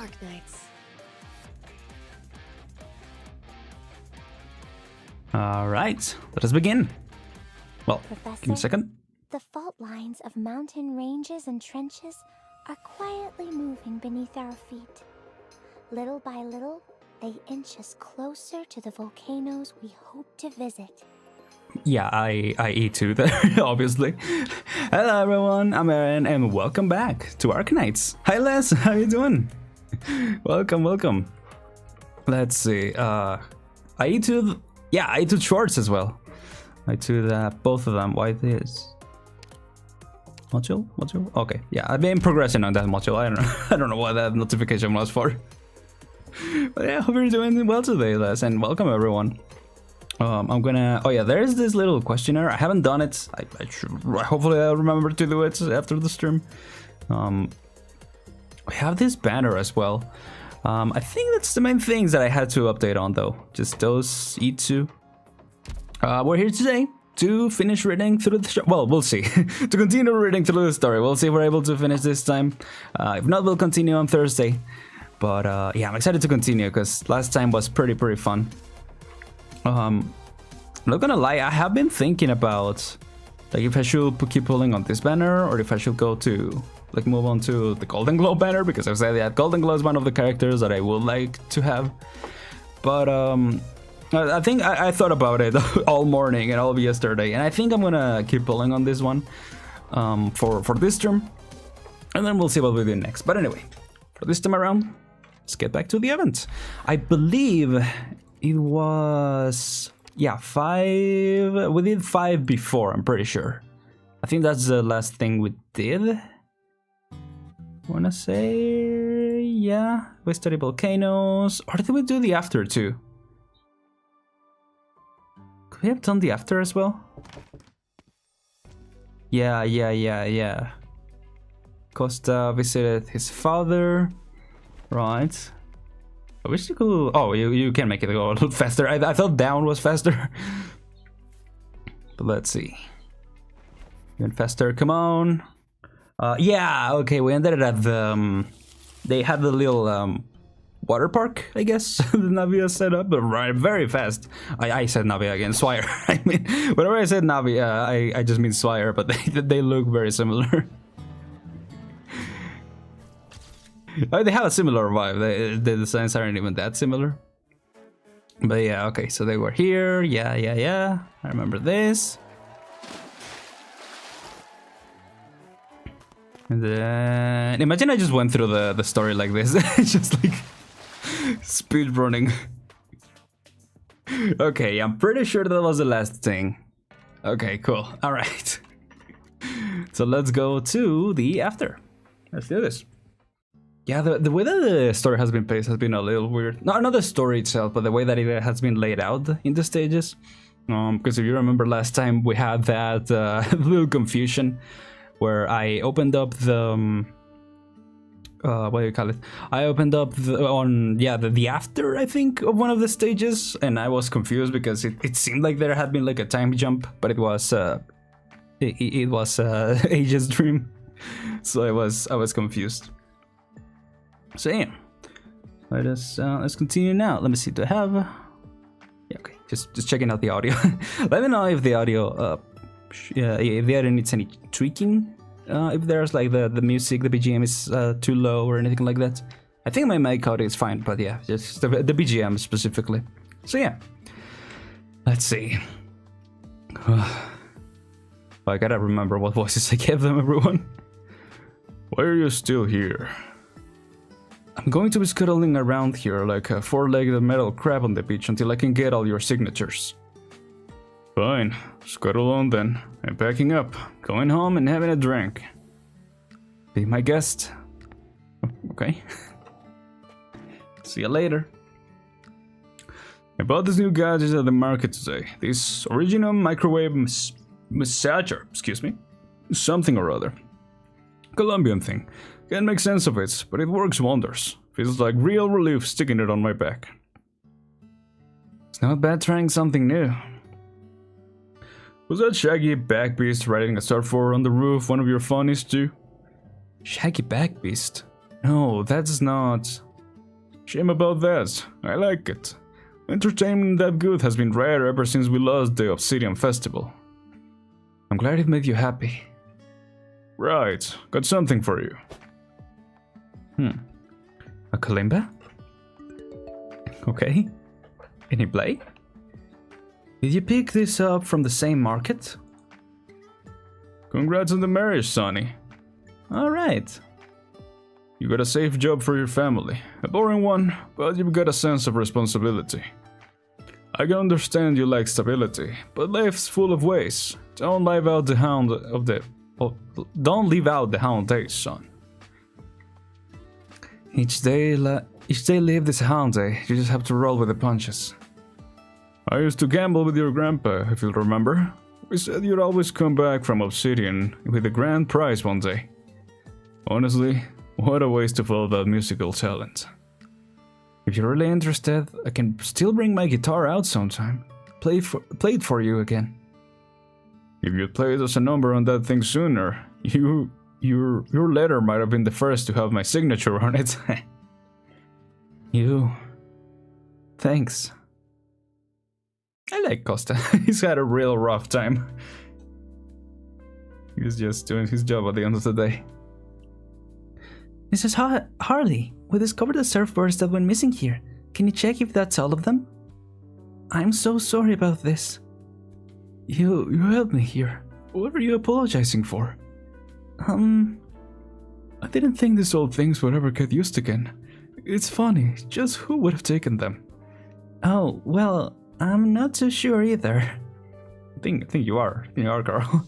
Arknights. Alright, let us begin. Well, Professor, give me a second. the fault lines of mountain ranges and trenches are quietly moving beneath our feet. Little by little, they inch us closer to the volcanoes we hope to visit. Yeah, I eat too there, obviously. Hello everyone, I'm Aren and welcome back to Arknights. Hi Les, how you doing? welcome. Let's see, I eat two, yeah, I eat two shorts as well. I do that, both of them. Why this? Module? Okay, yeah, I've been progressing on that module. I don't know what that notification was for. But yeah, hope you're doing well today, Les, and welcome everyone. I'm gonna. Oh yeah, there's this little questionnaire. I haven't done it. Hopefully I'll remember to do it after the stream. We have this banner as well. I think that's the main things that I had to update on though. Just those E2. We're here today to finish reading through the well, we'll see. To continue reading through the story. We'll see if we're able to finish this time. If not, we'll continue on Thursday. But yeah, I'm excited to continue because last time was pretty fun. I'm not gonna lie, I have been thinking about like if I should keep pulling on this banner or if I should go to like move on to the Golden Glow banner, because I've said that Golden Glow is one of the characters that I would like to have. But I think I thought about it all morning and all of yesterday, and I think I'm gonna keep pulling on this one for this term, and then we'll see what we do next. But anyway, for this time around, let's get back to the event. I believe it was, yeah, 5. We did 5 before, I'm pretty sure. I think that's the last thing we did. Wanna say, yeah, we studied volcanoes. Or did we do the after too? Could we have done the after as well? Yeah. Costa visited his father. Right. I wish you could. Oh, you can make it go a little faster. I thought down was faster. But let's see. Even faster, come on. Yeah, okay, we ended at the. They had the little water park, I guess. The Navi set up, but right, very fast. I said Navi again, Swire. I mean, whenever I said Navi, I just mean Swire, but they look very similar. Oh, they have a similar vibe. The designs aren't even that similar. But yeah, okay, so they were here. Yeah. I remember this. And then imagine I just went through the story like this. Just like speed running. Okay, I'm pretty sure that was the last thing. Okay, cool. Alright. So let's go to the after. Let's do this. Yeah, the way that the story has been paced has been a little weird. Not the story itself, but the way that it has been laid out in the stages. Because if you remember last time, we had that little confusion where I opened up the what do you call it? I opened up the after, I think, of one of the stages, and I was confused because it seemed like there had been like a time jump, but it was Age's dream, so I was confused. So yeah, let's continue now. Let me see, do I have? Yeah, okay, just checking out the audio. Let me know if the audio, if the audio needs any tweaking. If there's like the music, the BGM is too low or anything like that. I think my mic audio is fine, but yeah, just the BGM specifically. So yeah, let's see. I gotta remember what voices I gave them, everyone. Why are you still here? I'm going to be scuttling around here like a four-legged metal crab on the beach until I can get all your signatures. Fine, scuttle on then. I'm packing up, going home and having a drink. Be my guest. Okay. See you later. I bought this new gadget at the market today. This original microwave massager, excuse me. Something or other. Colombian thing. Can't make sense of it, but it works wonders. Feels like real relief sticking it on my back. It's not bad trying something new. Was that shaggy back beast riding a surfboard on the roof one of your funnies too? Shaggy back beast? No, that's not. Shame about that. I like it. Entertainment that good has been rare ever since we lost the Obsidian Festival. I'm glad it made you happy. Right, got something for you. A kalimba? Okay. Any play? Did you pick this up from the same market? Congrats on the marriage, Sonny. Alright. You got a safe job for your family. A boring one, but you've got a sense of responsibility. I can understand you like stability, but life's full of ways. Don't leave out the hound days, son. Each day live this hound day. You just have to roll with the punches. I used to gamble with your grandpa, if you'll remember. We said you'd always come back from Obsidian with a grand prize one day. Honestly, what a waste of all that musical talent. If you're really interested, I can still bring my guitar out sometime. Play it for you again. If you'd played us a number on that thing sooner, your letter might have been the first to have my signature on it. Thanks. I like Costa. He's had a real rough time. He's just doing his job at the end of the day. Mrs. Harley, we discovered the surfboards that went missing here. Can you check if that's all of them? I'm so sorry about this. You helped me here. What are you apologizing for? I didn't think these old things would ever get used again. It's funny, just who would have taken them? Oh, well, I'm not too sure either. I think you are. Girl.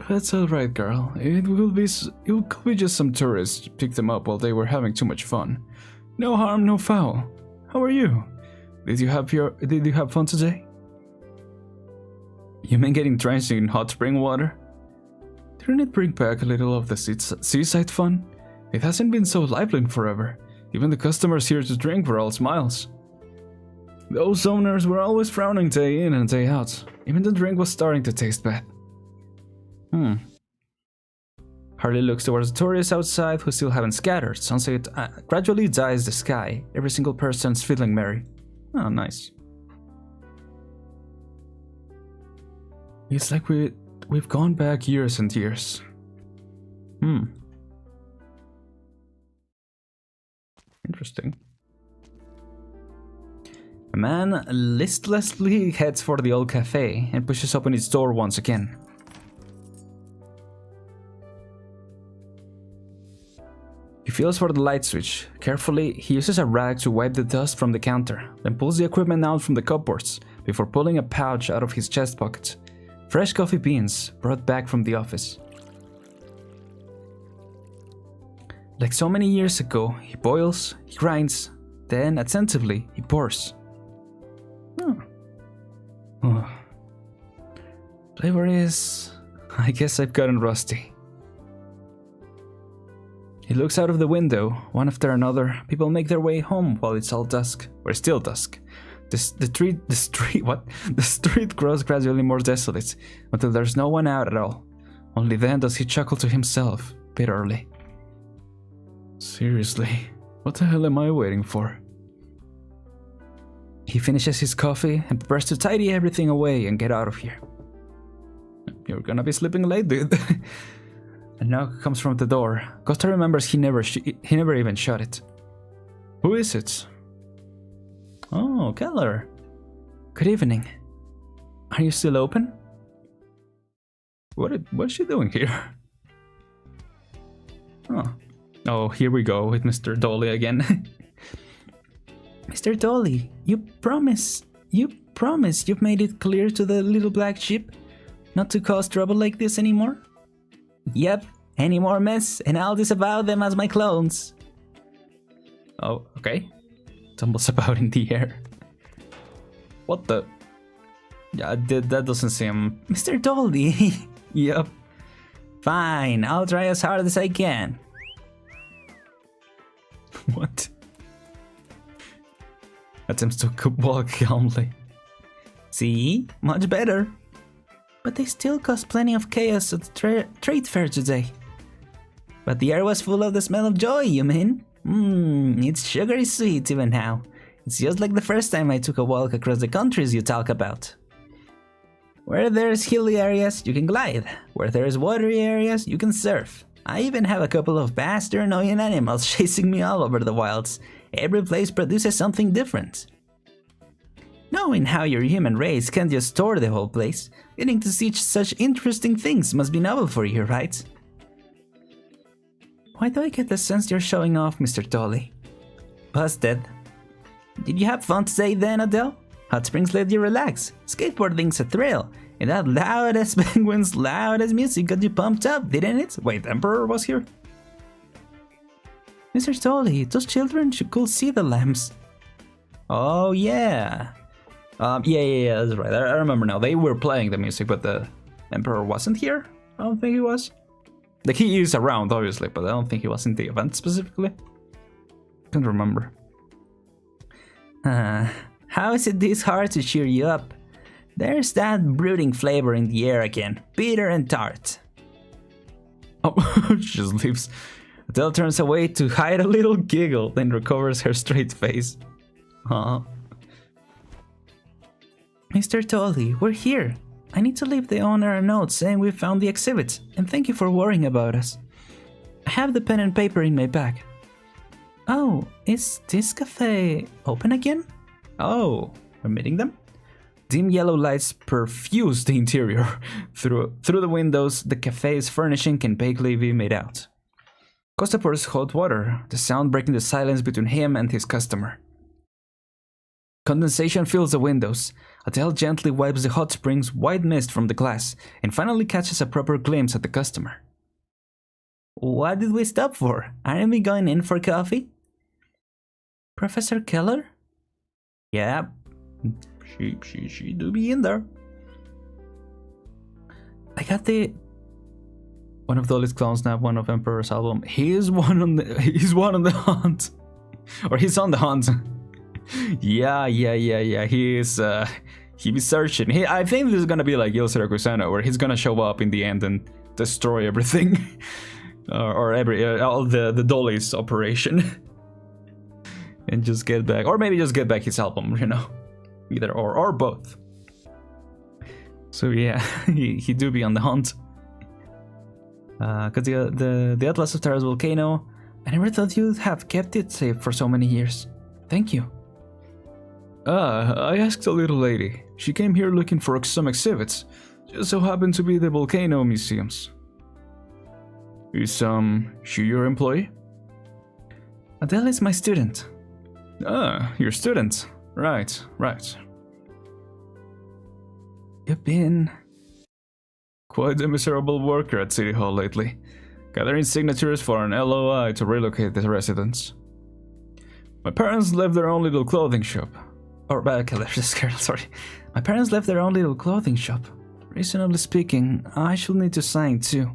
That's alright, girl. It will be just some tourists picked them up while they were having too much fun. No harm, no foul. How are you? Did you have fun today? You mean getting drenched in hot spring water? Didn't it bring back a little of the seaside fun? It hasn't been so lively in forever. Even the customers here to drink were all smiles. Those owners were always frowning day in and day out. Even the drink was starting to taste bad. Harley looks towards the tourists outside who still haven't scattered. Sunset gradually dyes the sky. Every single person's feeling merry. Oh, nice. It's like we've gone back years and years. Interesting. A man listlessly heads for the old cafe and pushes open its door once again. He feels for the light switch. Carefully, he uses a rag to wipe the dust from the counter, then pulls the equipment out from the cupboards before pulling a pouch out of his chest pocket. Fresh coffee beans, brought back from the office. Like so many years ago, he boils, he grinds, then attentively he pours. Flavor is... I guess I've gotten rusty. He looks out of the window. One after another, people make their way home while it's all dusk, or still dusk. The street grows gradually more desolate until there's no one out at all. Only then does he chuckle to himself, bitterly. Seriously, what the hell am I waiting for? He finishes his coffee and prepares to tidy everything away and get out of here. You're gonna be sleeping late, dude. A knock comes from the door. Costa remembers he never even shut it. Who is it? Oh, Keller. Good evening. Are you still open? What's she doing here? Oh, here we go with Mr. Dolly again. Mr. Dolly, you promise you've made it clear to the little black sheep not to cause trouble like this anymore? Yep, any more mess and I'll disavow them as my clones. Oh, okay. Tumbles about in the air. What the? Yeah, that doesn't seem... Mr. Dolly! Yep. Fine, I'll try as hard as I can. What? Attempts to walk calmly. See? Much better. But they still caused plenty of chaos at the trade fair today. But the air was full of the smell of joy, you mean? It's sugary sweet even now. It's just like the first time I took a walk across the countries you talk about. Where there's hilly areas, you can glide. Where there's watery areas, you can surf. I even have a couple of vast annoying animals chasing me all over the wilds. Every place produces something different. Knowing how your human race can't just store the whole place, getting to see such interesting things must be novel for you, right? Why do I get the sense you're showing off, Mr. Dolly? Busted. Did you have fun today then, Adele? Hot springs let you relax. Skateboarding's a thrill. And that loud as penguins, loud as music got you pumped up, didn't it? Wait, the Emperor was here? Mr. Dolly, those children could see the lamps. Oh, yeah. Yeah, that's right. I remember now. They were playing the music, but the Emperor wasn't here? I don't think he was. Like, he is around, obviously, but I don't think he was in the event specifically. Can't remember. How is it this hard to cheer you up? There's that brooding flavor in the air again, bitter and tart. Oh, she just leaves. Adele turns away to hide a little giggle, then recovers her straight face. Huh. Mr. Dolly, we're here. I need to leave the owner a note saying we found the exhibit, and thank you for worrying about us. I have the pen and paper in my bag. Oh, is this cafe open again? Oh, we're meeting them? Dim yellow lights perfuse the interior. Through the windows, the cafe's furnishing can vaguely be made out. Costa pours hot water, the sound breaking the silence between him and his customer. Condensation fills the windows. Adele gently wipes the hot spring's white mist from the glass and finally catches a proper glimpse at the customer. What did we stop for? Aren't we going in for coffee? Professor Keller? Yeah, she do be in there. I got one of Dolly's clones now, one of Emperor's album. He's one on the hunt. Or he's on the hunt. Yeah. He be searching. I think this is gonna be like Il Siracusano, where he's gonna show up in the end and destroy everything. or all the Dolly's operation. And just get back, or maybe just get back his album, you know. Either or both. So yeah, he do be on the hunt. Cause the Atlas of Terra's volcano, I never thought you'd have kept it safe for so many years. Thank you. I asked a little lady. She came here looking for some exhibits. Just so happened to be the volcano museums. Is she your employee? Adele is my student. Ah, your student. Right. You've been quite a miserable worker at City Hall lately, gathering signatures for an LOI to relocate the residents. My parents left their own little clothing shop. Sorry. My parents left their own little clothing shop. Reasonably speaking, I should need to sign too.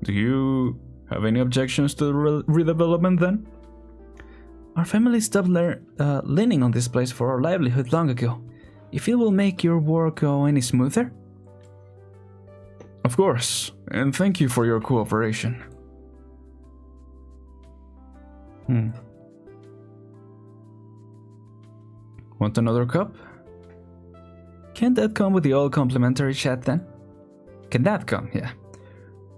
Do you have any objections to the redevelopment then? Our family stopped leaning on this place for our livelihood long ago. If it will make your work go any smoother? Of course, and thank you for your cooperation. Want another cup? Can't that come with the all complimentary chat then? Can that come? Yeah.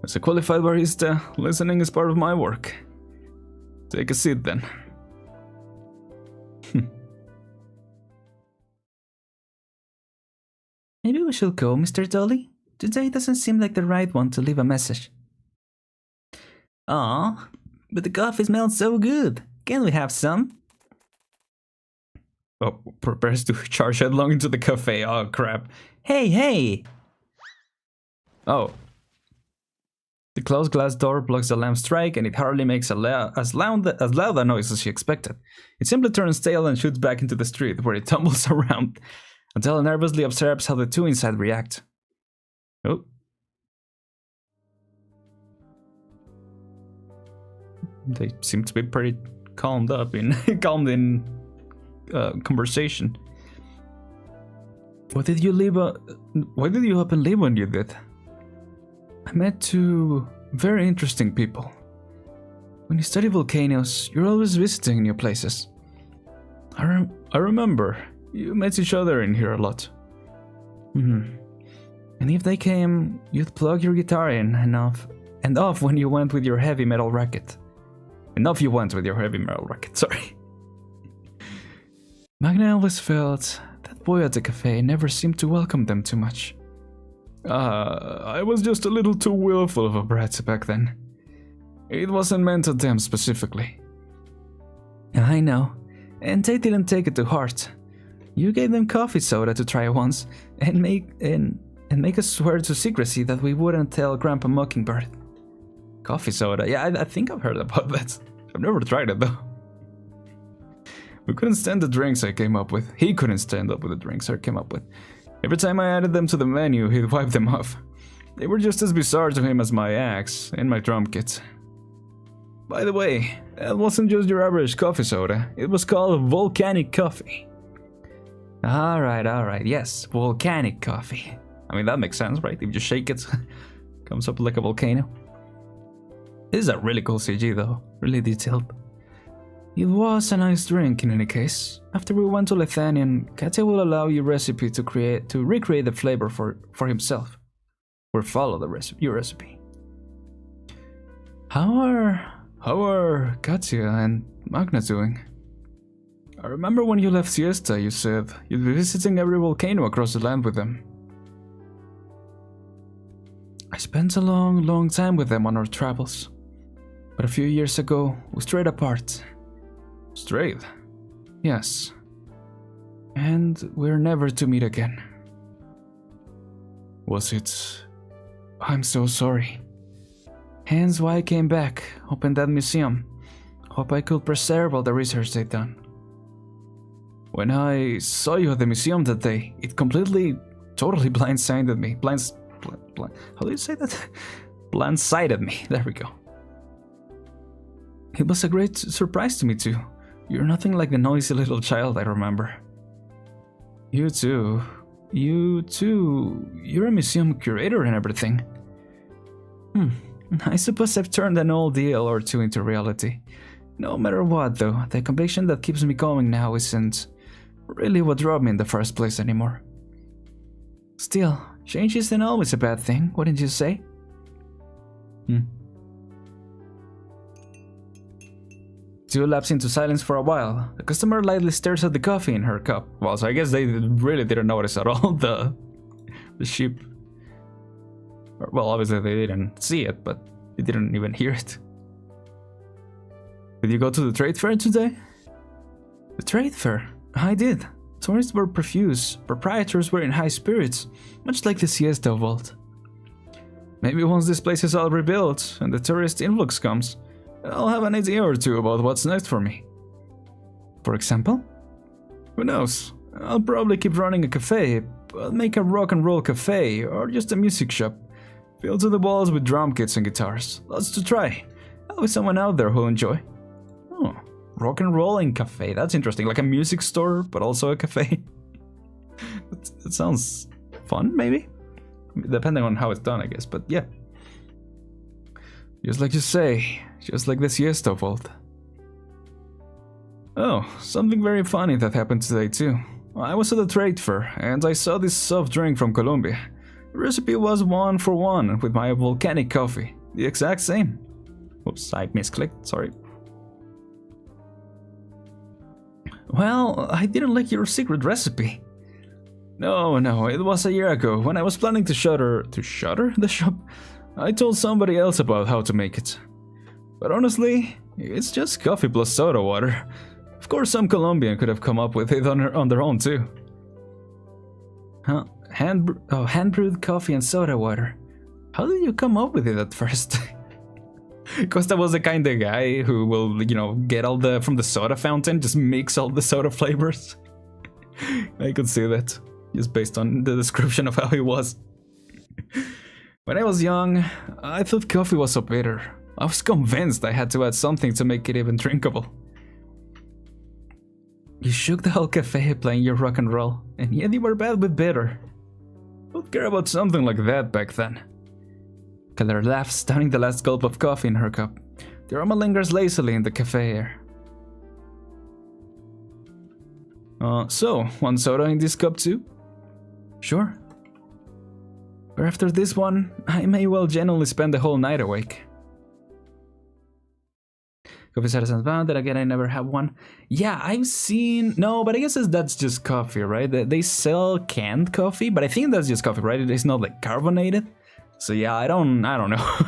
As a qualified barista, listening is part of my work. Take a seat then. Maybe we should go, Mr. Dolly? Today doesn't seem like the right one to leave a message. Aw, but the coffee smells so good. Can we have some? Oh, prepares to charge headlong into the cafe. Oh, crap. Hey! Oh. The closed glass door blocks the lamp strike, and it hardly makes as loud a noise as she expected. It simply turns tail and shoots back into the street, where it tumbles around. Adele nervously observes how the two inside react. Oh. They seem to be pretty calmed in conversation. Why did you up and leave when you did? I met two very interesting people. When you study volcanoes, you're always visiting new places. I remember. You met each other in here a lot. And if they came, you'd plug your guitar in and off when you went with your heavy metal racket. And off you went with your heavy metal racket, sorry. Magna always felt that boy at the cafe never seemed to welcome them too much. I was just a little too willful of a brat back then. It wasn't meant at them specifically. I know, and they didn't take it to heart. You gave them coffee soda to try once, and make us swear to secrecy that we wouldn't tell Grandpa Mockingbird. Coffee soda? Yeah, I think I've heard about that. I've never tried it though. We couldn't stand the drinks I came up with. He couldn't stand up with the drinks I came up with. Every time I added them to the menu, he'd wipe them off. They were just as bizarre to him as my axe and my drum kit. By the way, that wasn't just your average coffee soda. It was called volcanic coffee. Alright, yes, volcanic coffee. I mean, that makes sense, right? If you shake it, comes up like a volcano. This is a really cool CG though, really detailed. It was a nice drink in any case. After we went to Lethanian, Katya will allow you recipe to recreate the flavor for himself. Or follow your recipe. How are Katya and Magna doing? I remember when you left Siesta, you said you'd be visiting every volcano across the land with them. I spent a long time with them on our travels. But a few years ago, we strayed apart. Strayed? Yes. And we're never to meet again. Was it... I'm so sorry. Hence why I came back, opened that museum. Hope I could preserve all the research they'd done. When I saw you at the museum that day, it totally blindsided me. How do you say that? Blindsided me. There we go. It was a great surprise to me too. You're nothing like the noisy little child I remember. You too. You're a museum curator and everything. I suppose I've turned an old deal or two into reality. No matter what though, the conviction that keeps me going now isn't really what drove me in the first place anymore. Still, change isn't always a bad thing, wouldn't you say? Two lapse into silence for a while. The customer lightly stares at the coffee in her cup. Well, so I guess they really didn't notice at all the sheep. Well, obviously they didn't see it, but they didn't even hear it. Did you go to the trade fair today? The trade fair? I did. Tourists were profuse, proprietors were in high spirits, much like the Siesta Vault. Maybe once this place is all rebuilt and the tourist influx comes, I'll have an idea or two about what's next for me. For example? Who knows? I'll probably keep running a cafe, but make a rock and roll cafe or just a music shop. Filled to the walls with drum kits and guitars. Lots to try. There'll be someone out there who'll enjoy. Oh, rock and rolling cafe. That's interesting. Like a music store, but also a cafe. That sounds fun, maybe? Depending on how it's done, I guess, but yeah. Just like you say, just like the Siesta Vault. Oh, something very funny that happened today too. I was at the trade fair, and I saw this soft drink from Colombia. The recipe was 1 for 1 with my volcanic coffee. The exact same. Oops, I misclicked, sorry. Well, I didn't like your secret recipe. No, it was a year ago when I was planning to shutter the shop. I told somebody else about how to make it. But honestly, it's just coffee plus soda water. Of course some Colombian could have come up with it on their own too. Huh? Hand-brewed coffee and soda water. How did you come up with it at first? Costa was the kind of guy who will, get all from the soda fountain, just mix all the soda flavors. I could see that, just based on the description of how he was. When I was young, I thought coffee was so bitter. I was convinced I had to add something to make it even drinkable. You shook the whole cafe playing your rock and roll, and yet you were bad with bitter. Who'd care about something like that back then? Keller laughed, downing the last gulp of coffee in her cup. The aroma lingers lazily in the cafe air. So, one soda in this cup too? Sure. But after this one, I may well genuinely spend the whole night awake. Coffee soda sounds bad, then again I never have one. Yeah, I've seen... No, but I guess that's just coffee, right? They sell canned coffee, but I think that's just coffee, right? It's not like carbonated. So yeah, I don't know.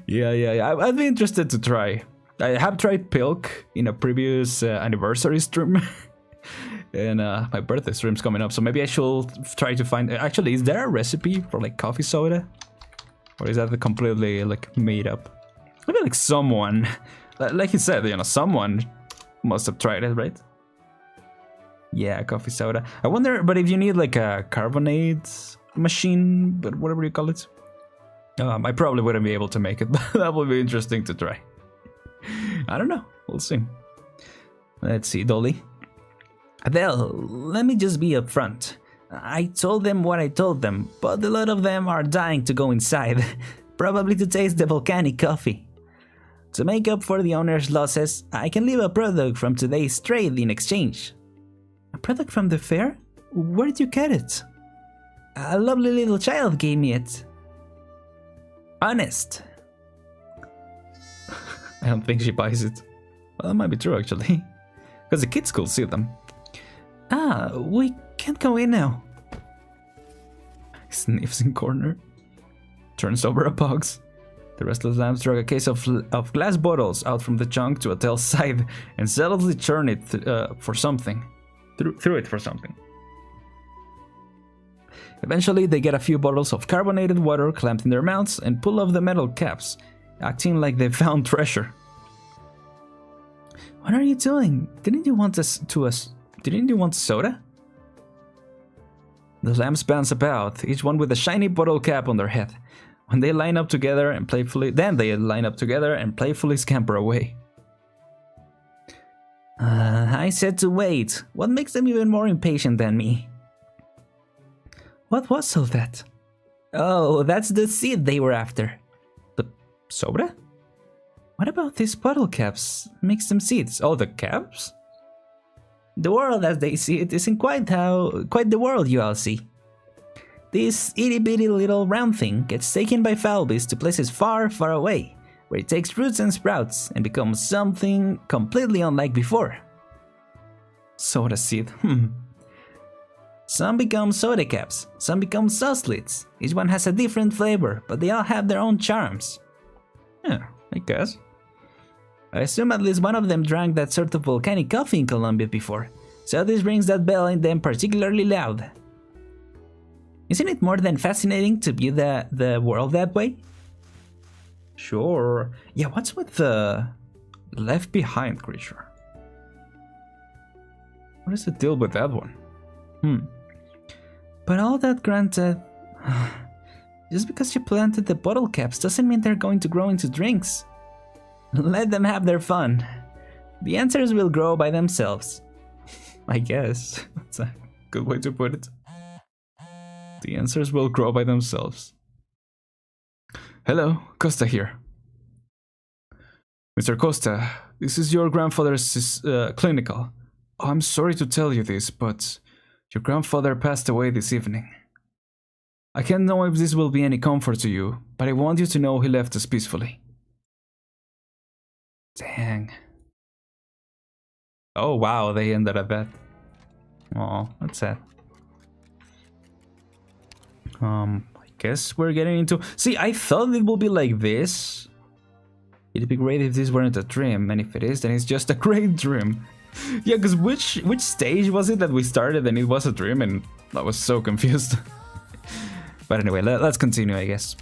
Yeah. I'd be interested to try. I have tried Pilk in a previous anniversary stream. And my birthday stream's coming up, so maybe I should try to find... Actually, is there a recipe for like coffee soda? Or is that completely like made up? Maybe like someone, like you said, you know, someone must have tried it, right? Yeah, coffee soda. I wonder, but if you need like a carbonate machine, but whatever you call it, I probably wouldn't be able to make it, but that would be interesting to try. I don't know, we'll see. Let's see, Dolly. Adele, let me just be upfront. I told them what I told them, but a lot of them are dying to go inside, probably to taste the volcanic coffee. To make up for the owner's losses, I can leave a product from today's trade in exchange. A product from the fair? Where did you get it? A lovely little child gave me it. Honest. I don't think she buys it. Well, that might be true actually. Because the kids could see them. Ah, we can't go in now. Sniffs in corner. Turns over a box. The restless lambs drag a case of glass bottles out from the trunk to Adele's side and zealously churn it for something. Through it for something. Eventually, they get a few bottles of carbonated water clamped in their mouths and pull off the metal caps, acting like they found treasure. What are you doing? Didn't you want a soda? The lambs bounce about, each one with a shiny bottle cap on their head. When they line up together and playfully scamper away. I said to wait. What makes them even more impatient than me? What was all that? Oh, that's the seed they were after. The soda? What about these bottle caps? Makes them seeds. Oh, the caps? The world as they see it isn't quite the world you all see. This itty-bitty little round thing gets taken by foul beasts to places far, far away, where it takes roots and sprouts and becomes something completely unlike before. Soda seed, Some become soda caps, some become sauce lids. Each one has a different flavor, but they all have their own charms. Yeah, I guess. I assume at least one of them drank that sort of volcanic coffee in Colombia before, so this rings that bell in them particularly loud. Isn't it more than fascinating to view the world that way? Sure. Yeah, what's with the left behind creature? What is the deal with that one? But all that granted, just because you planted the bottle caps doesn't mean they're going to grow into drinks. Let them have their fun. The answers will grow by themselves. I guess. That's a good way to put it. The answers will grow by themselves. Hello, Costa here. Mr. Costa, this is your grandfather's clinical. I'm sorry to tell you this, but your grandfather passed away this evening. I can't know if this will be any comfort to you, but I want you to know he left us peacefully. Dang. Oh wow, they ended at that. Oh, that's sad. I guess we're getting into... See, I thought it would be like this. It'd be great if this weren't a dream, and if it is, then it's just a great dream. Yeah, because which stage was it that we started and it was a dream, and I was so confused. But anyway, let's continue, I guess.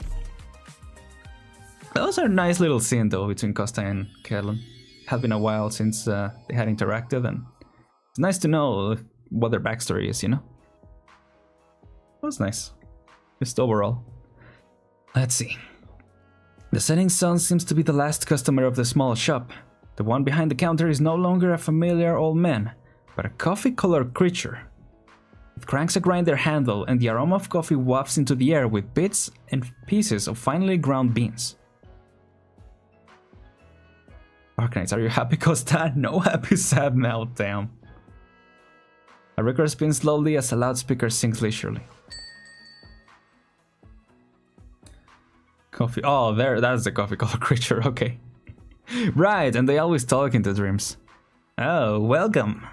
That was a nice little scene, though, between Costa and Kellen. It had been a while since they had interacted, and it's nice to know what their backstory is, you know? It was nice. Just overall. Let's see. The setting sun seems to be the last customer of the small shop. The one behind the counter is no longer a familiar old man, but a coffee-colored creature. It cranks a grinder handle and the aroma of coffee wafts into the air with bits and pieces of finely ground beans. Arknights, are you happy cause that? No happy, sad meltdown. A record spins slowly as a loudspeaker sings leisurely. Coffee. Oh, that's the coffee color creature, okay. Right, and they always talk into dreams. Oh, welcome.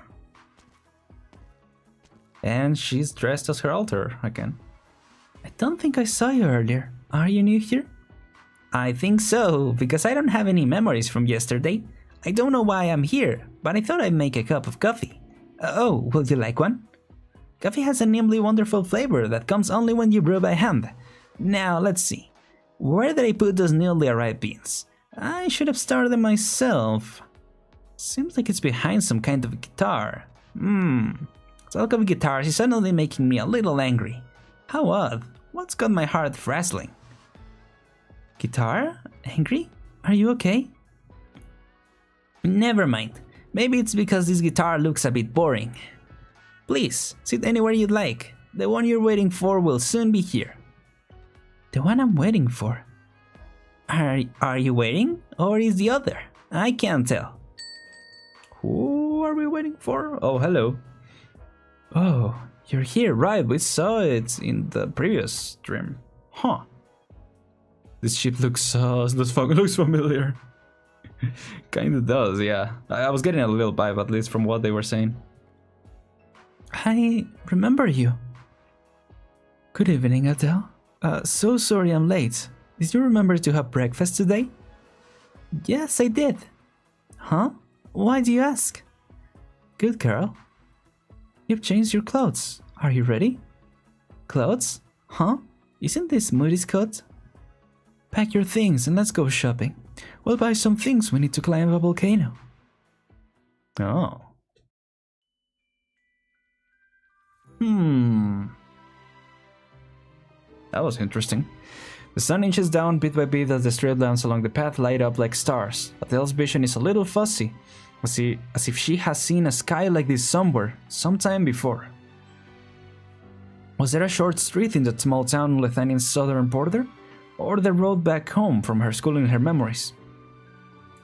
And she's dressed as her alter again. I don't think I saw you earlier. Are you new here? I think so, because I don't have any memories from yesterday. I don't know why I'm here, but I thought I'd make a cup of coffee. Oh, will you like one? Coffee has a nimbly wonderful flavor that comes only when you brew by hand. Now, let's see. Where did I put those newly arrived beans? I should have started them myself. Seems like it's behind some kind of guitar. Talk of guitars is suddenly making me a little angry. How odd. What's got my heart wrestling? Guitar? Angry? Are you okay? Never mind. Maybe it's because this guitar looks a bit boring. Please, sit anywhere you'd like. The one you're waiting for will soon be here. The one I'm waiting for? Are you waiting? Or is the other? I can't tell. Who are we waiting for? Oh, hello. Oh, you're here, right? We saw it in the previous stream. Huh. This ship looks familiar. Kinda does, yeah. I was getting a little vibe, at least from what they were saying. I remember you. Good evening, Adele. So sorry I'm late. Did you remember to have breakfast today? Yes, I did. Huh? Why do you ask? Good girl. You've changed your clothes. Are you ready? Clothes? Huh? Isn't this Moody's coat? Pack your things and let's go shopping. We'll buy some things we need to climb a volcano. Oh. That was interesting. The sun inches down bit by bit as the straight lines along the path light up like stars. Adele's vision is a little fuzzy, as if she has seen a sky like this somewhere, sometime before. Was there a short street in that small town on Lithuania's southern border? Or the road back home from her school in her memories?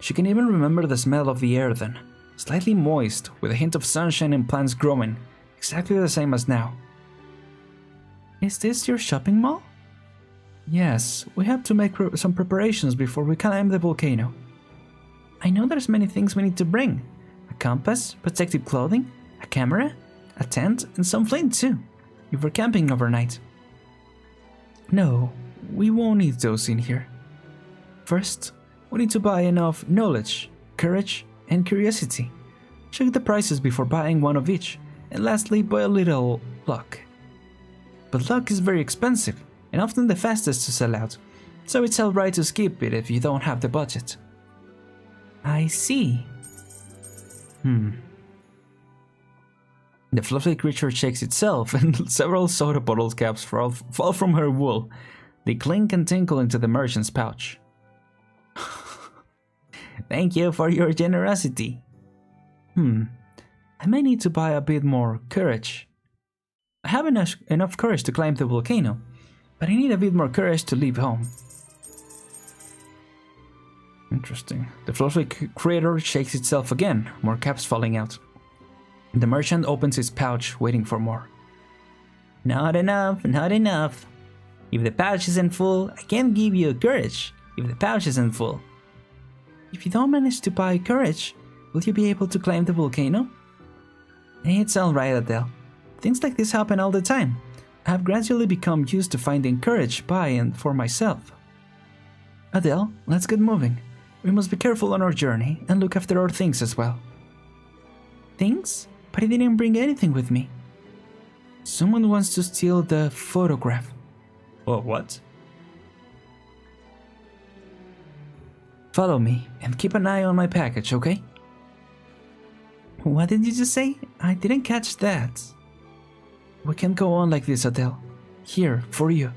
She can even remember the smell of the air then, slightly moist, with a hint of sunshine and plants growing, exactly the same as now. Is this your shopping mall? Yes, we have to make some preparations before we climb the volcano. I know there's many things we need to bring. A compass, protective clothing, a camera, a tent, and some flint too, if we're camping overnight. No, we won't need those in here. First, we need to buy enough knowledge, courage, and curiosity. Check the prices before buying one of each, and lastly, buy a little luck. But luck is very expensive, and often the fastest to sell out, so it's alright to skip it if you don't have the budget. I see. The fluffy creature shakes itself, and several soda bottle caps fall from her wool. They clink and tinkle into the merchant's pouch. Thank you for your generosity. I may need to buy a bit more courage. I have enough courage to climb the volcano, but I need a bit more courage to leave home. Interesting. The fluffy creature shakes itself again, more caps falling out. The merchant opens his pouch, waiting for more. Not enough, not enough. If the pouch isn't full, I can't give you courage. If the pouch isn't full. If you don't manage to buy courage, will you be able to climb the volcano? It's alright, Adele. Things like this happen all the time. I have gradually become used to finding courage by and for myself. Adele, let's get moving. We must be careful on our journey and look after our things as well. Things? But I didn't bring anything with me. Someone wants to steal the photograph. Oh, what? Follow me and keep an eye on my package, okay? What did you just say? I didn't catch that. We can't go on like this, Adele. Here, for you.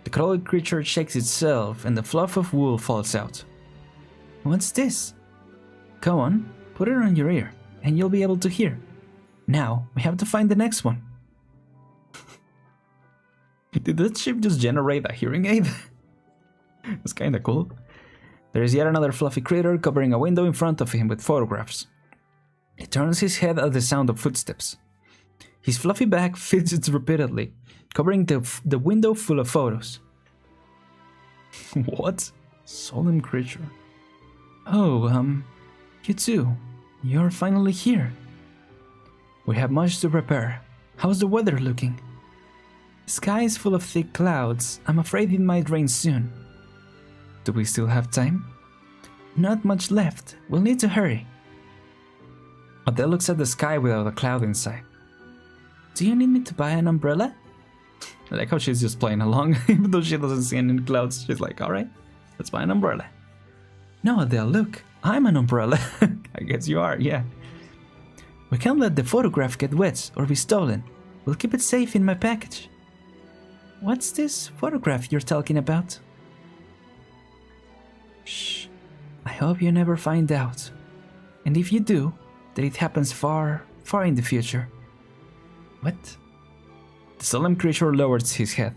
The crawly creature shakes itself and the fluff of wool falls out. What's this? Go on, put it on your ear and you'll be able to hear. Now, we have to find the next one. Did that ship just generate a hearing aid? That's kinda cool. There is yet another fluffy critter covering a window in front of him with photographs. He turns his head at the sound of footsteps. His fluffy back fidgets repeatedly, covering the window full of photos. What? Solemn creature. Oh, you too. You're finally here. We have much to prepare. How's the weather looking? The sky is full of thick clouds. I'm afraid it might rain soon. Do we still have time? Not much left. We'll need to hurry. Adele looks at the sky without a cloud in sight. Do you need me to buy an umbrella? I like how she's just playing along, even though she doesn't see any clouds. She's like, alright, let's buy an umbrella. No, Adele, look, I'm an umbrella. I guess you are, yeah. We can't let the photograph get wet or be stolen. We'll keep it safe in my package. What's this photograph you're talking about? Shh. I hope you never find out. And if you do, that it happens far, far in the future. What? The solemn creature lowers his head.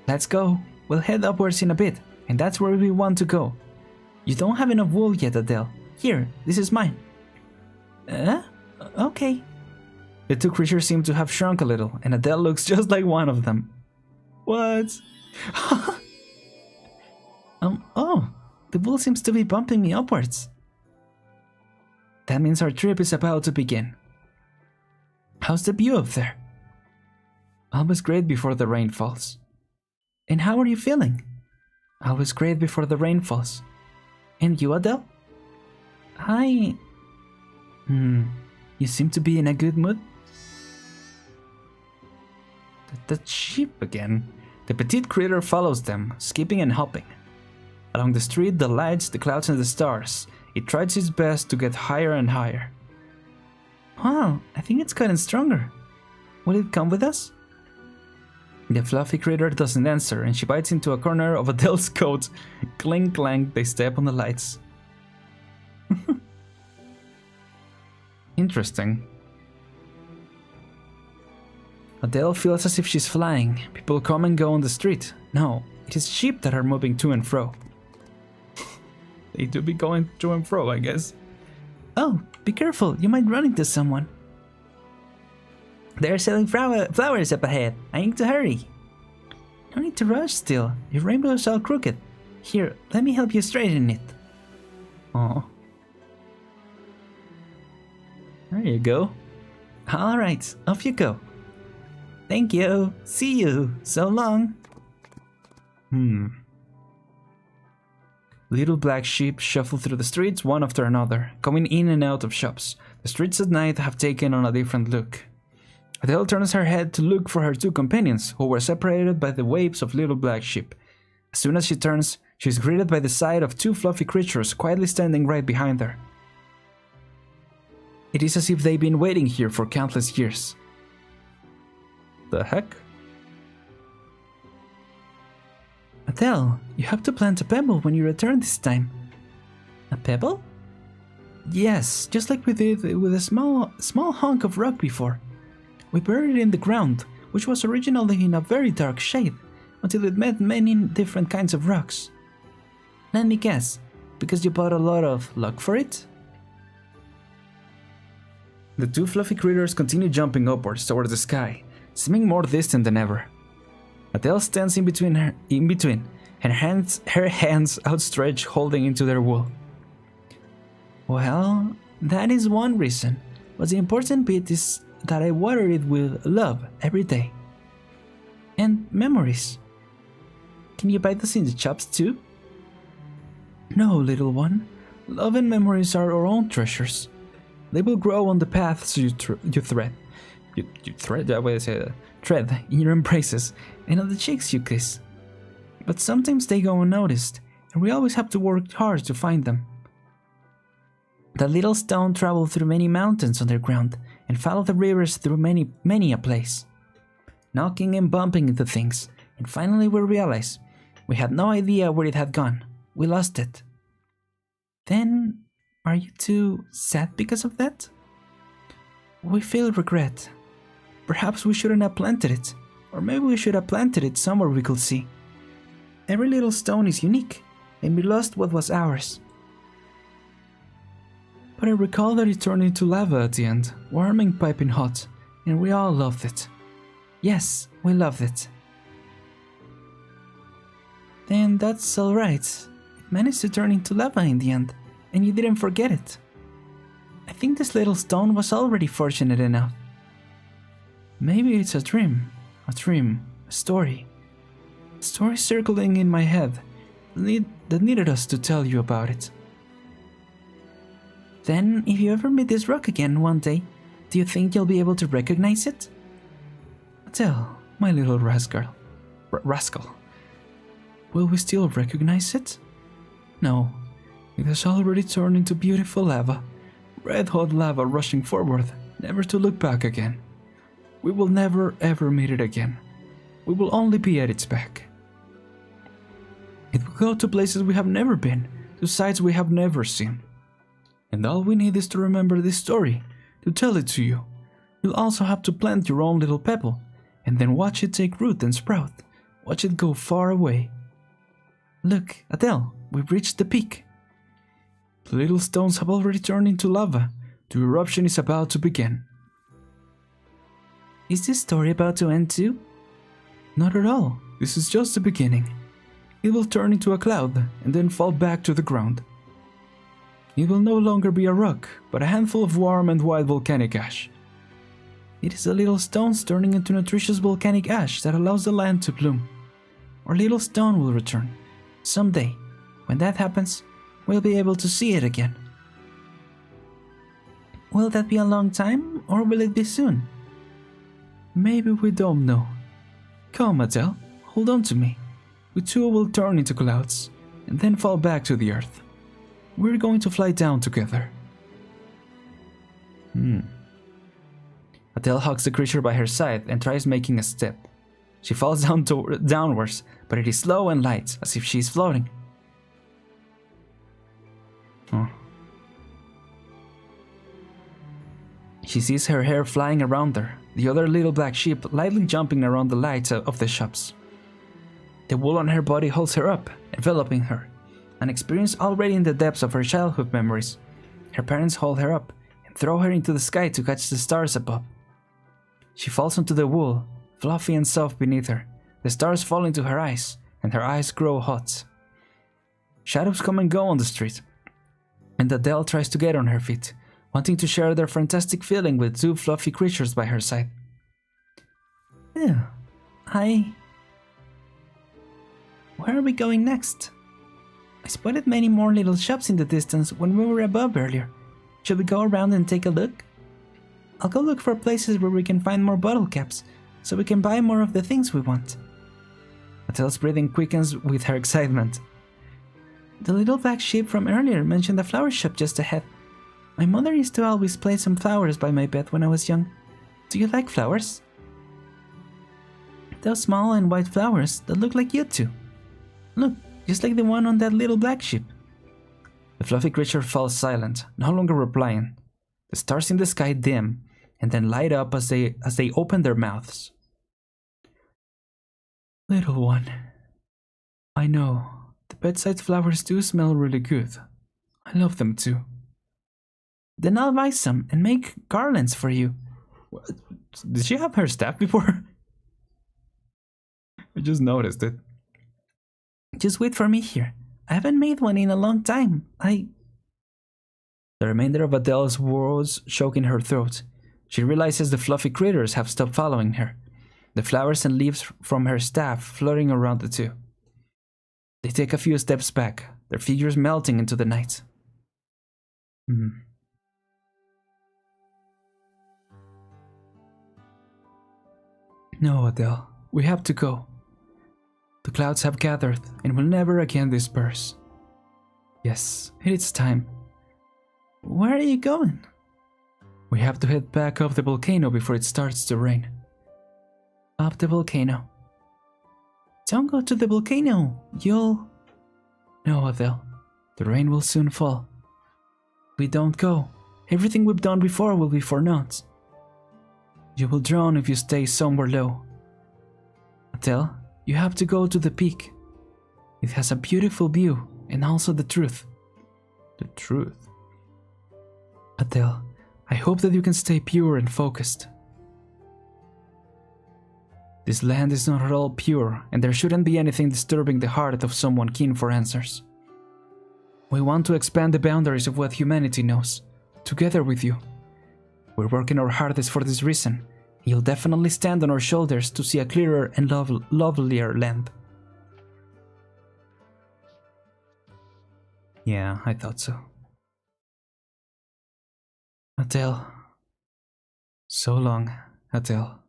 Let's go. We'll head upwards in a bit, and that's where we want to go. You don't have enough wool yet, Adele. Here, this is mine. Okay. The two creatures seem to have shrunk a little, and Adele looks just like one of them. What? Oh, the wool seems to be bumping me upwards. That means our trip is about to begin. How's the view up there? Always great before the rain falls. And how are you feeling? Always great before the rain falls. And you, Adele? You seem to be in a good mood. The sheep again. The petite critter follows them, skipping and hopping. Along the street, the lights, the clouds and the stars. It tries its best to get higher and higher. Wow, I think it's gotten stronger. Will it come with us? The fluffy critter doesn't answer, and she bites into a corner of Adele's coat. Clink clank, they step on the lights. Interesting. Adele feels as if she's flying. People come and go on the street. No, it is sheep that are moving to and fro. They do be going to and fro, I guess. Oh, be careful, you might run into someone. They're selling flowers up ahead. I need to hurry. No need to rush still. Your rainbow is all crooked. Here, let me help you straighten it. Oh. There you go. Alright, off you go. Thank you. See you. So long. Little black sheep shuffle through the streets one after another, coming in and out of shops. The streets at night have taken on a different look. Adele turns her head to look for her two companions, who were separated by the waves of little black sheep. As soon as she turns, she is greeted by the sight of two fluffy creatures quietly standing right behind her. It is as if they've been waiting here for countless years. The heck? Adele, you have to plant a pebble when you return this time. A pebble? Yes, just like we did with a small hunk of rock before. We buried it in the ground, which was originally in a very dark shade, until it met many different kinds of rocks. Let me guess, because you bought a lot of luck for it? The two fluffy critters continue jumping upwards towards the sky, seeming more distant than ever. Adele stands in between, her hands outstretched holding into their wool. Well, that is one reason, but the important bit is that I water it with love every day. And memories. Can you buy those in the shops too? No, little one. Love and memories are our own treasures. They will grow on the paths you tread. You tread? That way I say that. Tread in your embraces and on the cheeks you kiss. But sometimes they go unnoticed, and we always have to work hard to find them. The little stone traveled through many mountains underground and followed the rivers through many a place, knocking and bumping into things, and finally we realized we had no idea where it had gone. We lost it. Then, are you too sad because of that? We feel regret. Perhaps we shouldn't have planted it, or maybe we should have planted it somewhere we could see. Every little stone is unique, and we lost what was ours. But I recall that it turned into lava at the end, warm and piping hot, and we all loved it. Yes, we loved it. Then that's alright. It managed to turn into lava in the end, and you didn't forget it. I think this little stone was already fortunate enough. Maybe it's a dream, a story. A story circling in my head that needed us to tell you about it. Then, if you ever meet this rock again one day, do you think you'll be able to recognize it? Adele, my little rascal. Will we still recognize it? No, it has already turned into beautiful lava. Red-hot lava rushing forward, never to look back again. We will never ever meet it again. We will only be at its back. It will go to places we have never been, to sights we have never seen. And all we need is to remember this story, to tell it to you. You'll also have to plant your own little pebble, and then watch it take root and sprout. Watch it go far away. Look, Adele, we've reached the peak. The little stones have already turned into lava. The eruption is about to begin. Is this story about to end too? Not at all. This is just the beginning. It will turn into a cloud and then fall back to the ground. It will no longer be a rock, but a handful of warm and white volcanic ash. It is the little stones turning into nutritious volcanic ash that allows the land to bloom. Our little stone will return. Someday, when that happens, we'll be able to see it again. Will that be a long time, or will it be soon? Maybe we don't know. Come, Adele, hold on to me. We too will turn into clouds, and then fall back to the earth. We're going to fly down together. Adele hugs the creature by her side and tries making a step. She falls downwards, but it is slow and light, as if she is floating. She sees her hair flying around her, the other little black sheep lightly jumping around the lights of the shops. The wool on her body holds her up, enveloping her, an experience already in the depths of her childhood memories. Her parents hold her up and throw her into the sky to catch the stars above. She falls onto the wool, fluffy and soft beneath her. The stars fall into her eyes, and her eyes grow hot. Shadows come and go on the street, and Adele tries to get on her feet, wanting to share their fantastic feeling with two fluffy creatures by her side. Hi. Where are we going next? I spotted many more little shops in the distance when we were above earlier. Should we go around and take a look? I'll go look for places where we can find more bottle caps, so we can buy more of the things we want. Adele's breathing quickens with her excitement. The little black sheep from earlier mentioned a flower shop just ahead. My mother used to always place some flowers by my bed when I was young. Do you like flowers? Those small and white flowers that look like you two. Look, just like the one on that little black sheep. The fluffy creature falls silent, no longer replying. The stars in the sky dim, and then light up as they open their mouths. Little one, I know, the bedside flowers do smell really good. I love them too. Then I'll buy some and make garlands for you. What? Did she have her staff before? I just noticed it. Just wait for me here. I haven't made one in a long time. The remainder of Adele's words choke in her throat. She realizes the fluffy critters have stopped following her, the flowers and leaves from her staff floating around the two. They take a few steps back, their figures melting into the night. No, Adele, we have to go. The clouds have gathered and will never again disperse. Yes, it is time. Where are you going? We have to head back up the volcano before it starts to rain. Up the volcano. Don't go to the volcano, you'll... No, Adele, the rain will soon fall. We don't go. Everything we've done before will be for naught. You will drown if you stay somewhere low. Adele, you have to go to the peak. It has a beautiful view, and also the truth. The truth? Adele, I hope that you can stay pure and focused. This land is not at all pure, and there shouldn't be anything disturbing the heart of someone keen for answers. We want to expand the boundaries of what humanity knows, together with you. We're working our hardest for this reason. You'll definitely stand on our shoulders to see a clearer and lovelier land. Yeah, I thought so. Adele. So long, Adele.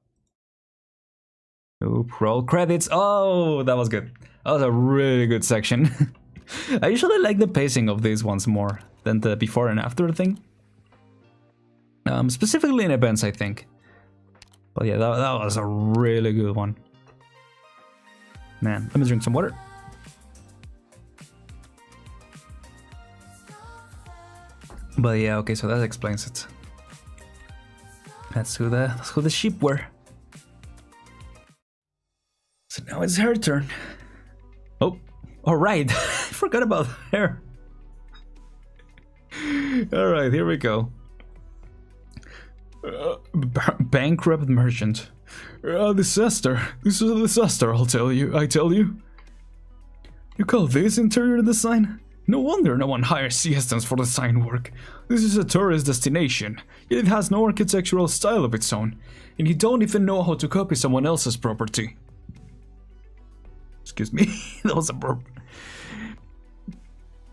Oop, roll credits. Oh, that was good. That was a really good section. I usually like the pacing of these ones more than the before and after thing. Specifically in events, I think. But yeah, that was a really good one. Man, let me drink some water. But yeah, okay, so that explains it. That's who the sheep were. So now it's her turn. Oh, alright. I forgot about her. Alright, here we go. Bankrupt merchant. Disaster. This is a disaster, I tell you. You call this interior design? No wonder no one hires siestans for design work. This is a tourist destination, yet it has no architectural style of its own, and you don't even know how to copy someone else's property. Excuse me, that was a burp.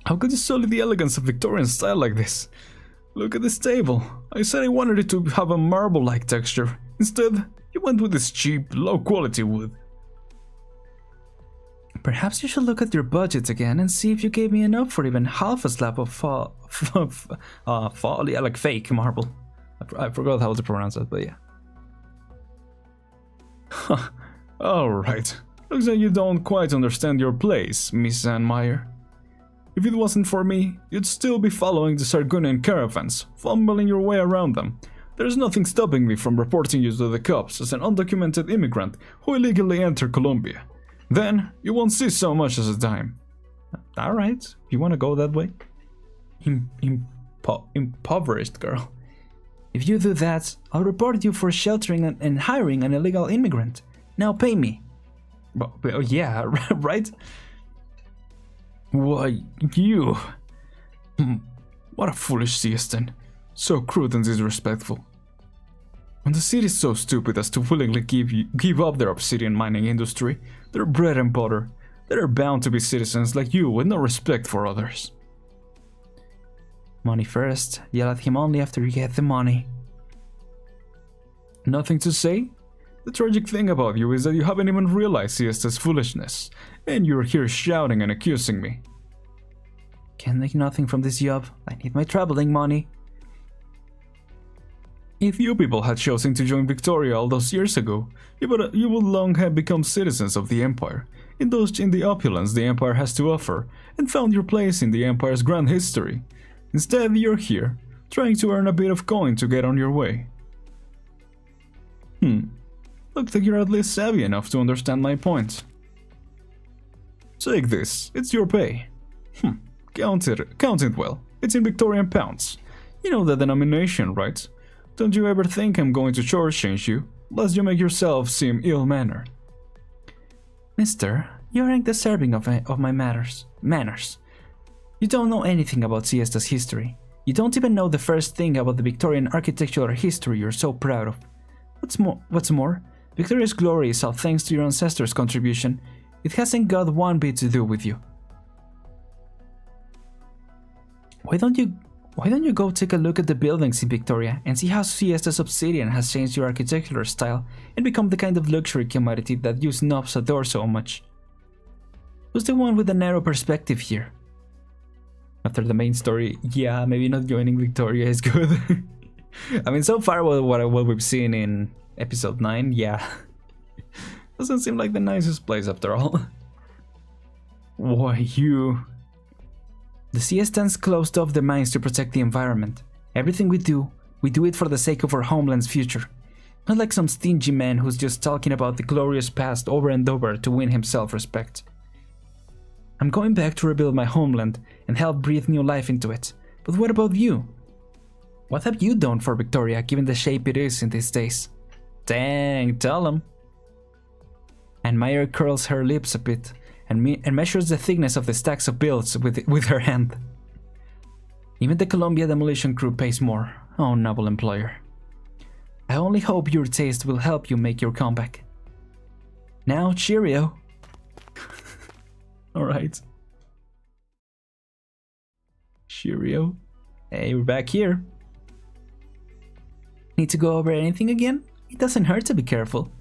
How could you sully the elegance of Victorian style like this? Look at this table. I said I wanted it to have a marble-like texture. Instead, you went with this cheap, low-quality wood. Perhaps you should look at your budget again and see if you gave me enough for even half a slab of yeah, like fake marble. I forgot how to pronounce it, but yeah. Alright. Looks like you don't quite understand your place, Miss Anmeyer. If it wasn't for me, you'd still be following the Sargonian caravans, fumbling your way around them. There's nothing stopping me from reporting you to the cops as an undocumented immigrant who illegally entered Colombia. Then, you won't see so much as a dime. Alright, you wanna go that way? Impoverished girl. If you do that, I'll report you for sheltering and hiring an illegal immigrant. Now pay me. Well, yeah, right? Why, you... What a foolish siestan. So crude and disrespectful. When the city's so stupid as to willingly give up their obsidian mining industry, their bread and butter, they are bound to be citizens like you with no respect for others. Money first, yell at him only after you get the money. Nothing to say? The tragic thing about you is that you haven't even realized Siesta's foolishness, and you're here shouting and accusing me. Can't make nothing from this job. I need my traveling money. If you people had chosen to join Victoria all those years ago, you would long have become citizens of the Empire, indulged in the opulence the Empire has to offer, and found your place in the Empire's grand history. Instead, you're here, trying to earn a bit of coin to get on your way. Looks like you're at least savvy enough to understand my point. Take this, it's your pay. Count it well. It's in Victorian pounds. You know the denomination, right? Don't you ever think I'm going to shortchange you, lest you make yourself seem ill-mannered. Mister, you aren't deserving of my manners. You don't know anything about Siesta's history. You don't even know the first thing about the Victorian architectural history you're so proud of. What's more, Victoria's glory is all thanks to your ancestors' contribution. It hasn't got one bit to do with you. Why don't you go take a look at the buildings in Victoria and see how Siesta's obsidian has changed your architectural style and become the kind of luxury commodity that you snobs adore so much? Who's the one with the narrow perspective here? After the main story, yeah, maybe not joining Victoria is good. I mean, so far what we've seen in episode 9, yeah. Doesn't seem like the nicest place after all. Why, you... The Siestans closed off the mines to protect the environment. Everything we do it for the sake of our homeland's future. Not like some stingy man who's just talking about the glorious past over and over to win himself respect. I'm going back to rebuild my homeland and help breathe new life into it. But what about you? What have you done for Victoria, given the shape it is in these days? Dang, tell him. And Meyer curls her lips a bit and measures the thickness of the stacks of bills with her hand. Even the Columbia demolition crew pays more. Oh, noble employer. I only hope your taste will help you make your comeback. Now, cheerio. Alright. Cheerio. Hey, we're back here. Need to go over anything again? It doesn't hurt to be careful.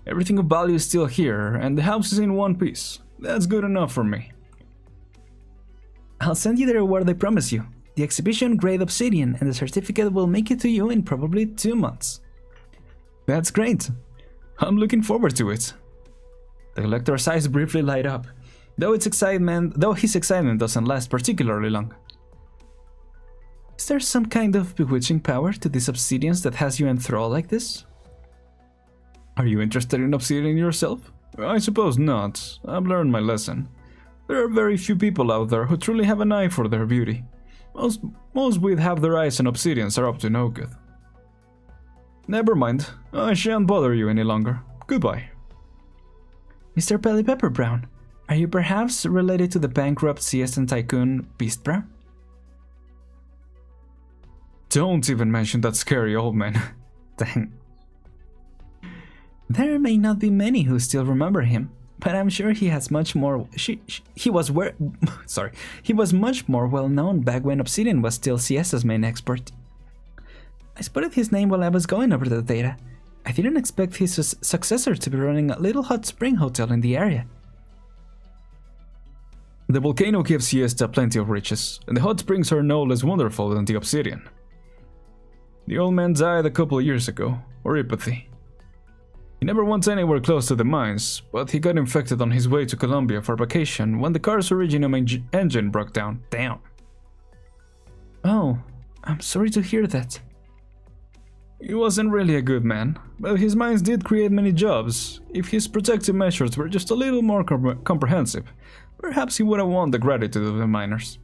Everything of value is still here, and the house is in one piece. That's good enough for me. I'll send you the reward I promise you. The exhibition grade obsidian, and the certificate will make it to you in probably 2 months. That's great. I'm looking forward to it. The collector's eyes briefly light up, though his excitement doesn't last particularly long. Is there some kind of bewitching power to these obsidians that has you enthralled like this? Are you interested in obsidian yourself? I suppose not. I've learned my lesson. There are very few people out there who truly have an eye for their beauty. Most with have their eyes on obsidians are up to no good. Never mind. I shan't bother you any longer. Goodbye. Mr. Pelly Pepper Brown, are you perhaps related to the bankrupt siesta tycoon Beast Brown? Don't even mention that scary old man. Dang. There may not be many who still remember him, but I'm sure he has much more. He was much more well known back when Obsidian was still Siesta's main export. I spotted his name while I was going over the data. I didn't expect his successor to be running a little hot spring hotel in the area. The volcano gives Siesta plenty of riches, and the hot springs are no less wonderful than the Obsidian. The old man died a couple of years ago, oropathy. He never went anywhere close to the mines, but he got infected on his way to Colombia for vacation when the car's original engine broke down. Damn. Oh, I'm sorry to hear that. He wasn't really a good man, but his mines did create many jobs. If his protective measures were just a little more comprehensive, perhaps he would have won the gratitude of the miners.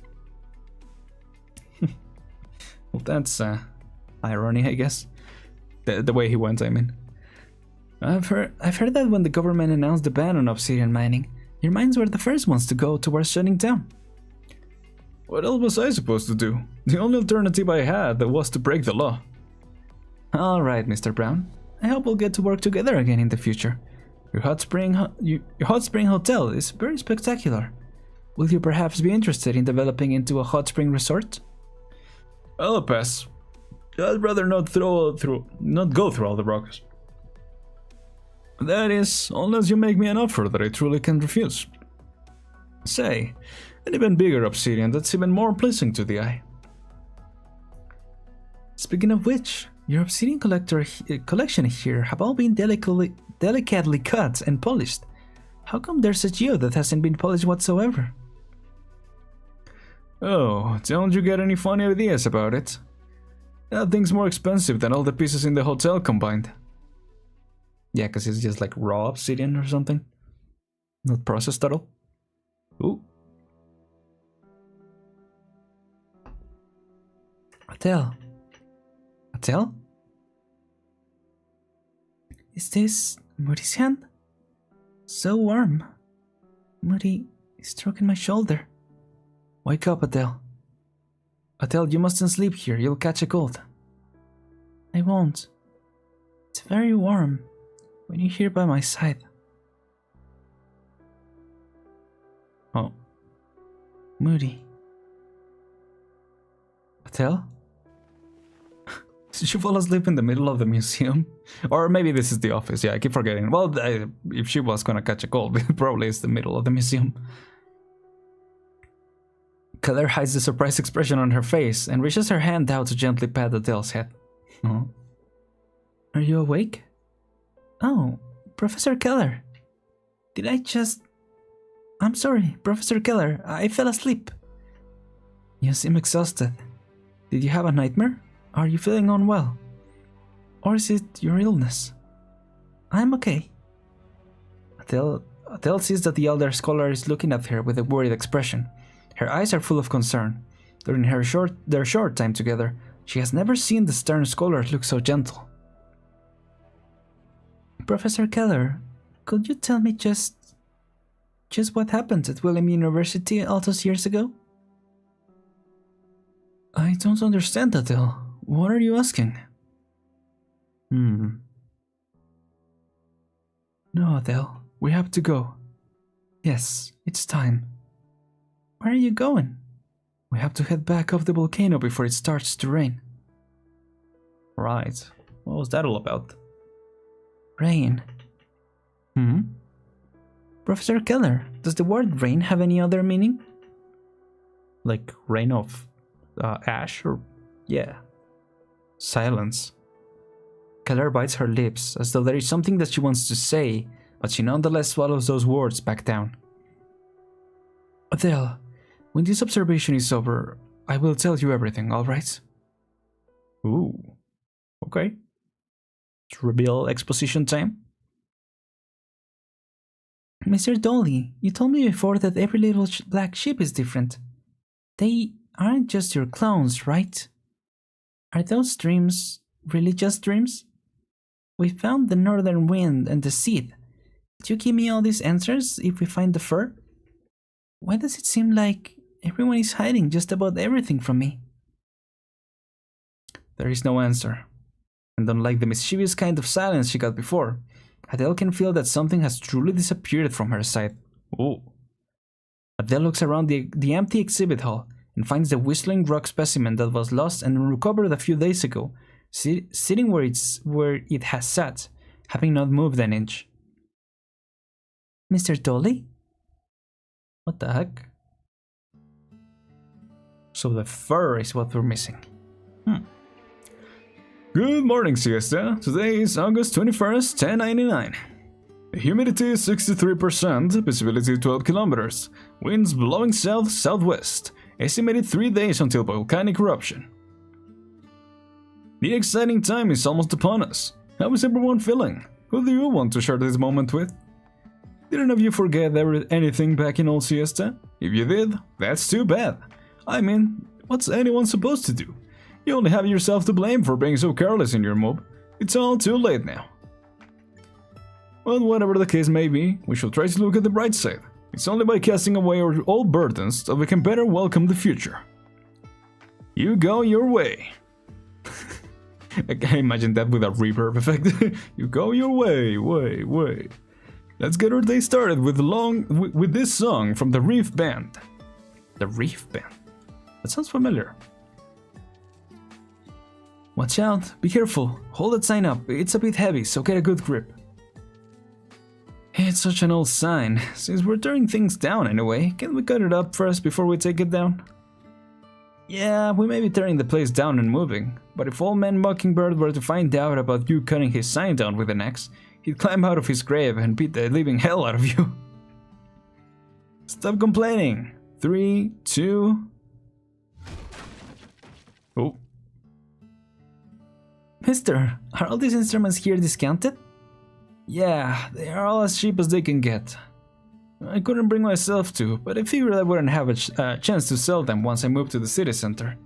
Well, that's irony, I guess. The way he went, I mean. I've heard that when the government announced the ban on obsidian mining, your mines were the first ones to go towards shutting down. What else was I supposed to do? The only alternative I had was to break the law. Alright, Mr. Brown. I hope we'll get to work together again in the future. Your hot spring hotel is very spectacular. Will you perhaps be interested in developing into a hot spring resort? I'll pass. I'd rather not go through all the rocks. That is, unless you make me an offer that I truly can refuse. Say, an even bigger obsidian that's even more pleasing to the eye. Speaking of which, your obsidian collection here have all been delicately cut and polished. How come there's a geo that hasn't been polished whatsoever? Oh, don't you get any funny ideas about it? That thing's more expensive than all the pieces in the hotel combined. Yeah, because it's just like raw obsidian or something. Not processed at all. Ooh. Adele. Adele? Is this Moody's hand? So warm. Moody is stroking my shoulder. Wake up, Adele. Adele, you mustn't sleep here. You'll catch a cold. I won't. It's very warm when you're here by my side. Oh. Moody. Adele? Did she fall asleep in the middle of the museum? Or maybe this is the office. Yeah, I keep forgetting. Well, if she was gonna catch a cold, it probably is the middle of the museum. Claire hides the surprised expression on her face and reaches her hand out to gently pat Adele's head. Oh. Are you awake? Oh, Professor Keller. Did I just... I'm sorry, Professor Keller. I fell asleep. You seem exhausted. Did you have a nightmare? Are you feeling unwell? Or is it your illness? I'm okay. Adele Adele sees that the elder scholar is looking at her with a worried expression. Her eyes are full of concern. During their short time together, she has never seen the stern scholar look so gentle. Professor Keller, could you tell me just what happened at William University all those years ago? I don't understand, Adele. What are you asking? No, Adele. We have to go. Yes, it's time. Where are you going? We have to head back off the volcano before it starts to rain. Right. What was that all about? Rain. Professor Keller, does the word rain have any other meaning? Like rain of ash or... yeah. Silence. Keller bites her lips as though there is something that she wants to say, but she nonetheless swallows those words back down. Adele, when this observation is over, I will tell you everything, alright? Ooh. Okay. It's reveal exposition time. Mr. Dolly, you told me before that every little black sheep is different. They aren't just your clones, right? Are those dreams really just dreams? We found the northern wind and the seed. Did you give me all these answers if we find the fur? Why does it seem like everyone is hiding just about everything from me? There is no answer. And unlike the mischievous kind of silence she got before, Adele can feel that something has truly disappeared from her side. Ooh. Adele looks around the empty exhibit hall and finds the whistling rock specimen that was lost and recovered a few days ago, sitting where it has sat, having not moved an inch. Mr. Dolly? What the heck? So the fur is what we're missing. Good morning, siesta. Today is August 21st, 1099. The humidity is 63%, visibility 12 kilometers, winds blowing south-southwest, estimated 3 days until volcanic eruption. The exciting time is almost upon us. How is everyone feeling? Who do you want to share this moment with? Did any of you forget anything back in old siesta? If you did, that's too bad. I mean, what's anyone supposed to do? You only have yourself to blame for being so careless in your move. It's all too late now. Well, whatever the case may be, we should try to look at the bright side. It's only by casting away our old burdens that we can better welcome the future. You go your way. I can imagine that with a reverb effect. You go your way. Let's get our day started with this song from the Reef Band. The Reef Band? That sounds familiar. Watch out, be careful, hold that sign up, it's a bit heavy, so get a good grip. It's such an old sign. Since we're tearing things down anyway, can't we cut it up first before we take it down? Yeah, we may be tearing the place down and moving, but if Old Man Mockingbird were to find out about you cutting his sign down with an axe, he'd climb out of his grave and beat the living hell out of you. Stop complaining. 3, 2... Oh. Mister, are all these instruments here discounted? Yeah, they are all as cheap as they can get. I couldn't bring myself to, but I figured I wouldn't have a chance to sell them once I moved to the city center.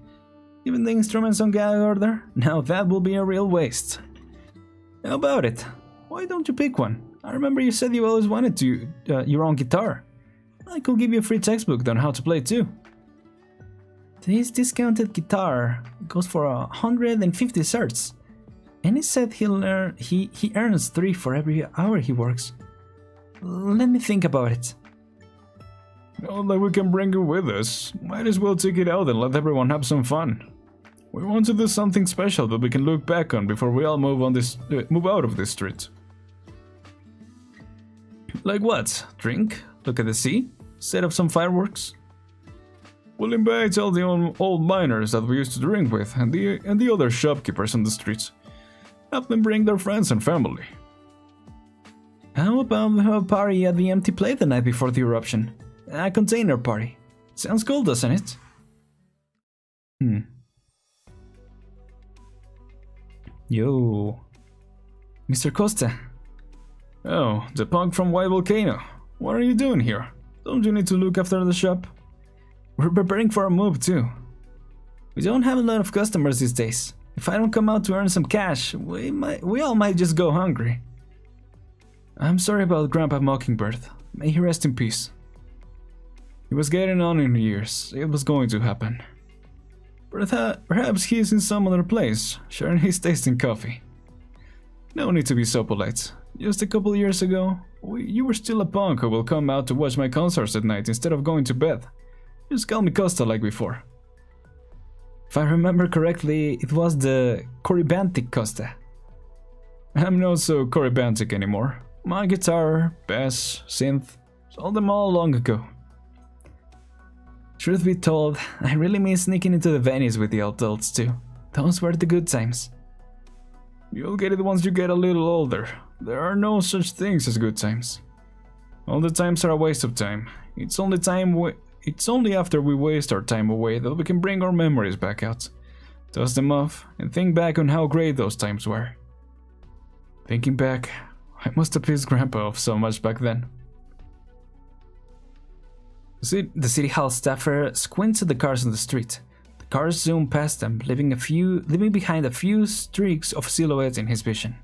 Even the instruments on gag order? Now that will be a real waste. How about it? Why don't you pick one? I remember you said you always wanted your own guitar. I could give you a free textbook on how to play too. This discounted guitar goes for 150 certs. And he said he earns 3 for every hour he works. Let me think about it. Now that we can bring you with us, might as well take it out and let everyone have some fun. We want to do something special that we can look back on before we all move out of this street. Like what? Drink? Look at the sea? Set up some fireworks? We'll invite all the old miners that we used to drink with and the other shopkeepers on the streets. Have them bring their friends and family. How about a party at the empty plate the night before the eruption? A container party. Sounds cool, doesn't it? Yo. Mr. Costa. Oh, the punk from White Volcano. What are you doing here? Don't you need to look after the shop? We're preparing for a move too. We don't have a lot of customers these days. If I don't come out to earn some cash, we all might just go hungry. I'm sorry about Grandpa Mockingbird. May he rest in peace. He was getting on in years. It was going to happen. Perhaps he's in some other place, sharing his taste in coffee. No need to be so polite. Just a couple years ago, you were still a punk who will come out to watch my concerts at night instead of going to bed. Just call me Costa like before. If I remember correctly, it was the Corybantic Costa. I'm not so Corybantic anymore. My guitar, bass, synth, sold them all long ago. Truth be told, I really miss sneaking into the venues with the adults too. Those were the good times. You'll get it once you get a little older. There are no such things as good times. All the times are a waste of time. It's only after we waste our time away that we can bring our memories back out, dust them off, and think back on how great those times were. Thinking back, I must have pissed Grandpa off so much back then. The city hall staffer squints at the cars on the street. The cars zoom past them, leaving behind a few streaks of silhouettes in his vision.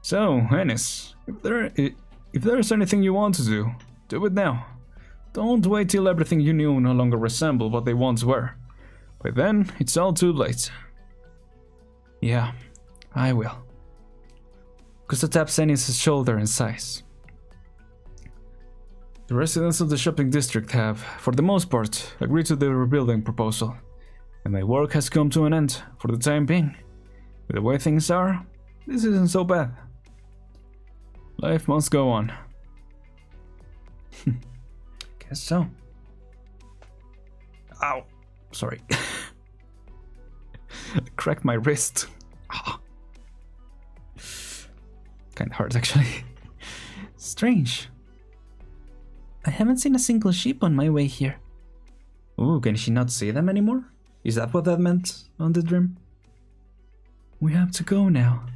So, Ennis, if there's anything you want to do it now. Don't wait till everything you knew no longer resemble what they once were. By then, it's all too late. Yeah, I will. Costa taps Ennis' shoulder and sighs. The residents of the shopping district have, for the most part, agreed to the rebuilding proposal, and my work has come to an end for the time being. With the way things are, this isn't so bad. Life must go on. Guess so. Ow. Sorry. I cracked my wrist. Oh. Kind of hard, actually. Strange. I haven't seen a single sheep on my way here. Ooh, can she not see them anymore? Is that what that meant on the dream? We have to go now.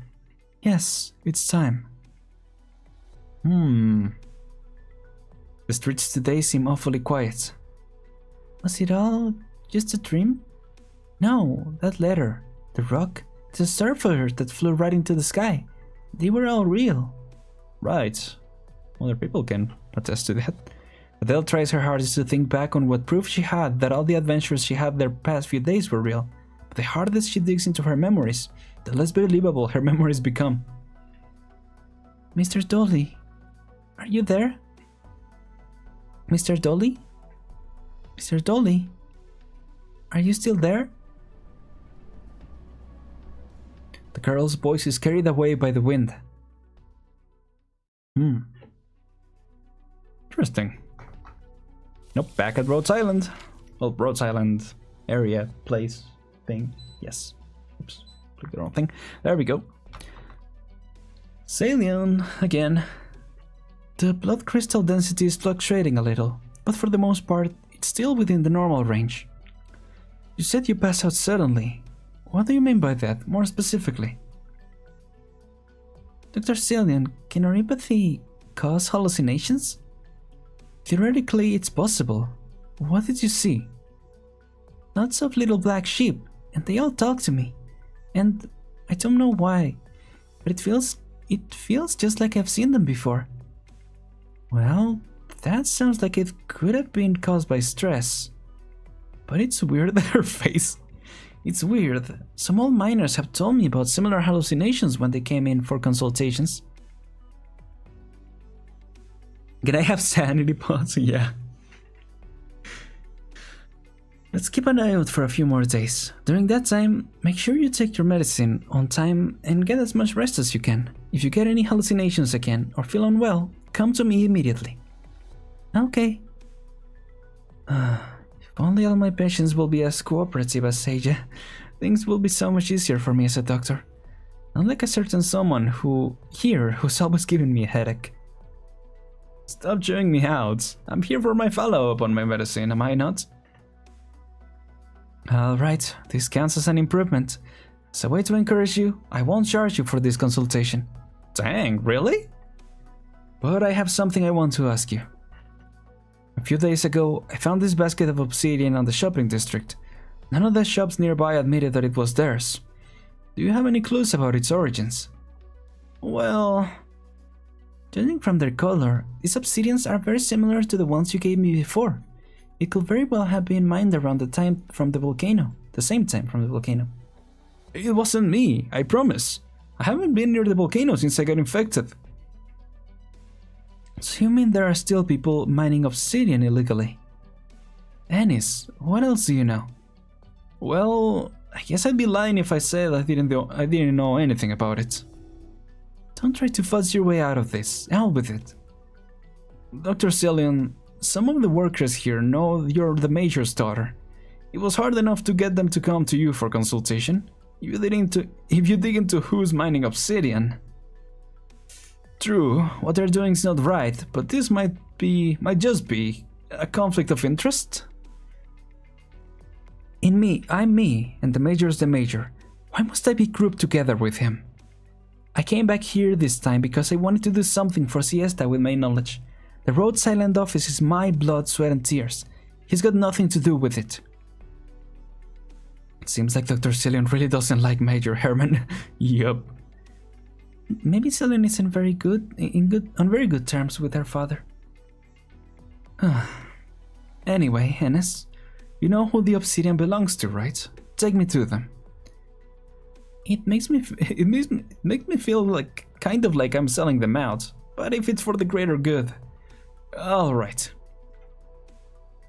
Yes, it's time. The streets today seem awfully quiet. Was it all just a dream? No, that letter, the rock, the surfer that flew right into the sky. They were all real. Right. Other people can attest to that. Adele tries her hardest to think back on what proof she had that all the adventures she had their past few days were real. But the harder she digs into her memories, the less believable her memories become. Mr. Dolly, are you there? Mr. Dolly? Mr. Dolly? Are you still there? The girl's voice is carried away by the wind. Interesting. Nope, back at Rhodes Island. Well, Rhodes Island area, place, thing. Yes. Oops, clicked the wrong thing. There we go. Salion again. The blood crystal density is fluctuating a little, but for the most part, it's still within the normal range. You said you passed out suddenly. What do you mean by that, more specifically? Dr. Salion, can our empathy cause hallucinations? Theoretically, it's possible. What did you see? Lots of little black sheep, and they all talk to me. And I don't know why, but it feels just like I've seen them before. Well, that sounds like it could have been caused by stress. But it's weird that her face... It's weird. Some old miners have told me about similar hallucinations when they came in for consultations. Can I have sanity pods? Yeah. Let's keep an eye out for a few more days. During that time, make sure you take your medicine on time and get as much rest as you can. If you get any hallucinations again or feel unwell, come to me immediately. Okay. If only all my patients will be as cooperative as Seija, things will be so much easier for me as a doctor. Unlike a certain someone who's always giving me a headache. Stop chewing me out. I'm here for my follow-up on my medicine, am I not? Alright, this counts as an improvement. As a way to encourage you, I won't charge you for this consultation. Dang, really? But I have something I want to ask you. A few days ago, I found this basket of obsidian on the shopping district. None of the shops nearby admitted that it was theirs. Do you have any clues about its origins? Well, judging from their color, these obsidians are very similar to the ones you gave me before. It could very well have been mined around the time from the volcano. The same time from the volcano. It wasn't me, I promise. I haven't been near the volcano since I got infected. So you mean there are still people mining obsidian illegally? Ennis, what else do you know? Well, I guess I'd be lying if I said I didn't know anything about it. Don't try to fuzz your way out of this. Out with it. Dr. Cillian, some of the workers here know you're the Major's daughter. It was hard enough to get them to come to you for consultation. If you dig into who's mining obsidian. True, what they're doing is not right, but this might just be a conflict of interest. I'm me, and the Major's the Major. Why must I be grouped together with him? I came back here this time because I wanted to do something for Siesta with my knowledge. The Rhodes Island office is my blood, sweat and tears. He's got nothing to do with it. It seems like Dr. Cillian really doesn't like Major Herman. Yup. Maybe Cillian isn't on very good terms with her father. Anyway, Ennis, you know who the obsidian belongs to, right? Take me to them. It makes me feel like kind of like I'm selling them out, but if it's for the greater good. All right.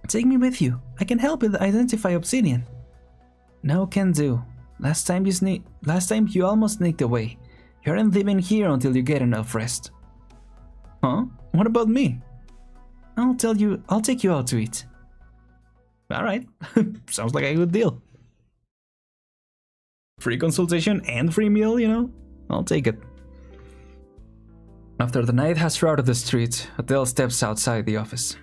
Take me with you. I can help identify obsidian. No can do. Last time you almost sneaked away. You aren't leaving here until you get enough rest. Huh? What about me? I'll take you out to eat. Alright. Sounds like a good deal. Free consultation and free meal, you know? I'll take it. After the night has shrouded the street, Adele steps outside the office.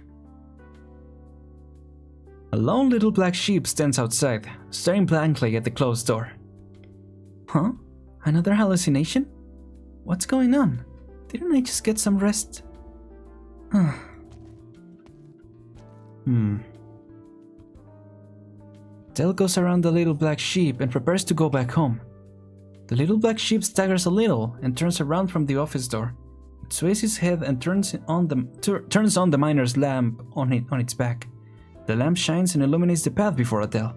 A lone little black sheep stands outside, staring blankly at the closed door. Huh? Another hallucination? What's going on? Didn't I just get some rest? Adele goes around the little black sheep and prepares to go back home. The little black sheep staggers a little and turns around from the office door. It sways its head and turns on the miner's lamp on its back. The lamp shines and illuminates the path before Adele.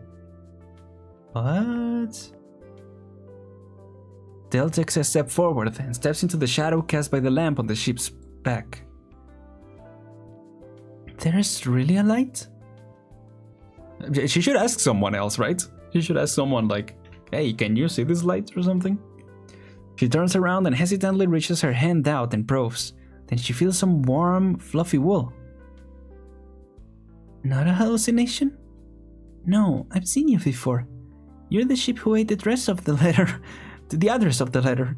What? Adele takes a step forward and steps into the shadow cast by the lamp on the sheep's back. There's really a light? She should ask someone else, right? She should ask someone like, hey, can you see this light or something? She turns around and hesitantly reaches her hand out and probes. Then she feels some warm, fluffy wool. Not a hallucination? No, I've seen you before. You're the sheep who ate the address of the letter. The address of the letter.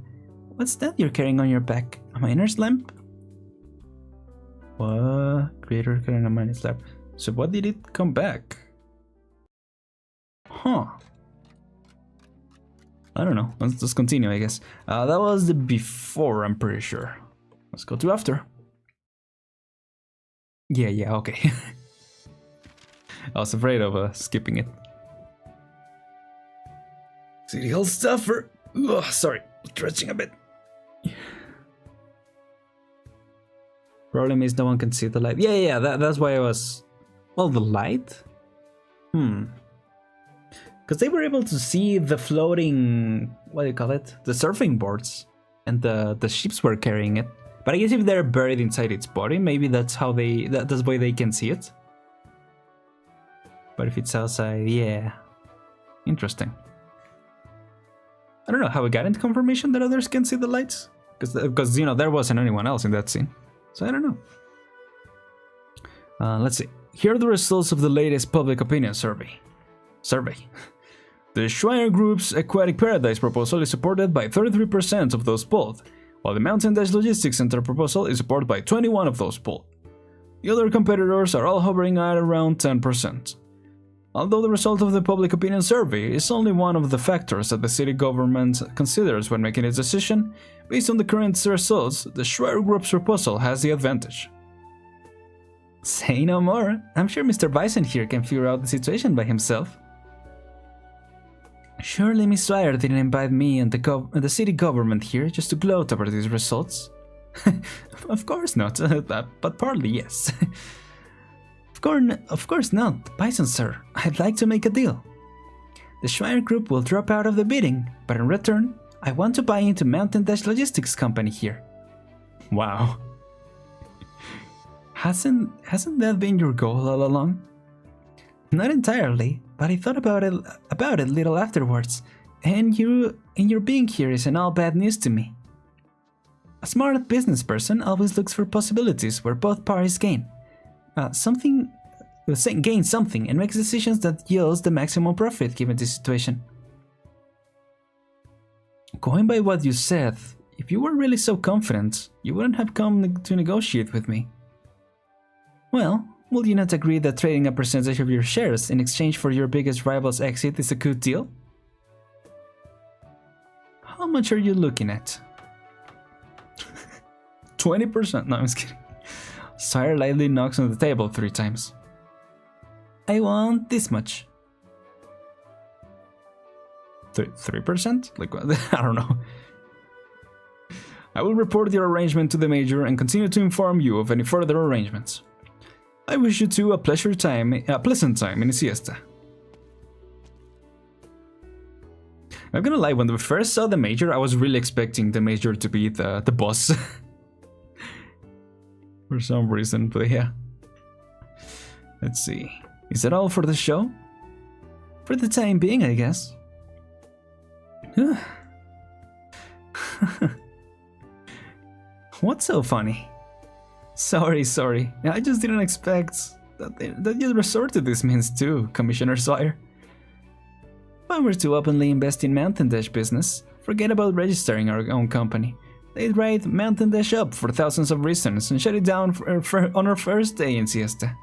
What's that you're carrying on your back? A miner's lamp? What? Creator carrying a miner's lamp. So what did it come back? Huh. I don't know. Let's just continue, I guess. That was the before, I'm pretty sure. Let's go to after. Yeah, okay. I was afraid of skipping it. City Hall stuffer. Ugh, sorry, stretching a bit. Problem is no one can see the light. Yeah, that's why I was... Well, the light? Because they were able to see the floating... What do you call it? The surfing boards. And the ships were carrying it. But I guess if they're buried inside its body, maybe that's how that's why they can see it. But if it's outside, yeah. Interesting. I don't know how we got into confirmation that others can see the lights. Because you know, there wasn't anyone else in that scene. So I don't know. Let's see. Here are the results of the latest public opinion survey. The Schreier Group's Aquatic Paradise proposal is supported by 33% of those polled, while the Mountain Dash Logistics Center proposal is supported by 21% of those polled. The other competitors are all hovering at around 10%. Although the result of the public opinion survey is only one of the factors that the city government considers when making its decision, Based on the current results, the Schreier Group's proposal has the advantage. Say no more. I'm sure Mr. Bison here can figure out the situation by himself. Surely Miss Swire didn't invite me and the city government here just to gloat over these results. Of course not, but partly yes. Of course not, Bison sir. I'd like to make a deal. The Schreier Group will drop out of the bidding, but in return, I want to buy into Mountain Dash Logistics Company here. Wow. Hasn't that been your goal all along? Not entirely, but I thought about it little afterwards, and your being here isn't all bad news to me. A smart business person always looks for possibilities where both parties gain something and makes decisions that yields the maximum profit given the situation. Going by what you said, if you were really so confident, you wouldn't have come to negotiate with me. Well, will you not agree that trading a percentage of your shares in exchange for your biggest rival's exit is a good deal? How much are you looking at? 20%? No, I'm just kidding. Sire lightly knocks on the table 3 times. I want this much. 3%? Like what? I don't know. I will report your arrangement to the Major and continue to inform you of any further arrangements. I wish you two a pleasant time in the siesta. I'm gonna lie, when we first saw the Major, I was really expecting the Major to be the boss. For some reason, but yeah. Let's see. Is that all for the show? For the time being, I guess. What's so funny? Sorry. I just didn't expect that you'd resort to these means too, Commissioner Sawyer. If I were to openly invest in Mountain Dash business, forget about registering our own company. They'd write Mountain Dash up for thousands of reasons and shut it down on our first day in siesta.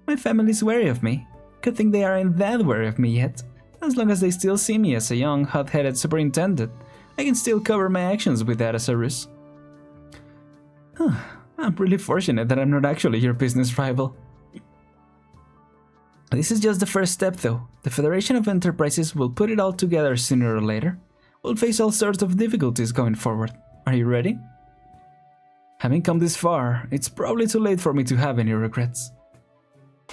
My family's wary of me. Good thing they aren't that wary of me yet. As long as they still see me as a young, hot-headed superintendent, I can still cover my actions with that as a ruse. I'm really fortunate that I'm not actually your business rival. This is just the first step though. The Federation of Enterprises will put it all together sooner or later. We'll face all sorts of difficulties going forward. Are you ready? Having come this far, it's probably too late for me to have any regrets.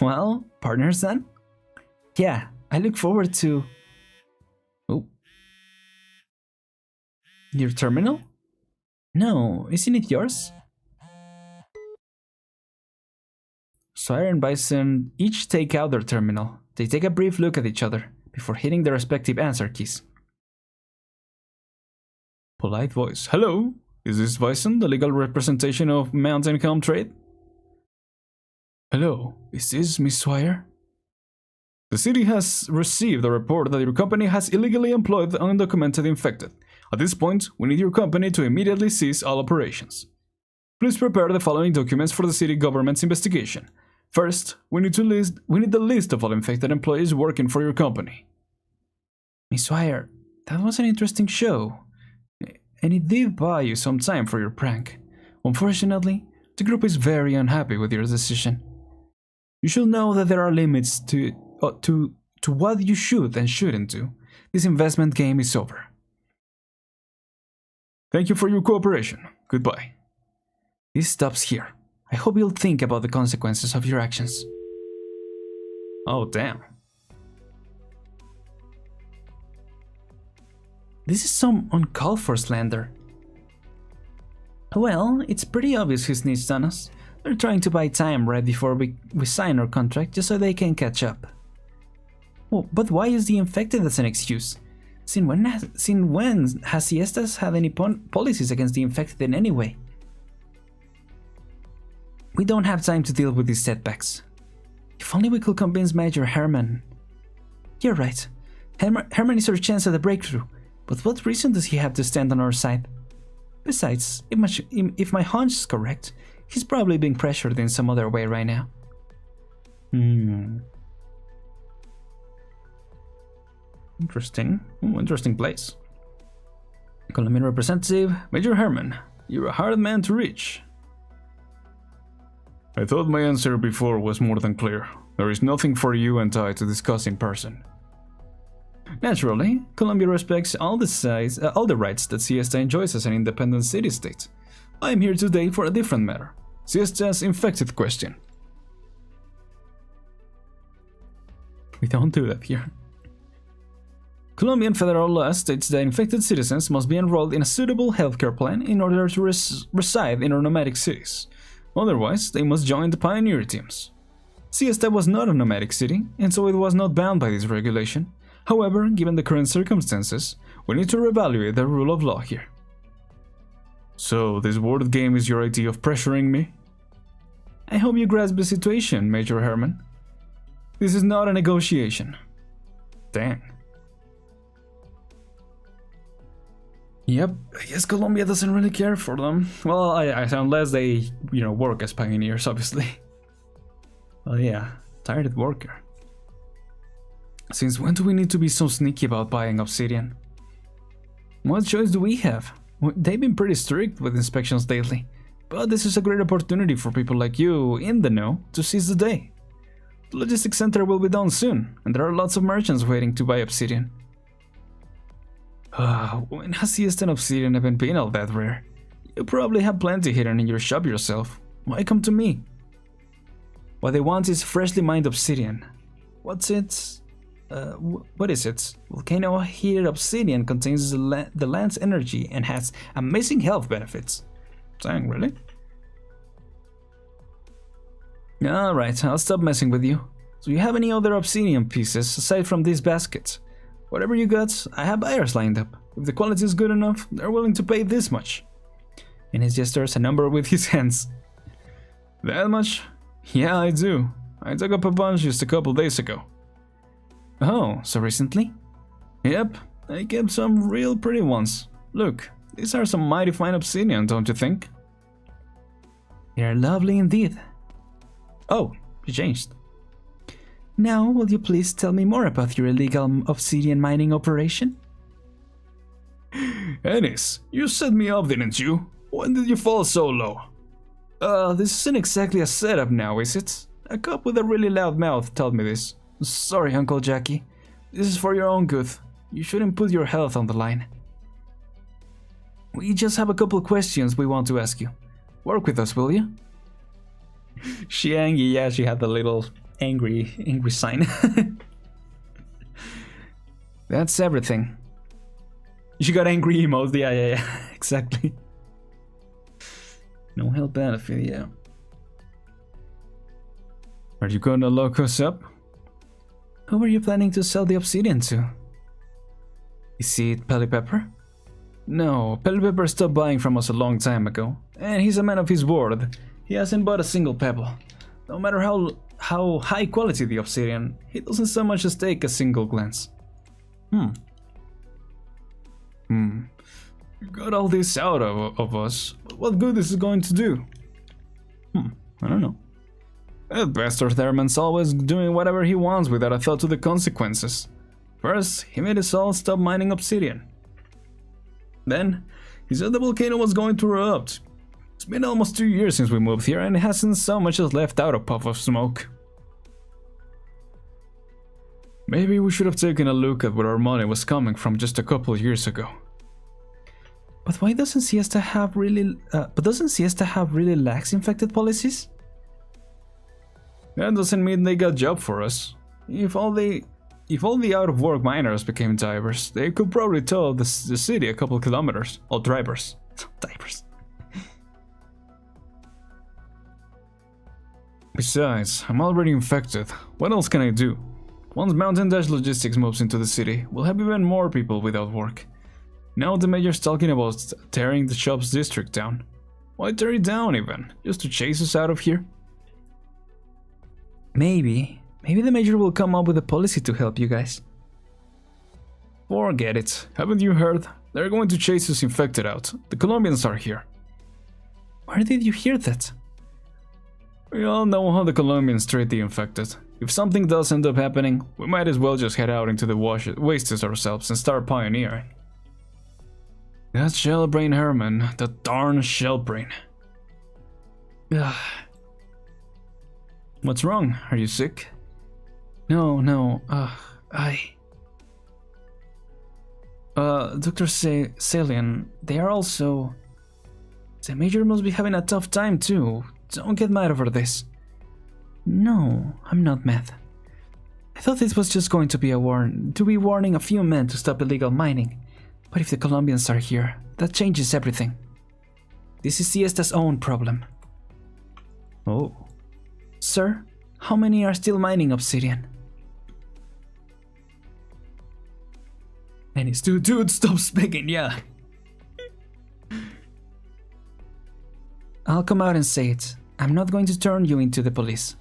Well, partners then? Yeah, I look forward to... Oh. Your terminal? No, isn't it yours? Sawyer and Bison each take out their terminal. They take a brief look at each other before hitting their respective answer keys. Polite voice. Hello, is this Bison, the legal representation of Mountain Calm Trade? Hello, is this Miss Swire? The city has received a report that your company has illegally employed the undocumented infected. At this point, we need your company to immediately cease all operations. Please prepare the following documents for the city government's investigation. First, we need the list of all infected employees working for your company. Miss Swire, that was an interesting show. And it did buy you some time for your prank. Unfortunately, the group is very unhappy with your decision. You should know that there are limits to what you should and shouldn't do. This investment game is over. Thank you for your cooperation. Goodbye. This stops here. I hope you'll think about the consequences of your actions. Oh, damn. This is some uncalled for slander. Well, it's pretty obvious who snitched on us. They're trying to buy time right before we sign our contract just so they can catch up. Oh, but why use the infected as an excuse? Since when has Siestas had any policies against the infected in any way? We don't have time to deal with these setbacks. If only we could convince Major Herman. You're right. Herman is our chance at a breakthrough. But what reason does he have to stand on our side? Besides, if my hunch is correct, he's probably being pressured in some other way right now. Interesting. Ooh, interesting place. Colombian representative, Major Herman. You're a hard man to reach. I thought my answer before was more than clear. There is nothing for you and I to discuss in person. Naturally, Colombia respects all the rights that Siesta enjoys as an independent city-state. I am here today for a different matter. Siesta's infected question. We don't do that here. Colombian federal law states that infected citizens must be enrolled in a suitable healthcare plan in order to reside in our nomadic cities. Otherwise, they must join the pioneer teams. Siesta was not a nomadic city, and so it was not bound by this regulation. However, given the current circumstances, we need to reevaluate the rule of law here. So, this word game is your idea of pressuring me? I hope you grasp the situation, Major Herman. This is not a negotiation. Dang. Yep, I guess Colombia doesn't really care for them. Well, unless they, work as pioneers, obviously. Well, yeah, tired worker. Since when do we need to be so sneaky about buying obsidian? What choice do we have? They've been pretty strict with inspections lately, but this is a great opportunity for people like you in the know to seize the day. The logistics center will be done soon, and there are lots of merchants waiting to buy obsidian. When has Siesta and obsidian even been all that rare? You probably have plenty hidden in your shop yourself. Why come to me? What they want is freshly mined obsidian. What is it? Volcano heated obsidian contains the land's energy and has amazing health benefits. Dang, really? Alright, I'll stop messing with you. Do you have any other obsidian pieces aside from these baskets? Whatever you got, I have buyers lined up. If the quality is good enough, they're willing to pay this much. And he gestures a number with his hands. That much? Yeah, I do. I dug up a bunch just a couple days ago. Oh, so recently? Yep, I kept some real pretty ones. Look, these are some mighty fine obsidian, don't you think? They're lovely indeed. Oh, you changed. Now, will you please tell me more about your illegal obsidian mining operation? Ennis, you set me up, didn't you? When did you fall so low? This isn't exactly a setup now, is it? A cop with a really loud mouth told me this. Sorry, Uncle Jackie. This is for your own good. You shouldn't put your health on the line. We just have a couple questions we want to ask you. Work with us, will you? She angry, yeah, she had the little angry sign. That's everything. She got angry emote, yeah, exactly. No health benefit, yeah. Are you gonna lock us up? Who are you planning to sell the obsidian to? Is it Pelipepper? No, Pelipepper stopped buying from us a long time ago, and he's a man of his word. He hasn't bought a single pebble. No matter how high quality the obsidian, he doesn't so much as take a single glance. You got all this out of us, but what good is it going to do? I don't know. That bastard Herman's always doing whatever he wants without a thought to the consequences. First, he made us all stop mining obsidian. Then, he said the volcano was going to erupt. It's been almost 2 years since we moved here and it hasn't so much as left out a puff of smoke. Maybe we should have taken a look at where our money was coming from just a couple years ago. But why doesn't Siesta have really lax infected policies? That doesn't mean they got job for us. If all the out-of-work miners became divers, they could probably tow the city a couple kilometers. Or drivers. Divers. Besides, I'm already infected. What else can I do? Once Mountain Dash Logistics moves into the city, we'll have even more people without work. Now the mayor's talking about tearing the shop's district down. Why tear it down even? Just to chase us out of here? Maybe the major will come up with a policy to help you guys. Forget it. Haven't you heard? They're going to chase us infected out. The Colombians are here. Where did you hear that? We all know how the Colombians treat the infected. If something does end up happening, we might as well just head out into the wastes ourselves and start pioneering. That shellbrain Herman, that darn shellbrain. Ugh. What's wrong? Are you sick? No, Dr. Salian, they are also... The Major must be having a tough time too. Don't get mad over this. No, I'm not mad. I thought this was just going to be warning a few men to stop illegal mining. But if the Colombians are here, that changes everything. This is Siesta's own problem. Oh. Sir, how many are still mining obsidian? And his dude, stop speaking, yeah. I'll come out and say it. I'm not going to turn you into the police.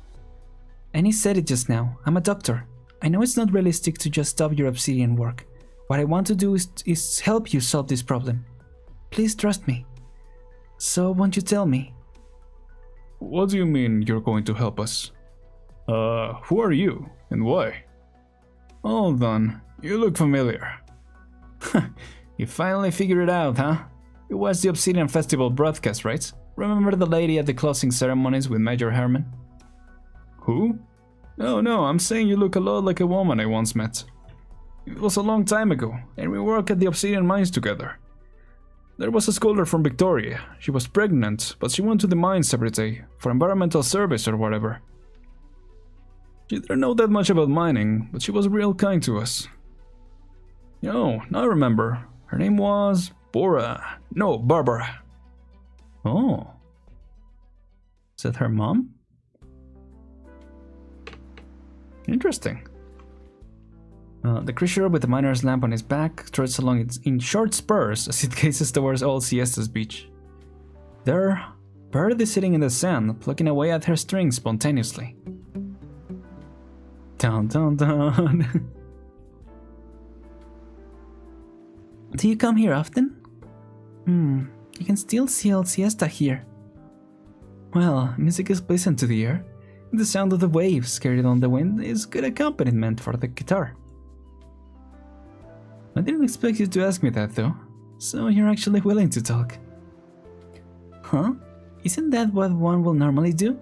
And he said it just now. I'm a doctor. I know it's not realistic to just stop your obsidian work. What I want to do is help you solve this problem. Please trust me. So won't you tell me? What do you mean you're going to help us? Who are you and why? Hold on, you look familiar. You finally figured it out, huh? It was the Obsidian Festival broadcast, right? Remember the lady at the closing ceremonies with Major Herman? Who? No, I'm saying you look a lot like a woman I once met. It was a long time ago, and we worked at the Obsidian mines together. There was a scholar from Victoria. She was pregnant, but she went to the mines every day, for environmental service or whatever. She didn't know that much about mining, but she was real kind to us. Oh, now I remember. Her name was... Barbara. Oh. Is that her mom? Interesting. The creature with the miner's lamp on his back trots along in short spurs as it gazes towards old Siesta's beach. There, Bird is sitting in the sand, plucking away at her string spontaneously. Dun dun dun. Do you come here often? You can still see old Siesta here. Well, music is pleasant to the ear. The sound of the waves carried on the wind is good accompaniment for the guitar. I didn't expect you to ask me that though, so you're actually willing to talk. Huh? Isn't that what one will normally do?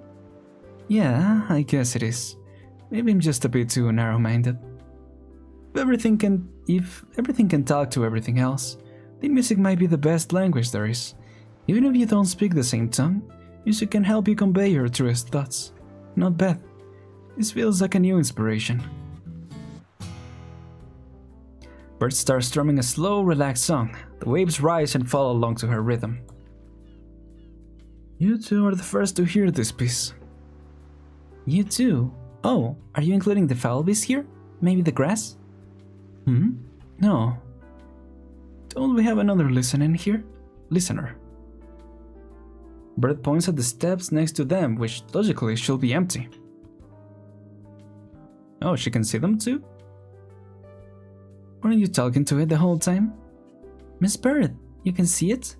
Yeah, I guess it is. Maybe I'm just a bit too narrow-minded. If everything can talk to everything else, then music might be the best language there is. Even if you don't speak the same tongue, music can help you convey your truest thoughts. Not bad. This feels like a new inspiration. Bird starts strumming a slow, relaxed song. The waves rise and fall along to her rhythm. You two are the first to hear this piece. You too? Oh, are you including the foul beast here? Maybe the grass? No. Don't we have another listener here? Bird points at the steps next to them, which logically should be empty. Oh, she can see them too? Weren't you talking to it the whole time? Miss Bird, you can see it?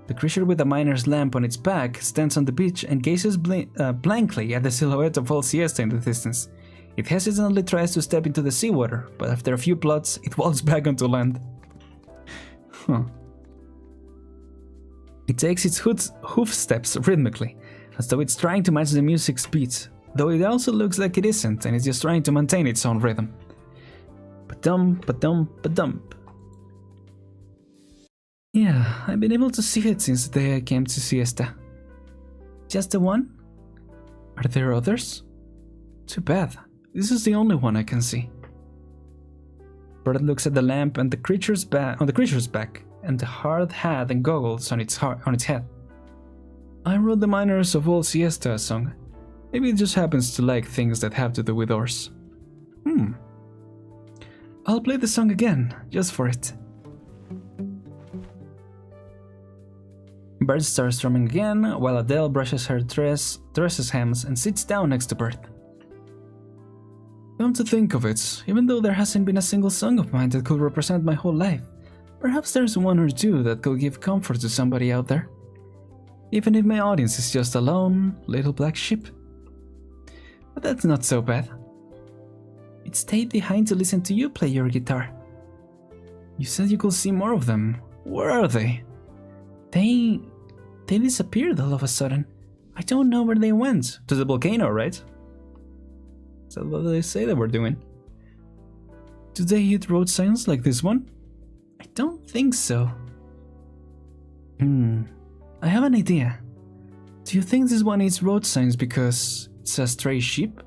The creature with the miner's lamp on its back stands on the beach and gazes blankly at the silhouette of old Siesta in the distance. It hesitantly tries to step into the seawater, but after a few plots, it walks back onto land. It takes its hoof steps rhythmically, as though it's trying to match the music's beat, though it also looks like it isn't and is just trying to maintain its own rhythm. Ba-dum, ba-dum, ba-dum. Yeah, I've been able to see it since the day I came to Siesta. Just the one? Are there others? Too bad. This is the only one I can see. Bird looks at the lamp and the creature's back and the hard hat and goggles on its head. I wrote the Miners of Old Siesta a song. Maybe it just happens to like things that have to do with ores. I'll play the song again, just for it. Bird starts strumming again, while Adele brushes her dress's hems and sits down next to Bird. Come to think of it, even though there hasn't been a single song of mine that could represent my whole life, perhaps there's one or two that could give comfort to somebody out there. Even if my audience is just a lone, little black sheep. But that's not so bad. It stayed behind to listen to you play your guitar. You said you could see more of them. Where are they? They disappeared all of a sudden. I don't know where they went. To the volcano, right? Is that what they say they were doing? Do they hit road signs like this one? I don't think so. I have an idea. Do you think this one eats road signs because it's a stray sheep?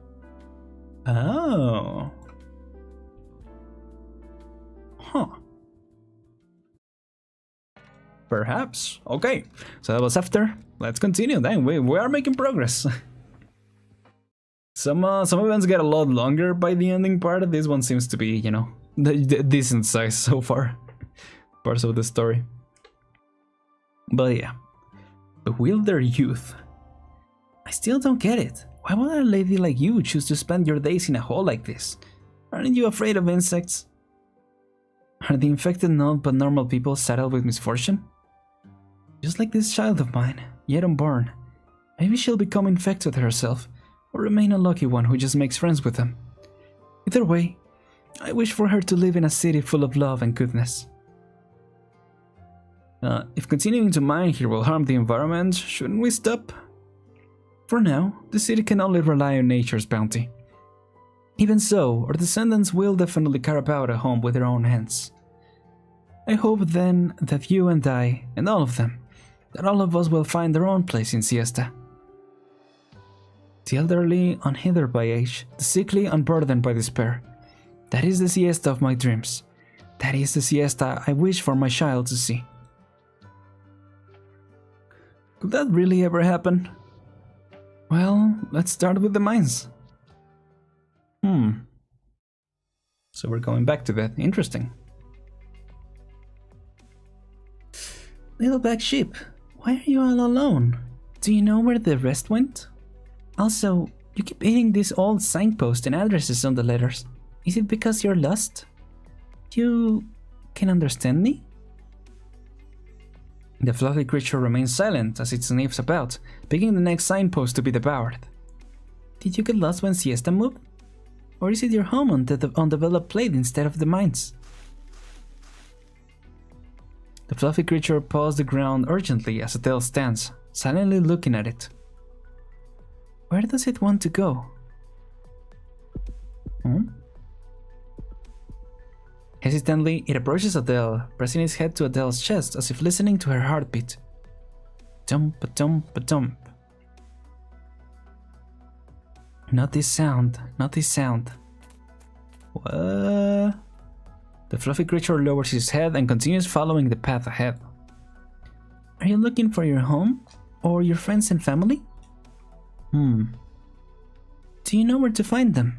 Oh. Huh. Perhaps. Okay, so that was after. Let's continue. Dang, we are making progress. Some events get a lot longer by the ending part. This one seems to be, you know, the decent size so far. Parts of the story. But yeah. Bewilder youth. I still don't get it. Why would a lady like you choose to spend your days in a hole like this? Aren't you afraid of insects? Are the infected not but normal people saddled with misfortune? Just like this child of mine, yet unborn. Maybe she'll become infected herself, or remain a lucky one who just makes friends with them. Either way, I wish for her to live in a city full of love and goodness. If continuing to mine here will harm the environment, shouldn't we stop? For now, the city can only rely on nature's bounty. Even so, our descendants will definitely carve out a home with their own hands. I hope then that you and I, and all of them, that all of us will find their own place in Siesta. The elderly, unhindered by age, the sickly, unburdened by despair. That is the siesta of my dreams. That is the siesta I wish for my child to see. Could that really ever happen? Well, let's start with the mines. So we're going back to that. Interesting. Little black sheep, why are you all alone? Do you know where the rest went? Also, you keep hitting these old signposts and addresses on the letters. Is it because you're lost? You can understand me? The fluffy creature remains silent as it sniffs about, picking the next signpost to be devoured. Did you get lost when Siesta moved? Or is it your home on the undeveloped plate instead of the mines? The fluffy creature paws the ground urgently as Adele stands, silently looking at it. Where does it want to go? Hesitantly, it approaches Adele, pressing its head to Adele's chest as if listening to her heartbeat. Dump-a-dump-a-dump. Not this sound, not this sound. What? The fluffy creature lowers his head and continues following the path ahead. Are you looking for your home? Or your friends and family? Do you know where to find them?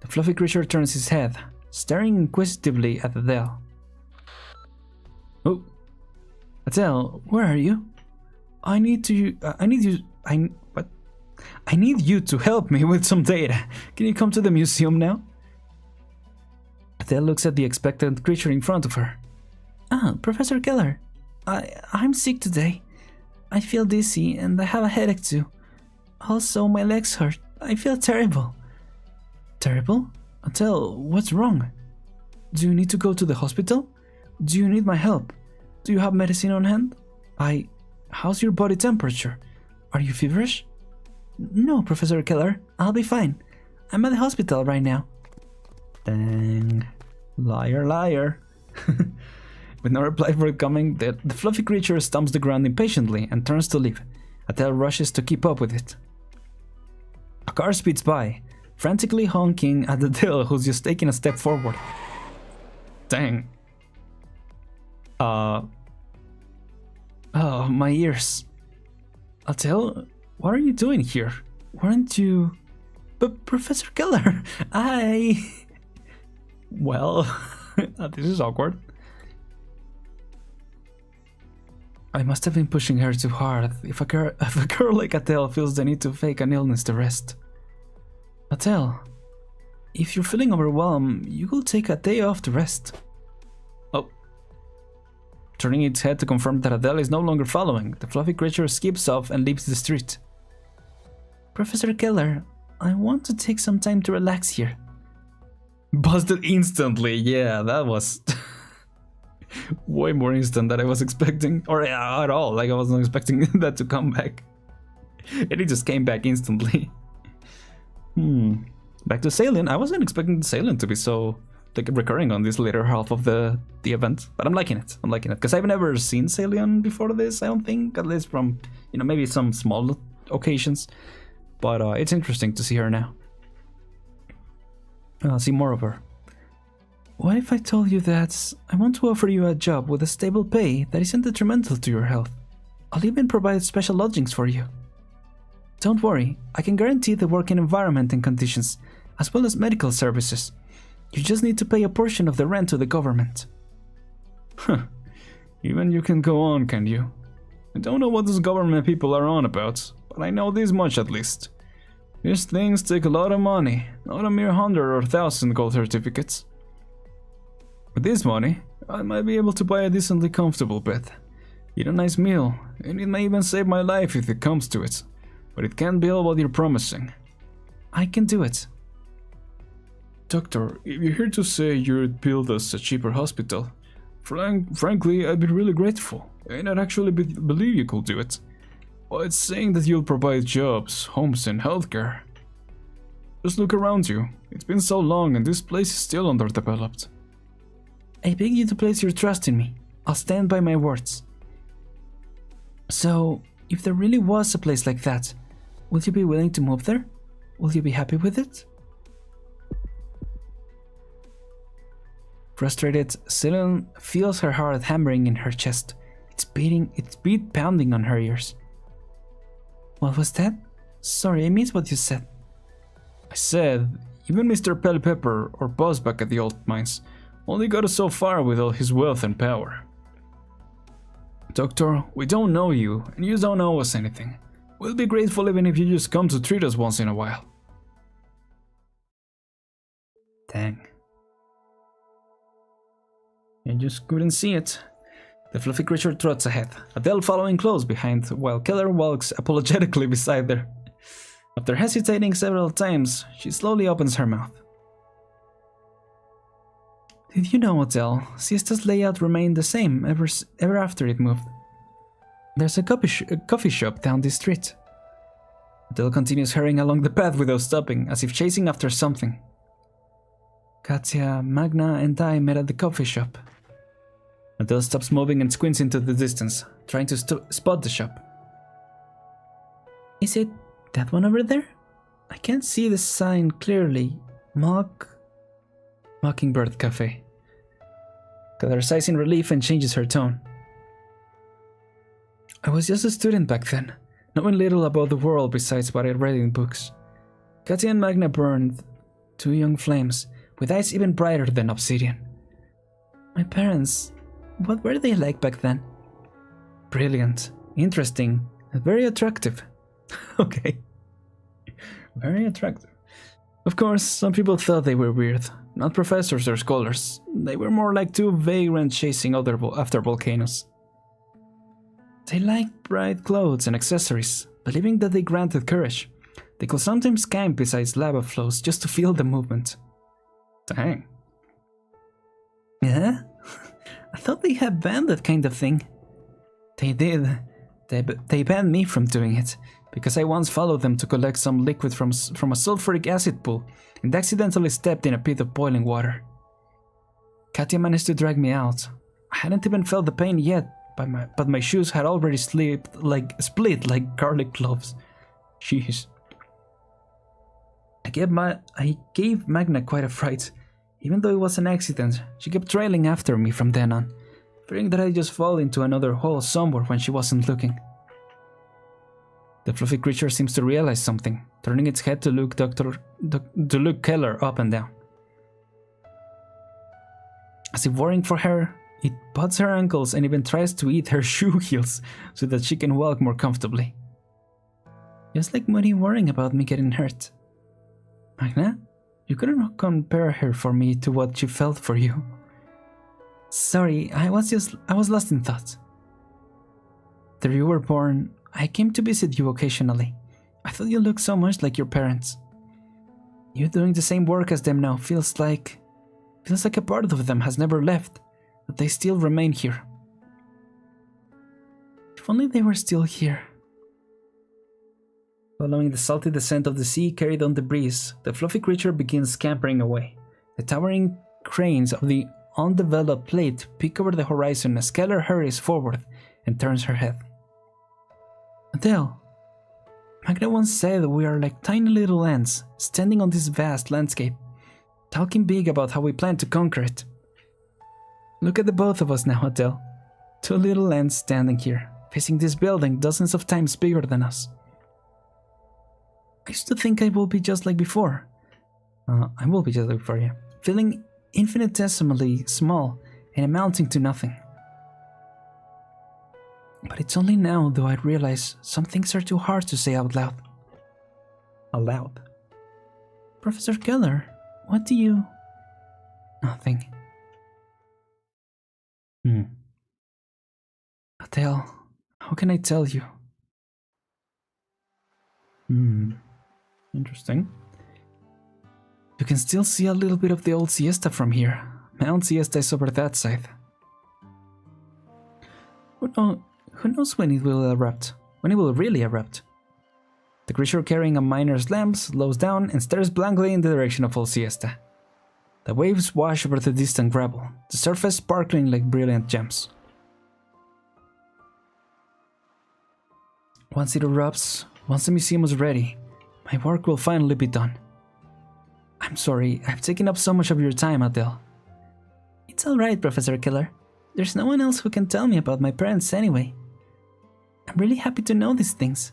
The fluffy creature turns his head, staring inquisitively at Adele. Oh, Adele, where are you? I need you to help me with some data. Can you come to the museum now? Adele looks at the expectant creature in front of her. Ah, Professor Keller. I'm sick today. I feel dizzy and I have a headache too. Also, my legs hurt. I feel terrible. Terrible? Adele, what's wrong? Do you need to go to the hospital? Do you need my help? Do you have medicine on hand? How's your body temperature? Are you feverish? No, Professor Keller, I'll be fine. I'm at the hospital right now. Dang. Liar, liar. With no reply forthcoming, the fluffy creature stomps the ground impatiently and turns to leave. Adele rushes to keep up with it. A car speeds by, frantically honking at Adele, who's just taking a step forward. Dang. Oh, my ears. Adele, what are you doing here? Weren't you... But Professor Keller, Well, this is awkward. I must have been pushing her too hard. If a girl like Adele feels the need to fake an illness to rest. Adele, if you're feeling overwhelmed, you will take a day off to rest. Oh. Turning its head to confirm that Adele is no longer following, the fluffy creature skips off and leaves the street. Professor Keller, I want to take some time to relax here. Busted instantly, yeah, that was... Way more instant than I was expecting. Or at all, like I wasn't expecting that to come back. And it just came back instantly. Back to Salient. I wasn't expecting Salient to be so like recurring on this later half of the event. But I'm liking it. I'm liking it. Because I've never seen Salient before this, I don't think. At least from, you know, maybe some small occasions. But it's interesting to see her now. I'll see more of her. What if I told you that I want to offer you a job with a stable pay that isn't detrimental to your health? I'll even provide special lodgings for you. Don't worry, I can guarantee the working environment and conditions, as well as medical services. You just need to pay a portion of the rent to the government. Huh. Even you can go on, can you? I don't know what those government people are on about, but I know this much at least. These things take a lot of money, not a mere 100 or 1,000 gold certificates. With this money, I might be able to buy a decently comfortable bed, eat a nice meal, and it may even save my life if it comes to it. But it can't be all what you're promising. I can do it. Doctor, if you're here to say you'd build us a cheaper hospital, frankly, I'd be really grateful, and I'd actually believe you could do it. But it's saying that you'll provide jobs, homes, and healthcare. Just look around you. It's been so long and this place is still underdeveloped. I beg you to place your trust in me. I'll stand by my words. So, if there really was a place like that, would you be willing to move there? Will you be happy with it? Frustrated, Celine feels her heart hammering in her chest. Its beat pounding on her ears. What was that? Sorry, I missed what you said. I said, even Mr. Pepper or Boss back at the old mines only got us so far with all his wealth and power. Doctor, we don't know you, and you don't owe us anything. We'll be grateful even if you just come to treat us once in a while. Dang. I just couldn't see it. The fluffy creature trots ahead, Adele following close behind, while Keller walks apologetically beside her. After hesitating several times, she slowly opens her mouth. Did you know, Adele, Siesta's layout remained the same ever after it moved? There's a coffee shop down this street. Adele continues hurrying along the path without stopping, as if chasing after something. Katya, Magna, and I met at the coffee shop. Adele stops moving and squints into the distance, trying to spot the shop. Is it that one over there? I can't see the sign clearly. Mockingbird Cafe. Keller sighs in relief and changes her tone. I was just a student back then, knowing little about the world besides what I read in books. Katya and Magna burned, two young flames, with eyes even brighter than obsidian. My parents, what were they like back then? Brilliant, interesting, and very attractive. Okay. Very attractive. Of course, some people thought they were weird. Not professors or scholars. They were more like two vagrants chasing after volcanoes. They liked bright clothes and accessories, believing that they granted courage. They could sometimes camp beside lava flows just to feel the movement. Dang. Yeah? I thought they had banned that kind of thing. They did. They banned me from doing it, because I once followed them to collect some liquid from a sulfuric acid pool and accidentally stepped in a pit of boiling water. Katya managed to drag me out. I hadn't even felt the pain yet, but my shoes had already split like garlic cloves. Jeez. I gave Magna quite a fright. Even though it was an accident, she kept trailing after me from then on, fearing that I'd just fall into another hole somewhere when she wasn't looking. The fluffy creature seems to realize something, turning its head to look Keller up and down. As if worrying for her, it butts her ankles and even tries to eat her shoe heels so that she can walk more comfortably. Just like Moody worrying about me getting hurt. Magna, you couldn't compare her for me to what she felt for you. Sorry, I was lost in thought. After you were born, I came to visit you occasionally. I thought you looked so much like your parents. You doing the same work as them now feels like a part of them has never left. but they still remain here. If only they were still here. Following the salty descent of the sea carried on the breeze, the fluffy creature begins scampering away. The towering cranes of the undeveloped plate peek over the horizon as Keller hurries forward and turns her head. Adele, Magna once said that we are like tiny little ants standing on this vast landscape, talking big about how we plan to conquer it. Look at the both of us now, Adele. Two little ants standing here, facing this building dozens of times bigger than us. I used to think I will be just like before. I will be just like before, yeah. Feeling infinitesimally small and amounting to nothing. But it's only now though I realize some things are too hard to say out loud. Aloud? Professor Keller, what do you... Nothing. Adele, how can I tell you? Interesting. You can still see a little bit of the old siesta from here. Mount Siesta is over that side. Who knows when it will erupt? When it will really erupt? The creature carrying a miner's lamp slows down and stares blankly in the direction of old Siesta. The waves wash over the distant gravel, the surface sparkling like brilliant gems. Once it erupts, once the museum is ready, my work will finally be done. I'm sorry, I've taken up so much of your time, Adele. It's alright, Professor Keller. There's no one else who can tell me about my parents anyway. I'm really happy to know these things.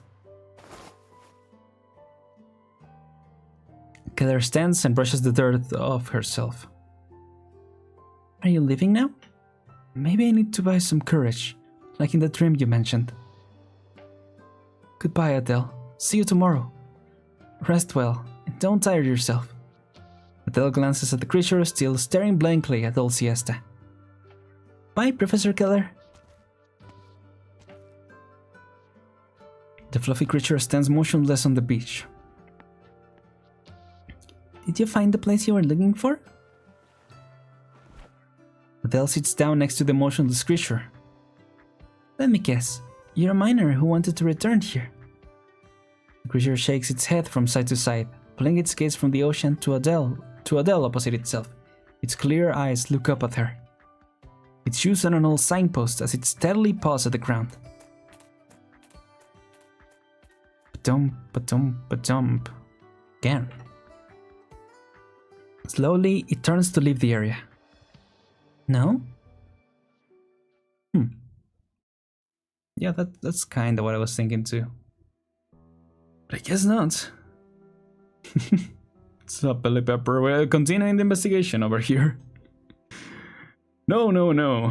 Keller stands and brushes the dirt off herself. Are you leaving now? Maybe I need to buy some courage, like in the dream you mentioned. Goodbye, Adele. See you tomorrow. Rest well, and don't tire yourself. Adele glances at the creature, still staring blankly at old Siesta. Bye, Professor Keller. The fluffy creature stands motionless on the beach. Did you find the place you were looking for? Adele sits down next to the motionless creature. Let me guess, you're a miner who wanted to return here. The creature shakes its head from side to side, pulling its gaze from the ocean to Adele opposite itself. Its clear eyes look up at her. Its shoes on an old signpost as it steadily paws at the ground. Ba-dum. Again. Slowly, it turns to leave the area. No? Yeah, that's kinda what I was thinking too. But I guess not. So, Belly Pepper, we're continuing the investigation over here. No,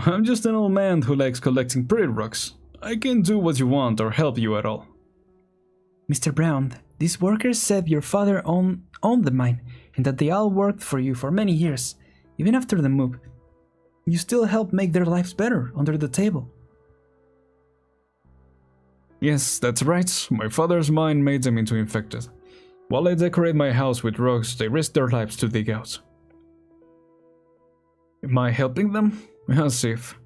I'm just an old man who likes collecting pretty rocks. I can't do what you want or help you at all. Mr. Brown, these workers said your father owned the mine, and that they all worked for you for many years, even after the move. You still helped make their lives better under the table. Yes, that's right. My father's mine made them into infected. While I decorate my house with rocks, they risk their lives to dig out. Am I helping them? As if.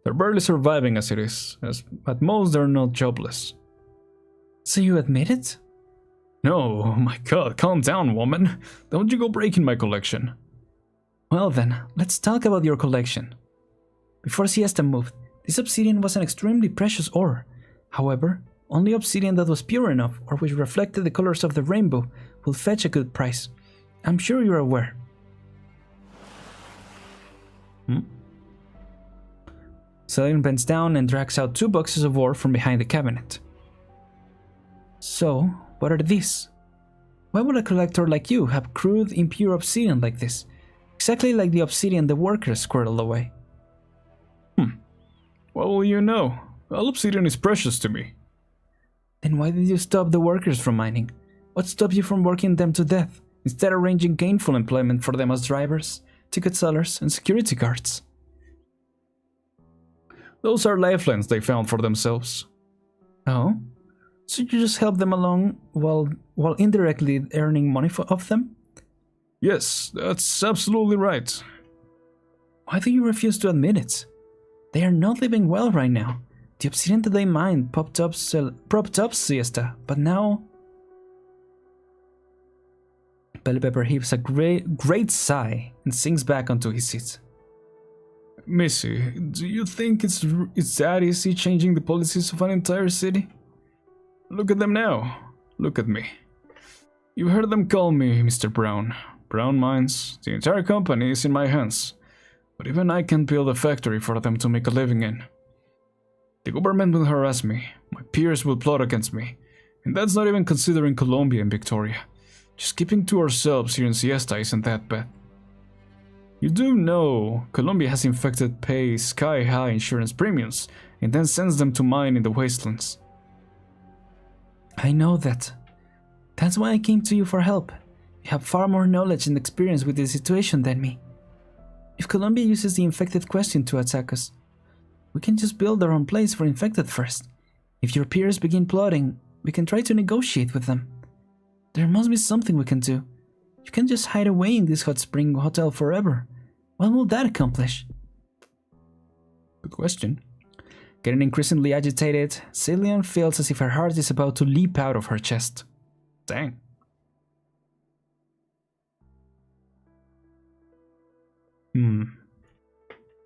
They're barely surviving as it is, as at most they're not jobless. So you admit it? No, oh my god, calm down, woman. Don't you go breaking my collection. Well then, let's talk about your collection. Before Siesta moved, this obsidian was an extremely precious ore. However, only obsidian that was pure enough or which reflected the colors of the rainbow will fetch a good price. I'm sure you're aware. Celine bends down and drags out 2 boxes of ore from behind the cabinet. So, what are these? Why would a collector like you have crude, impure obsidian like this? Exactly like the obsidian the workers squirreled away. What will you know? All obsidian is precious to me. Then why did you stop the workers from mining? What stopped you from working them to death, instead arranging gainful employment for them as drivers, ticket sellers, and security guards? Those are lifelines they found for themselves. Oh? So you just help them along while indirectly earning money off them? Yes, that's absolutely right. Why do you refuse to admit it? They are not living well right now. The obsidian that they mined propped up Siesta, but now... Bellpepper heaves a great sigh and sinks back onto his seat. Missy, do you think it's that easy changing the policies of an entire city? Look at them now. Look at me. You heard them call me Mr. Brown. Brown Mines. The entire company is in my hands. But even I can't build a factory for them to make a living in. The government will harass me. My peers will plot against me. And that's not even considering Colombia and Victoria. Just keeping to ourselves here in Siesta isn't that bad. You do know Colombia has infected pay sky-high insurance premiums and then sends them to mine in the wastelands. I know that. That's why I came to you for help. You have far more knowledge and experience with this situation than me. If Colombia uses the infected question to attack us, we can just build our own place for infected first. If your peers begin plotting, we can try to negotiate with them. There must be something we can do. You can't just hide away in this hot spring hotel forever. What will that accomplish? Good question. Getting increasingly agitated, Cillian feels as if her heart is about to leap out of her chest. Dang.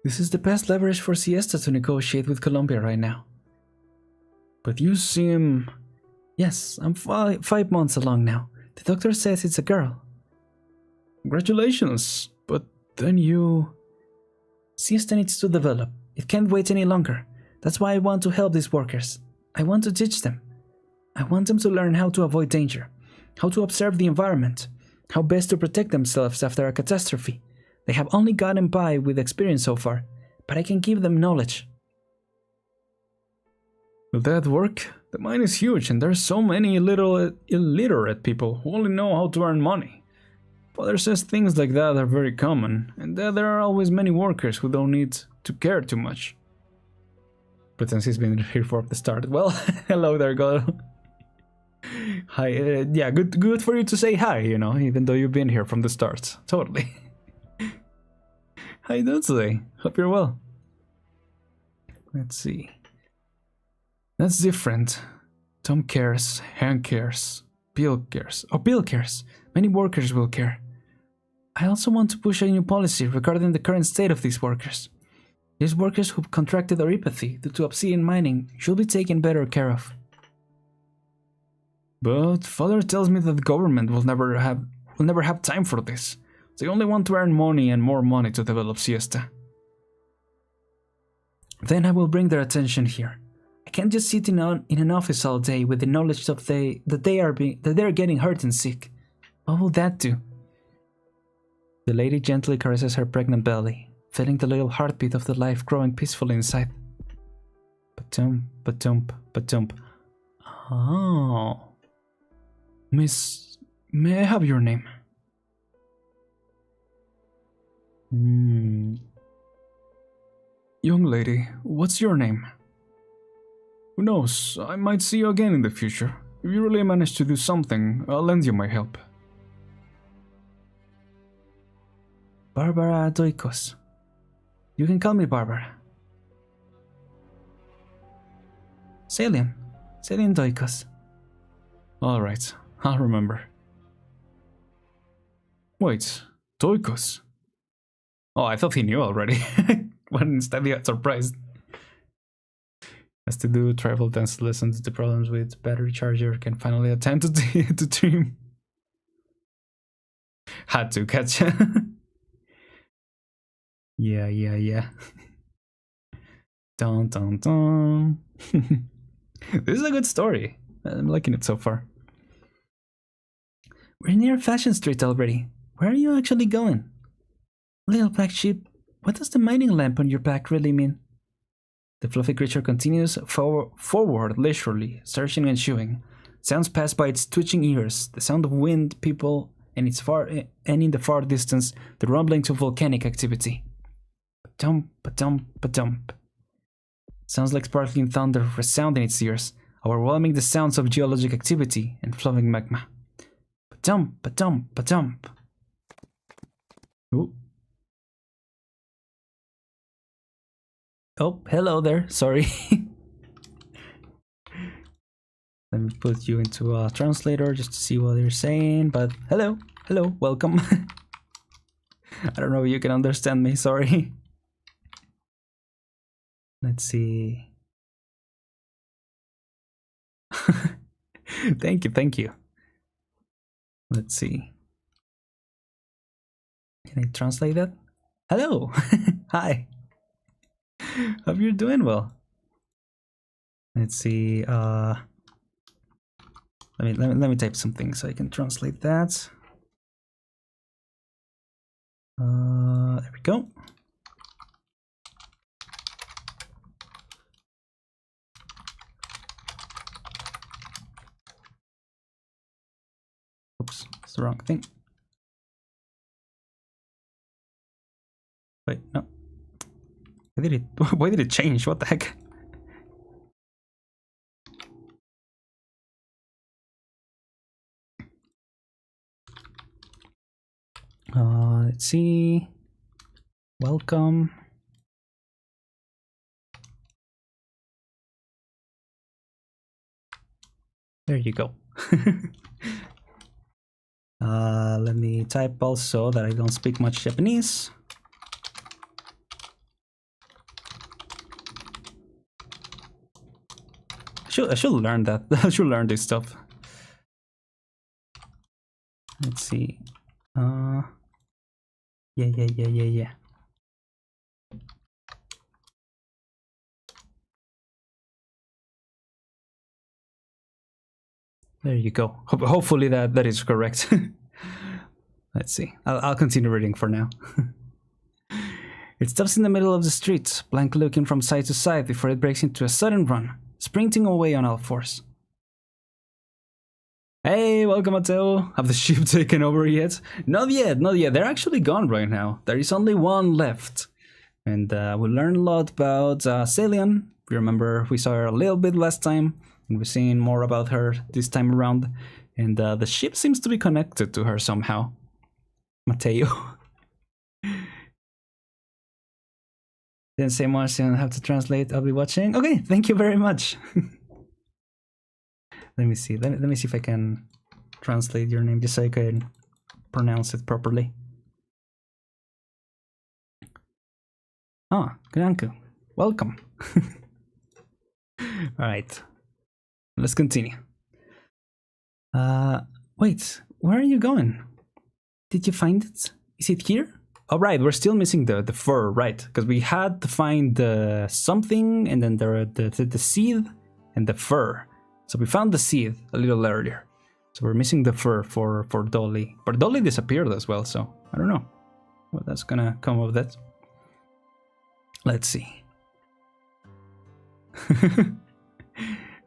This is the best leverage for Siesta to negotiate with Colombia right now. But you seem... Yes, I'm 5 months along now. The doctor says it's a girl. Congratulations, but then you... Siesta needs to develop. It can't wait any longer. That's why I want to help these workers. I want to teach them. I want them to learn how to avoid danger, how to observe the environment, how best to protect themselves after a catastrophe. They have only gotten by with experience so far, but I can give them knowledge. Will that work? The mine is huge and there's so many little illiterate people who only know how to earn money. Father says things like that are very common, and that there are always many workers who don't need to care too much. Pretends he's been here from the start. Well, hello there, girl. Hi, yeah, good for you to say hi, you know, even though you've been here from the start. Totally. How you doing today? Hope you're well. Let's see. That's different. Tom cares, Hank cares, Bill cares. Oh, Bill cares. Many workers will care. I also want to push a new policy regarding the current state of these workers. These workers who contracted neuropathy due to obsidian mining should be taken better care of. But Father tells me that the government will never have time for this. They only want to earn money and more money to develop Siesta. Then I will bring their attention here. I can't just sit in an office all day with the knowledge of that they are getting hurt and sick. What will that do? The lady gently caresses her pregnant belly, feeling the little heartbeat of the life growing peacefully inside. Ba-tump, ba-tump, ba-tump. Oh. Miss, may I have your name? Young lady, what's your name? Who knows, I might see you again in the future. If you really manage to do something, I'll lend you my help. Barbara Doikos. You can call me Barbara. Cillian Doikos. Alright, I'll remember. Wait, Doikos? Oh, I thought he knew already. But instead he got surprised. Has to do tribal dance lessons. The problems with battery charger can finally attend to the dream. Had to catch. Yeah. Dun dun dun. This is a good story. I'm liking it so far. We're near Fashion Street already. Where are you actually going? Little black sheep, what does the mining lamp on your back really mean? The fluffy creature continues forward leisurely, searching and chewing. Sounds pass by its twitching ears, the sound of wind, people, and in the far distance, the rumblings of volcanic activity. Ba-dump, ba-dump, ba-dump. Sounds like sparkling thunder resound in its ears, overwhelming the sounds of geologic activity and flowing magma. Ba-dump, ba-dump, ba-dump. Ooh. Oh, hello there. Sorry. Let me put you into a translator just to see what you're saying. But hello, hello, welcome. I don't know if you can understand me. Sorry. Let's see. Thank you, thank you. Let's see. Can I translate that? Hello. Hi. Hope you're doing well. Let's see. Let me type something so I can translate that. There we go. Oops, it's the wrong thing. Wait, no. Why did it change? What the heck? Let's see. Welcome. There you go. Let me type also that I don't speak much Japanese. I should learn that. I should learn this stuff. Let's see. Yeah. There you go. Hopefully that is correct. Let's see. I'll continue reading for now. It stops in the middle of the street, blank looking from side to side before it breaks into a sudden run, sprinting away on all fours. Hey, welcome Adele. Have the sheep taken over yet? Not yet. They're actually gone right now. There is only one left. And we'll learn a lot about Celion. You remember we saw her a little bit last time, and we're seeing more about her this time around. And the ship seems to be connected to her somehow. Mateo. Didn't say much, didn't have to translate. I'll be watching. Okay, thank you very much. Let me see. Let me see if I can translate your name just so I can pronounce it properly. Ah, Granku. Welcome. Alright. Let's continue. Wait, where are you going? Did you find it? Is it here? Oh, right, we're still missing the fur, right? Because we had to find the something, and then there are the seed and the fur. So we found the seed a little earlier. So we're missing the fur for Dolly. But Dolly disappeared as well, so I don't know what that's gonna come of that. Let's see.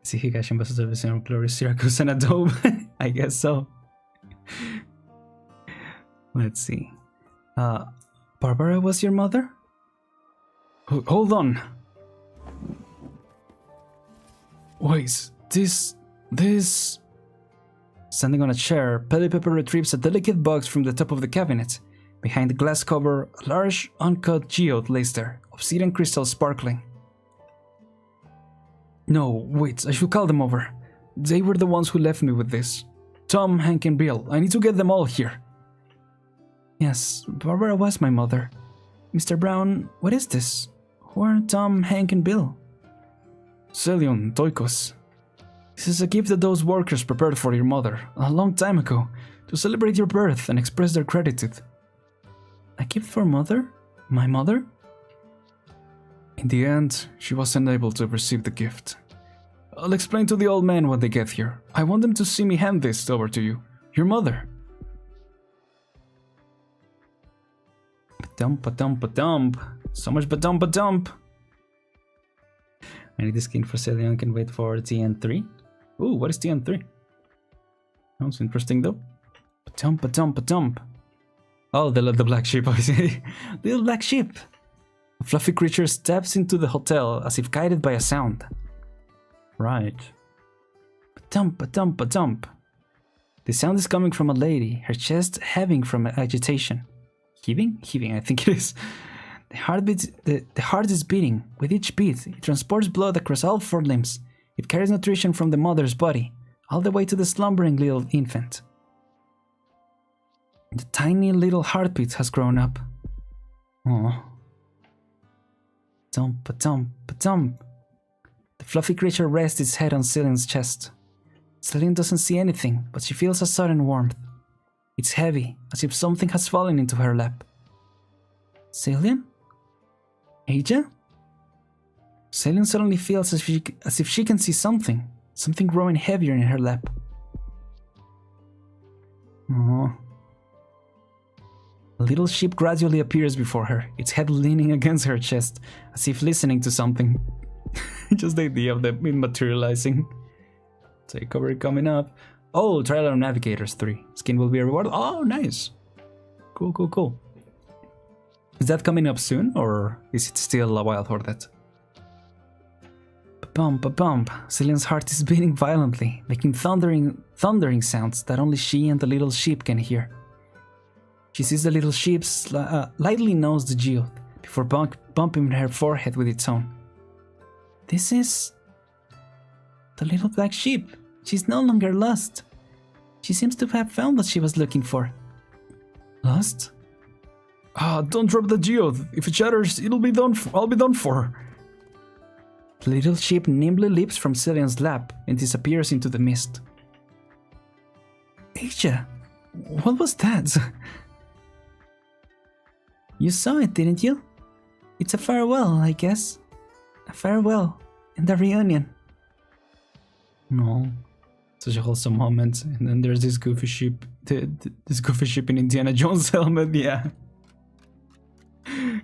See, Higashi Ambassador of the Glory, Syracuse, and Adobe. I guess so. Let's see. Barbara was your mother? Hold on. Wait, this... Standing on a chair, Pelly Pepper retrieves a delicate box from the top of the cabinet. Behind the glass cover, a large, uncut geode lays there, obsidian crystal sparkling. No, wait, I should call them over. They were the ones who left me with this. Tom, Hank, and Bill. I need to get them all here. Yes, Barbara was my mother. Mr. Brown, what is this? Who are Tom, Hank, and Bill? Celion, Toikos. This is a gift that those workers prepared for your mother a long time ago to celebrate your birth and express their gratitude. A gift for mother? My mother? In the end, she wasn't able to receive the gift. I'll explain to the old man when they get here. I want them to see me hand this over to you, your mother. Ba-dump. So much ba-dump. I need the skin for Celion. I can wait for TN3. Ooh, what is TN3? Sounds interesting though. Ba-dump. Oh, the black sheep, I see. The little black sheep. A fluffy creature steps into the hotel as if guided by a sound. Right. Ba-dump. The sound is coming from a lady, her chest heaving from agitation. Heaving, I think it is. The heart is beating. With each beat, it transports blood across all 4 limbs. It carries nutrition from the mother's body, all the way to the slumbering little infant. The tiny little heartbeat has grown up. Oh. Thump-a-thump-a-thump. The fluffy creature rests its head on Cillian's chest. Cillian doesn't see anything, but she feels a sudden warmth. It's heavy, as if something has fallen into her lap. Cillian? Aja? Cillian suddenly feels as if she can see something growing heavier in her lap. Oh. A little sheep gradually appears before her, its head leaning against her chest, as if listening to something. Just the idea of them materializing. Takeover coming up. Oh, Trial of Navigators 3. Skin will be a reward. Oh, nice. Cool, cool, cool. Is that coming up soon, or is it still a while for that? Ba-bump, ba-bump. Cillian's heart is beating violently, making thundering sounds that only she and the little sheep can hear. She sees the little sheep lightly nose the geode before bumping her forehead with its own. This is... the little black sheep. She's no longer lost. She seems to have found what she was looking for. Lost? Ah, don't drop the geode. If it shatters, I'll be done for. The little sheep nimbly leaps from Cillian's lap and disappears into the mist. Aja, what was that? You saw it, didn't you? It's a farewell, I guess. A farewell and a reunion. No. Such a wholesome moment. And then there's this goofy sheep. This goofy sheep in Indiana Jones helmet, yeah.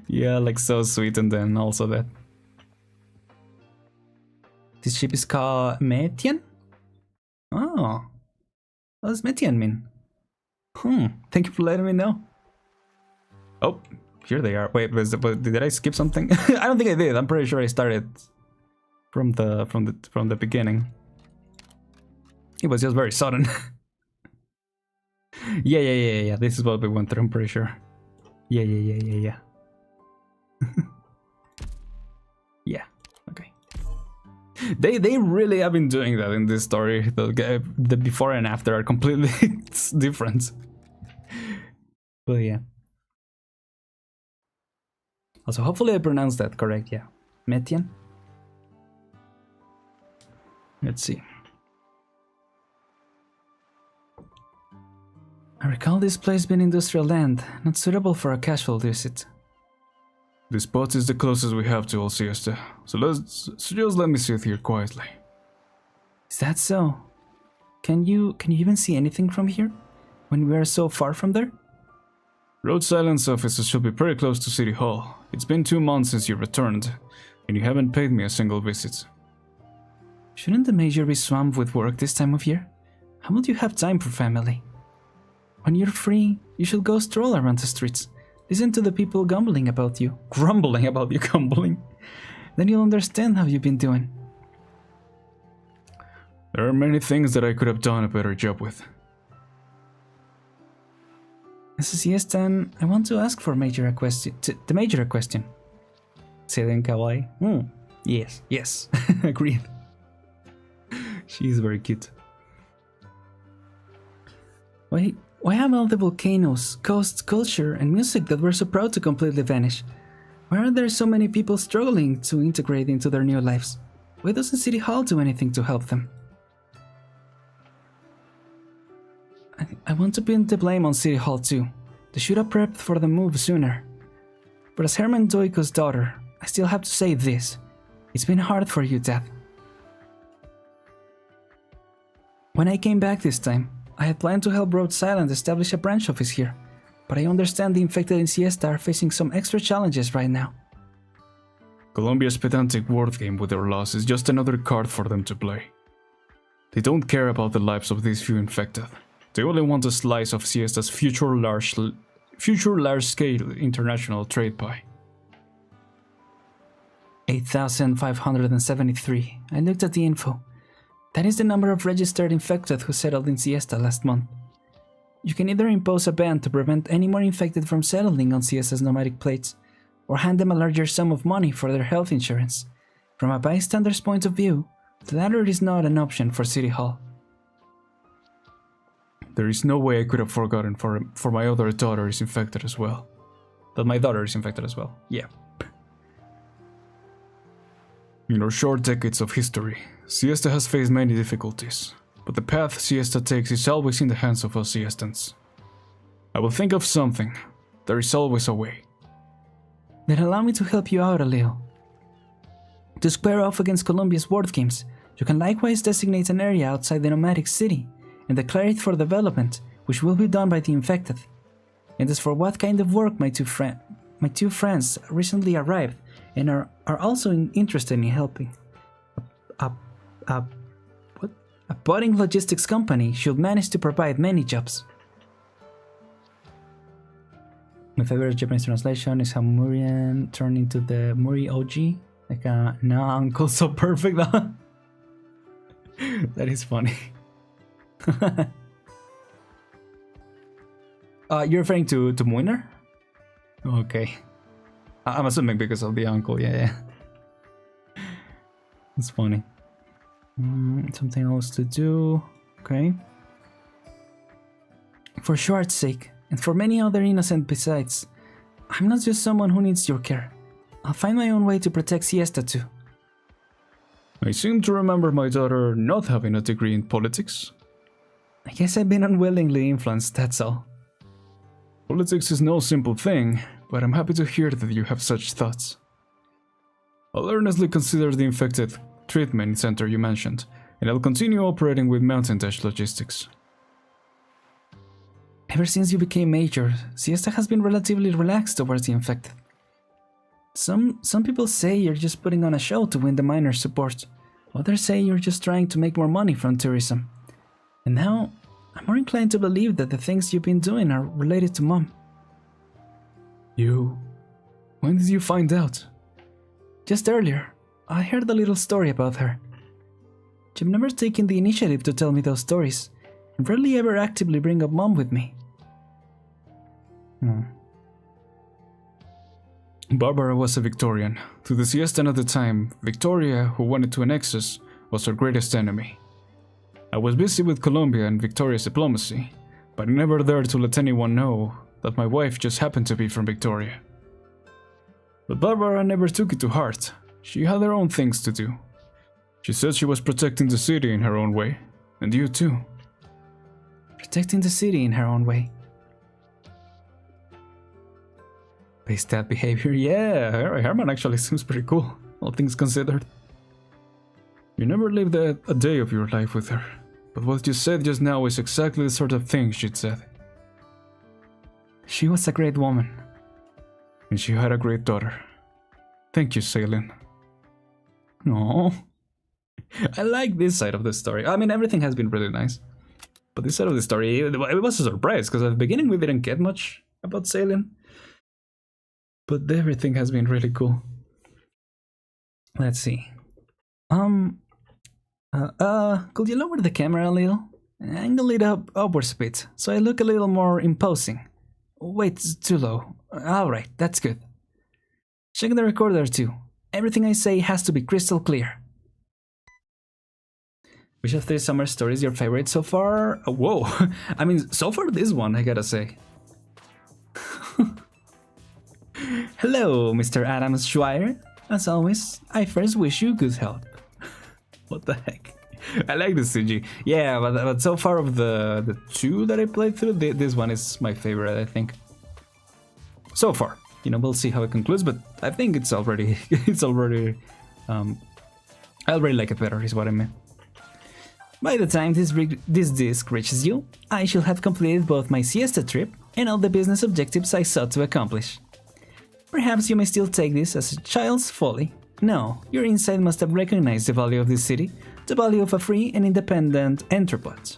Yeah, like so sweet, and then also that. This ship is called Metian? Oh. What does Metian mean? Thank you for letting me know. Oh, here they are. Wait, did I skip something? I don't think I did. I'm pretty sure I started from the beginning. It was just very sudden. Yeah. This is what we went through, I'm pretty sure. Yeah. Yeah, okay. They really have been doing that in this story. The before and after are completely different. But yeah. Also, hopefully I pronounced that correct, yeah. Metian? Let's see. I recall this place being industrial land, not suitable for a casual visit. This spot is the closest we have to Old Siesta, so just let me sit here quietly. Is that so? Can you even see anything from here, when we are so far from there? Road silence officers should be pretty close to City Hall. It's been 2 months since you returned, and you haven't paid me a single visit. Shouldn't the Major be swamped with work this time of year? How would you have time for family? When you're free, you should go stroll around the streets. Listen to the people grumbling about you. Grumbling. Then you'll understand how you've been doing. There are many things that I could have done a better job with. Mrs. Yestan, I want to ask for the major a question. Cillian kawaii. Yes. Agreed. She is very cute. Why have all the volcanoes, coasts, culture, and music that we're so proud to completely vanish? Why are there so many people struggling to integrate into their new lives? Why doesn't City Hall do anything to help them? I want to pin the blame on City Hall too. They should have prepped for the move sooner. But as Herman Doiko's daughter, I still have to say this. It's been hard for you, Dad. When I came back this time, I had planned to help Rhode Island establish a branch office here, but I understand the infected in Siesta are facing some extra challenges right now. Columbia's pedantic word game with their loss is just another card for them to play. They don't care about the lives of these few infected. They only want a slice of Siesta's future large-scale international trade pie. 8,573. I looked at the info. That is the number of registered infected who settled in Siesta last month. You can either impose a ban to prevent any more infected from settling on Siesta's nomadic plates, or hand them a larger sum of money for their health insurance. From a bystander's point of view, the latter is not an option for City Hall. There is no way I could have forgotten for my other daughter is infected as well. That my daughter is infected as well, yeah. In our short decades of history, Siesta has faced many difficulties, but the path Siesta takes is always in the hands of us Siestans. I will think of something. There is always a way. Then allow me to help you out a little. To square off against Columbia's board games, you can likewise designate an area outside the nomadic city and declare it for development, which will be done by the infected. And as for what kind of work my two friends recently arrived and are also interested in helping. A budding logistics company should manage to provide many jobs. My favorite Japanese translation is how Murian turned into the Muri OG. Like no, uncle, so perfect. That is funny. You're referring to Moiner? Okay. I'm assuming because of the uncle, yeah. It's funny. Something else to do. Okay. For Schwartz's sake, and for many other innocent besides, I'm not just someone who needs your care. I'll find my own way to protect Siesta too. I seem to remember my daughter not having a degree in politics. I guess I've been unwillingly influenced, that's all. Politics is no simple thing, but I'm happy to hear that you have such thoughts. I'll earnestly consider the infected treatment center you mentioned, and I'll continue operating with Mountain Dash Logistics. Ever since you became major, Siesta has been relatively relaxed towards the infected. Some people say you're just putting on a show to win the miners' support. Others say you're just trying to make more money from tourism. And now, I'm more inclined to believe that the things you've been doing are related to Mom. When did you find out? Just earlier. I heard a little story about her. You've never taken the initiative to tell me those stories, and rarely ever actively bring up Mom with me. Barbara was a Victorian. To the Siestan at the time, Victoria, who wanted to annex us, was her greatest enemy. I was busy with Colombia and Victoria's diplomacy, but I never dared to let anyone know that my wife just happened to be from Victoria. But Barbara never took it to heart. She had her own things to do. She said she was protecting the city in her own way, and you too. Protecting the city in her own way. Based that behavior, yeah, Herman actually seems pretty cool, all things considered. You never lived a day of your life with her, but what you said just now is exactly the sort of thing she'd said. She was a great woman. And she had a great daughter. Thank you, Salin. No, I like this side of the story. I mean, everything has been really nice. But this side of the story, it was a surprise, because at the beginning we didn't get much about Salin. But everything has been really cool. Let's see. Could you lower the camera a little? Angle it upwards a bit, so I look a little more imposing. Wait, it's too low. Alright, that's good. Check the recorder too. Everything I say has to be crystal clear. Which of 3 summer stories is your favorite so far? Whoa, I mean, so far this one, I gotta say. Hello, Mr. Adams Schweier. As always, I first wish you good health. What the heck? I like the CG. Yeah, but so far of the 2 that I played through, this one is my favorite, I think. So far. You know, we'll see how it concludes, but I think it's already... I already like it better, is what I meant. By the time this disc reaches you, I shall have completed both my siesta trip and all the business objectives I sought to accomplish. Perhaps you may still take this as a child's folly. No, your inside must have recognized the value of this city, the value of a free and independent entrepot.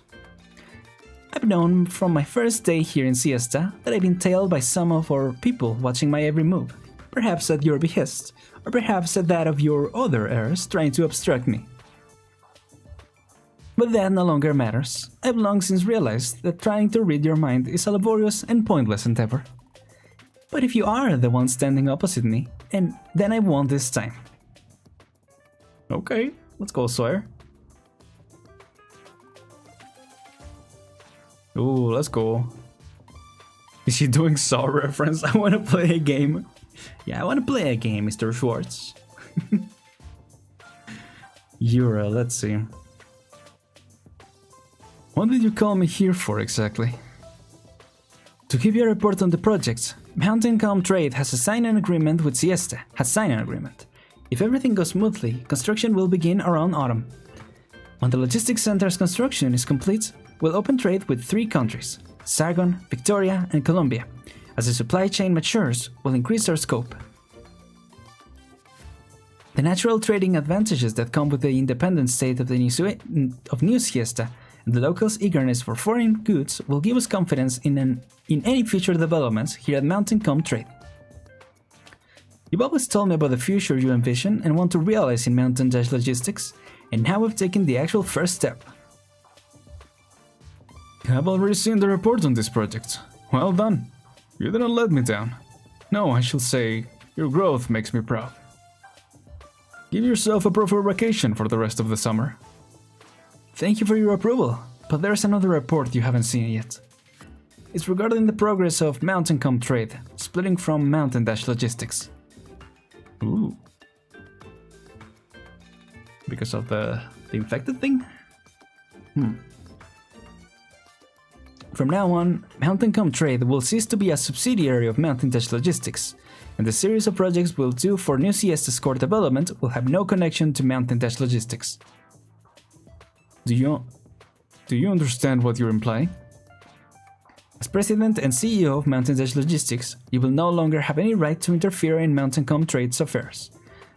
I've known from my first day here in Siesta that I've been tailed by some of our people watching my every move, perhaps at your behest, or perhaps at that of your other heirs trying to obstruct me. But that no longer matters. I've long since realized that trying to read your mind is a laborious and pointless endeavor. But if you are the one standing opposite me, and then I won this time. Okay, let's go, Sawyer. Ooh, let's go. Is she doing Saw reference? I want to play a game. Yeah, I want to play a game, Mr. Schwartz. Yura, let's see. What did you call me here for exactly? To give you a report on the project, Mountain Calm Trade has signed an agreement with Siesta. If everything goes smoothly, construction will begin around autumn. When the logistics center's construction is complete, we'll open trade with 3 countries, Sargon, Victoria, and Colombia. As the supply chain matures, we'll increase our scope. The natural trading advantages that come with the independent state of New Siesta and the locals' eagerness for foreign goods will give us confidence in any future developments here at Mountain Calm Trade. You've always told me about the future you envision and want to realize in Mountain Dash Logistics, and now we've taken the actual first step. I've already seen the report on this project. Well done. You didn't let me down. No, I shall say, your growth makes me proud. Give yourself a proper vacation for the rest of the summer. Thank you for your approval, but there's another report you haven't seen yet. It's regarding the progress of Mountain Calm Trade, splitting from Mountain Dash Logistics. Ooh. Because of the infected thing? From now on, Mountain Calm Trade will cease to be a subsidiary of Mountain Dash Logistics, and the series of projects we'll do for New Siesta's core development will have no connection to Mountain Dash Logistics. Do you understand what you're implying? As president and CEO of Mountain Dash Logistics, you will no longer have any right to interfere in Mountain Calm Trade's affairs.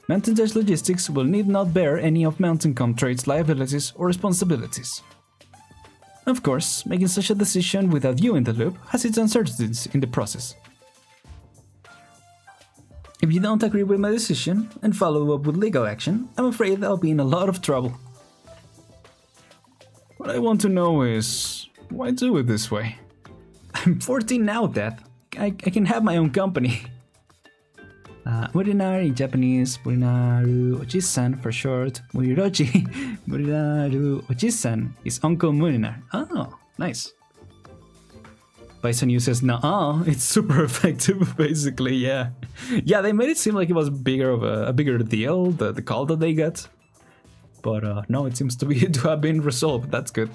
Mountain Dash Logistics will need not bear any of Mountain Calm Trade's liabilities or responsibilities. Of course, making such a decision without you in the loop has its uncertainties in the process. If you don't agree with my decision and follow up with legal action, I'm afraid I'll be in a lot of trouble. What I want to know is, why do it this way? I'm 14 now, Dad. I can have my own company. Murinaru in Japanese, Murinaru Oji-san for short. Muriroji, Murinaru Oji-san is Uncle Murinar. Oh, nice. Bison Yu says, nah, it's super effective, basically, yeah. Yeah, they made it seem like it was a bigger deal, the call that they got. But no, it seems to have been resolved. That's good.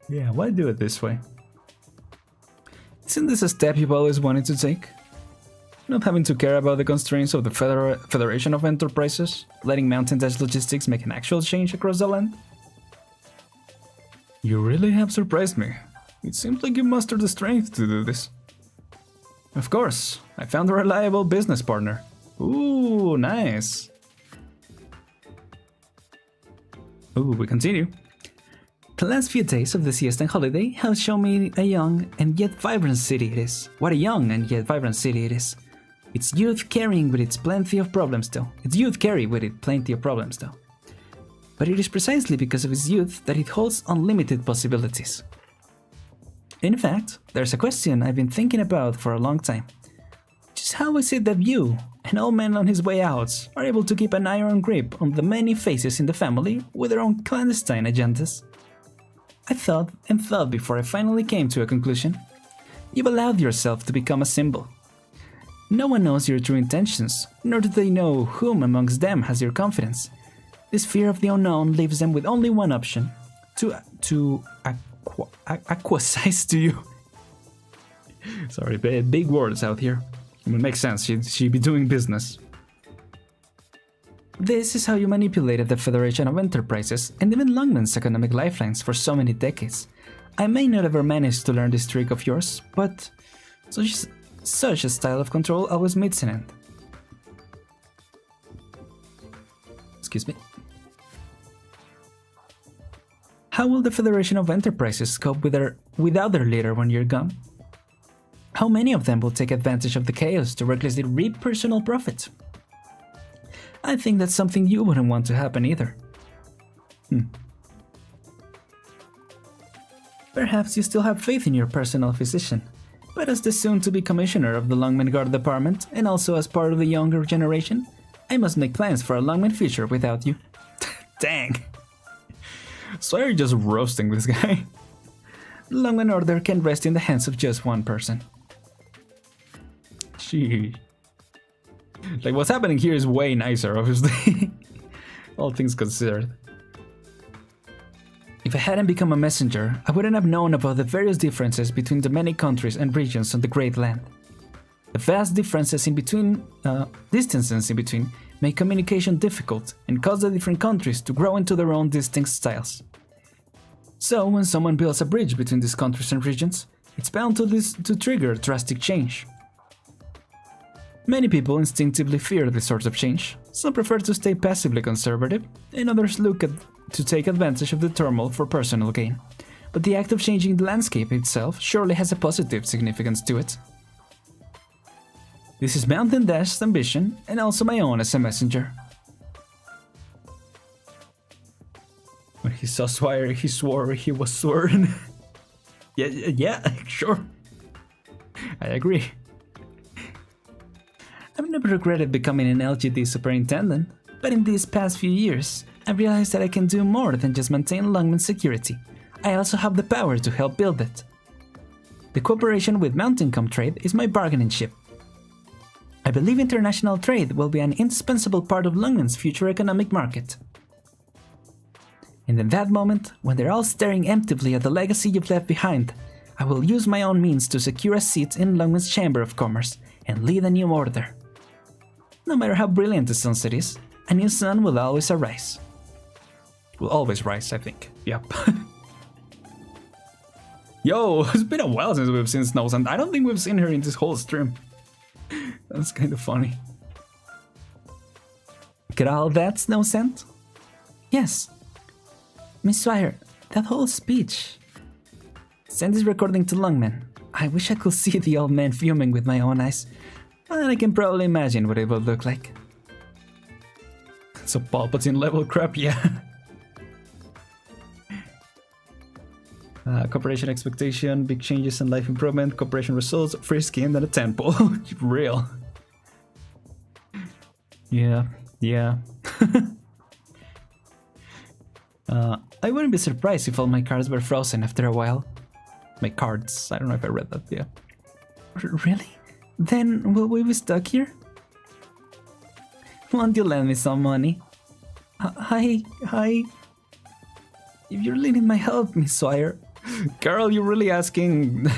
Yeah, why do it this way? Isn't this a step you've always wanted to take? Not having to care about the constraints of the Federation of Enterprises, letting Mountain Dash Logistics make an actual change across the land? You really have surprised me. It seems like you mustered the strength to do this. Of course, I found a reliable business partner. Ooh, nice. Ooh, we continue. The last few days of the siesta holiday have shown me a young and yet vibrant city it is. What a young and yet vibrant city it is. Its youth carrying with it plenty of problems though. But it is precisely because of its youth that it holds unlimited possibilities. In fact, there's a question I've been thinking about for a long time. Just how is it that you, an old man on his way out, are able to keep an iron grip on the many faces in the family with their own clandestine agendas? I thought and thought before I finally came to a conclusion. You've allowed yourself to become a symbol. No one knows your true intentions, nor do they know whom amongst them has your confidence. This fear of the unknown leaves them with only one option, to acquiesce to you. Sorry, big words out here. It makes sense, she'd be doing business. This is how you manipulated the Federation of Enterprises and even Longman's economic lifelines for so many decades. I may not ever manage to learn this trick of yours, but such a style of control always meets an end. Excuse me. How will the Federation of Enterprises cope without their leader when you're gone? How many of them will take advantage of the chaos to recklessly reap personal profit? I think that's something you wouldn't want to happen either. Perhaps you still have faith in your personal physician, but as the soon-to-be commissioner of the Longmen Guard Department, and also as part of the younger generation, I must make plans for a Longmen future without you. Dang. Sawyer just roasting this guy. The Longmen Order can rest in the hands of just one person. Sheesh. Like, what's happening here is way nicer, obviously. All things considered. If I hadn't become a messenger, I wouldn't have known about the various differences between the many countries and regions on the Great Land. The vast differences in between, distances in between, make communication difficult and cause the different countries to grow into their own distinct styles. So, when someone builds a bridge between these countries and regions, it's bound to trigger drastic change. Many people instinctively fear this sort of change. Some prefer to stay passively conservative, and others look to take advantage of the turmoil for personal gain. But the act of changing the landscape itself surely has a positive significance to it. This is Mountain Dash's ambition, and also my own as a messenger. When he saw Swire, he swore he was sworn. yeah, sure. I agree. I've never regretted becoming an LGD superintendent, but in these past few years, I've realized that I can do more than just maintain Longmen security. I also have the power to help build it. The cooperation with Mountain Trade is my bargaining chip. I believe international trade will be an indispensable part of Longmen's future economic market. And in that moment, when they're all staring emptily at the legacy you've left behind, I will use my own means to secure a seat in Longmen's Chamber of Commerce and lead a new order. No matter how brilliant the sunset is, a new sun will always arise. Will always rise, I think. Yep. Yo, it's been a while since we've seen Snow Sand. I don't think we've seen her in this whole stream. That's kind of funny. Get all that, Snow Sand? Yes. Miss Swire, that whole speech. Send this recording to Longmen. I wish I could see the old man fuming with my own eyes, but I can probably imagine what it would look like. So Palpatine level crap, yeah. Cooperation expectation, big changes in life improvement, cooperation results, free skin, and a temple. Real. Yeah. I wouldn't be surprised if all my cards were frozen after a while. My cards, I don't know if I read that, yeah. Really? Then will we be stuck here? Won't you lend me some money? Hi. If you're really need my help, Miss Swire. Carol, you're really asking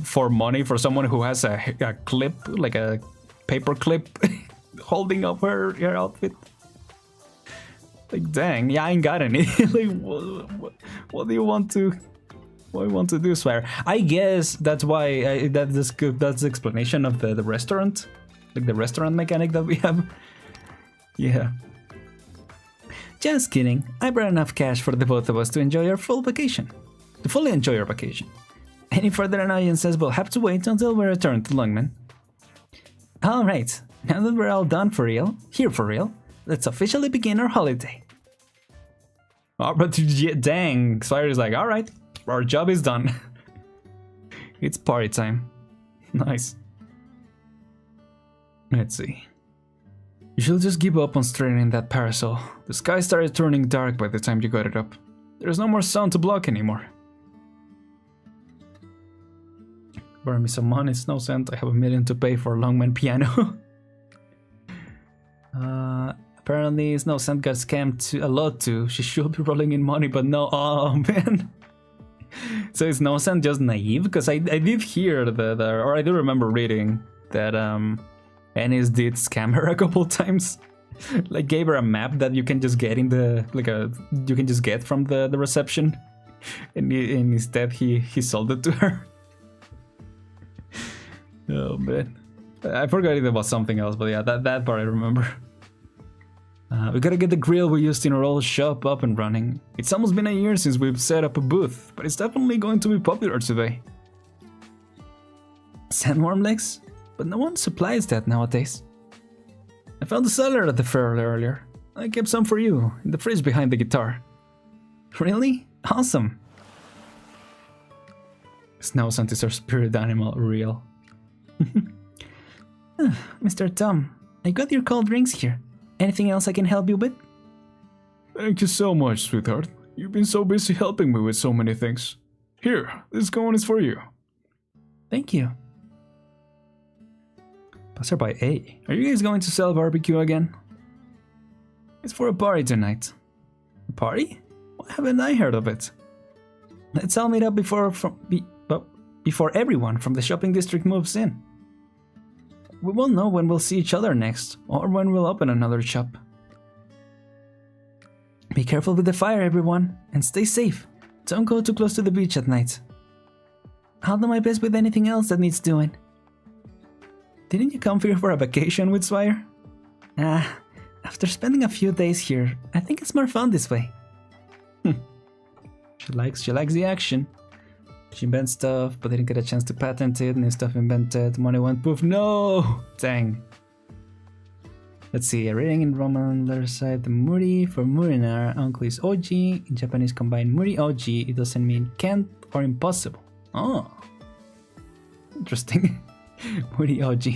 for money for someone who has a clip, like a paper clip, holding up her outfit? Like, dang, yeah, I ain't got any. Like, what do you want to... What do you want to do, Swire? I guess that's why that's the explanation of the restaurant, like the restaurant mechanic that we have. Yeah. Just kidding. I brought enough cash for the both of us to enjoy our full vacation. To fully enjoy our vacation. Any further annoyances will have to wait until we return to Longmen. Alright, now that we're all done for real, here for real, let's officially begin our holiday. Oh, but yeah, dang, Swire is like, alright, our job is done. It's party time. Nice. Let's see. You should just give up on straightening that parasol. The sky started turning dark by the time you got it up. There's no more sun to block anymore. Borrow me some money, Snow Sand. I have $1 million to pay for Longman piano. Apparently Snow Sand got scammed a lot too. She should be rolling in money, but no. Oh man. So is Snow Sand just naive? Because I did hear or I do remember reading that Ennis did scam her a couple times. Like gave her a map that you can just get in the you can just get from the reception, and instead he sold it to her. Oh man, I forgot it was something else, but yeah, that part I remember. We gotta get the grill we used in our old shop up and running. It's almost been a year since we've set up a booth, but it's definitely going to be popular today. Sandworm legs? But no one supplies that nowadays. I found a cellar at the fair earlier. I kept some for you, in the fridge behind the guitar. Really? Awesome. Snow scent is our spirit animal, real. Mr. Tom, I got your cold drinks here. Anything else I can help you with? Thank you so much, sweetheart. You've been so busy helping me with so many things. Here, this cone is for you. Thank you. Passerby A, are you guys going to sell barbecue again? It's for a party tonight. A party? Why haven't I heard of it? Let's all meet up before everyone from the shopping district moves in. We won't know when we'll see each other next, or when we'll open another shop. Be careful with the fire, everyone, and stay safe. Don't go too close to the beach at night. I'll do my best with anything else that needs doing. Didn't you come here for a vacation with Swire? After spending a few days here, I think it's more fun this way. She likes the action. She invents stuff, but didn't get a chance to patent it. New stuff invented. Money went poof. No! Dang. Let's see. A reading in Roman letter side. The Muri for Murinar. Uncle is OG. In Japanese, combined Muri OG. It doesn't mean can't or impossible. Oh. Interesting. Muri OG.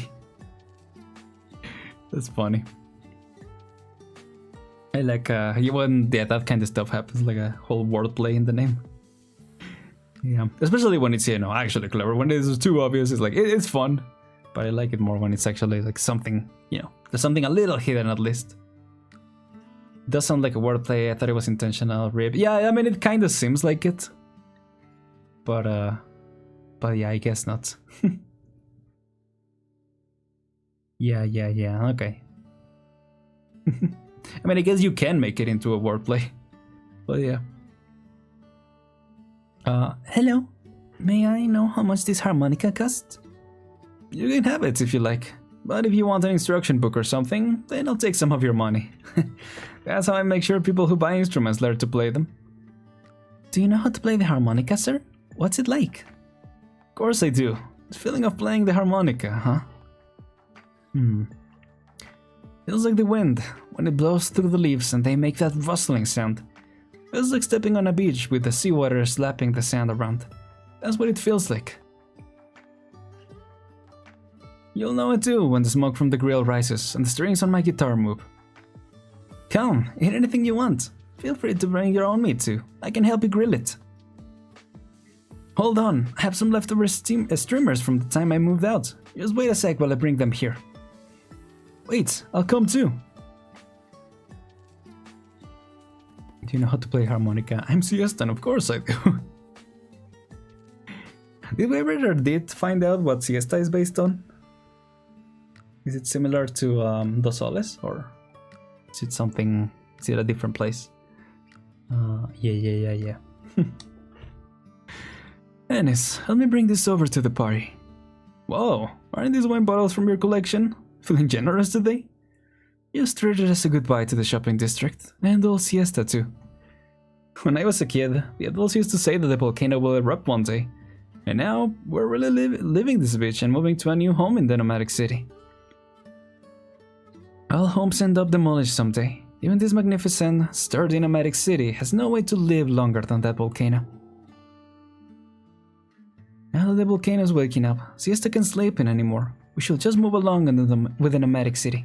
That's funny. I like when that kind of stuff happens, like a whole wordplay in the name. Yeah, especially when it's, you know, actually clever. When it's too obvious, it's like, it's fun. But I like it more when it's actually like something, you know, there's something a little hidden at least. It does sound like a wordplay. I thought it was intentional. Rip. Yeah, I mean, it kind of seems like it. But yeah, I guess not. Yeah, okay. I mean, I guess you can make it into a wordplay. But yeah. Hello. May I know how much this harmonica costs? You can have it if you like. But if you want an instruction book or something, then I'll take some of your money. That's how I make sure people who buy instruments learn to play them. Do you know how to play the harmonica, sir? What's it like? Of course I do. The feeling of playing the harmonica, huh? Feels like the wind, when it blows through the leaves and they make that rustling sound. Feels like stepping on a beach with the seawater slapping the sand around. That's what it feels like. You'll know it too when the smoke from the grill rises and the strings on my guitar move. Come, eat anything you want. Feel free to bring your own meat too. I can help you grill it. Hold on, I have some leftover streamers from the time I moved out. Just wait a sec while I bring them here. Wait, I'll come too. Do you know how to play harmonica? I'm Siestan, of course I do. Did we ever find out what Siesta is based on? Is it similar to Dos Soles, or is it something? Is it a different place? Yeah. Ennis, help me bring this over to the party. Whoa, aren't these wine bottles from your collection? Feeling generous today? Just treat it as a goodbye to the shopping district, and old Siesta too. When I was a kid, the adults used to say that the volcano will erupt one day, and now we're really living this bitch and moving to a new home in the nomadic city. All homes end up demolished someday. Even this magnificent, sturdy nomadic city has no way to live longer than that volcano. Now that the volcano is waking up, Siesta can't sleep in anymore. We should just move along with the nomadic city.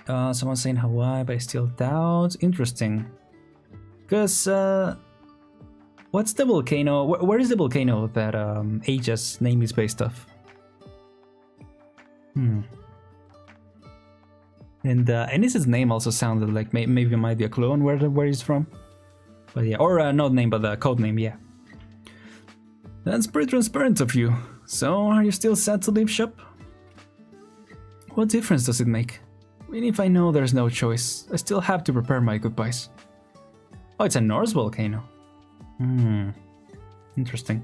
Someone's saying Hawaii, but I still doubt. Interesting. Because, what's the volcano? Where is the volcano that Aja's name is based off? And Ennis's name also sounded like maybe it might be a clue on where he's from. But yeah, or not name, but the code name, yeah. That's pretty transparent of you. So, are you still sad to leave shop? What difference does it make? Even if I know there's no choice, I still have to prepare my goodbyes. Oh, it's a Norse volcano. Interesting.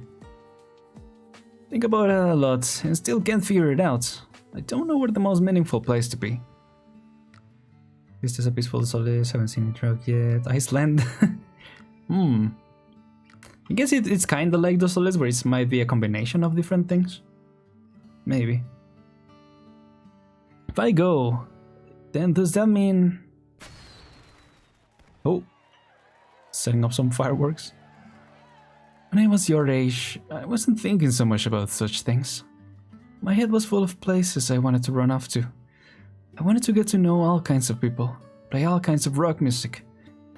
Think about it a lot and still can't figure it out. I don't know where the most meaningful place to be. Is this a peaceful solace? Haven't seen it out yet. Iceland? I guess it's kinda like the Solace, where it might be a combination of different things. Maybe. If I go, then does that mean... Oh. Setting up some fireworks. When I was your age, I wasn't thinking so much about such things. My head was full of places I wanted to run off to. I wanted to get to know all kinds of people, play all kinds of rock music,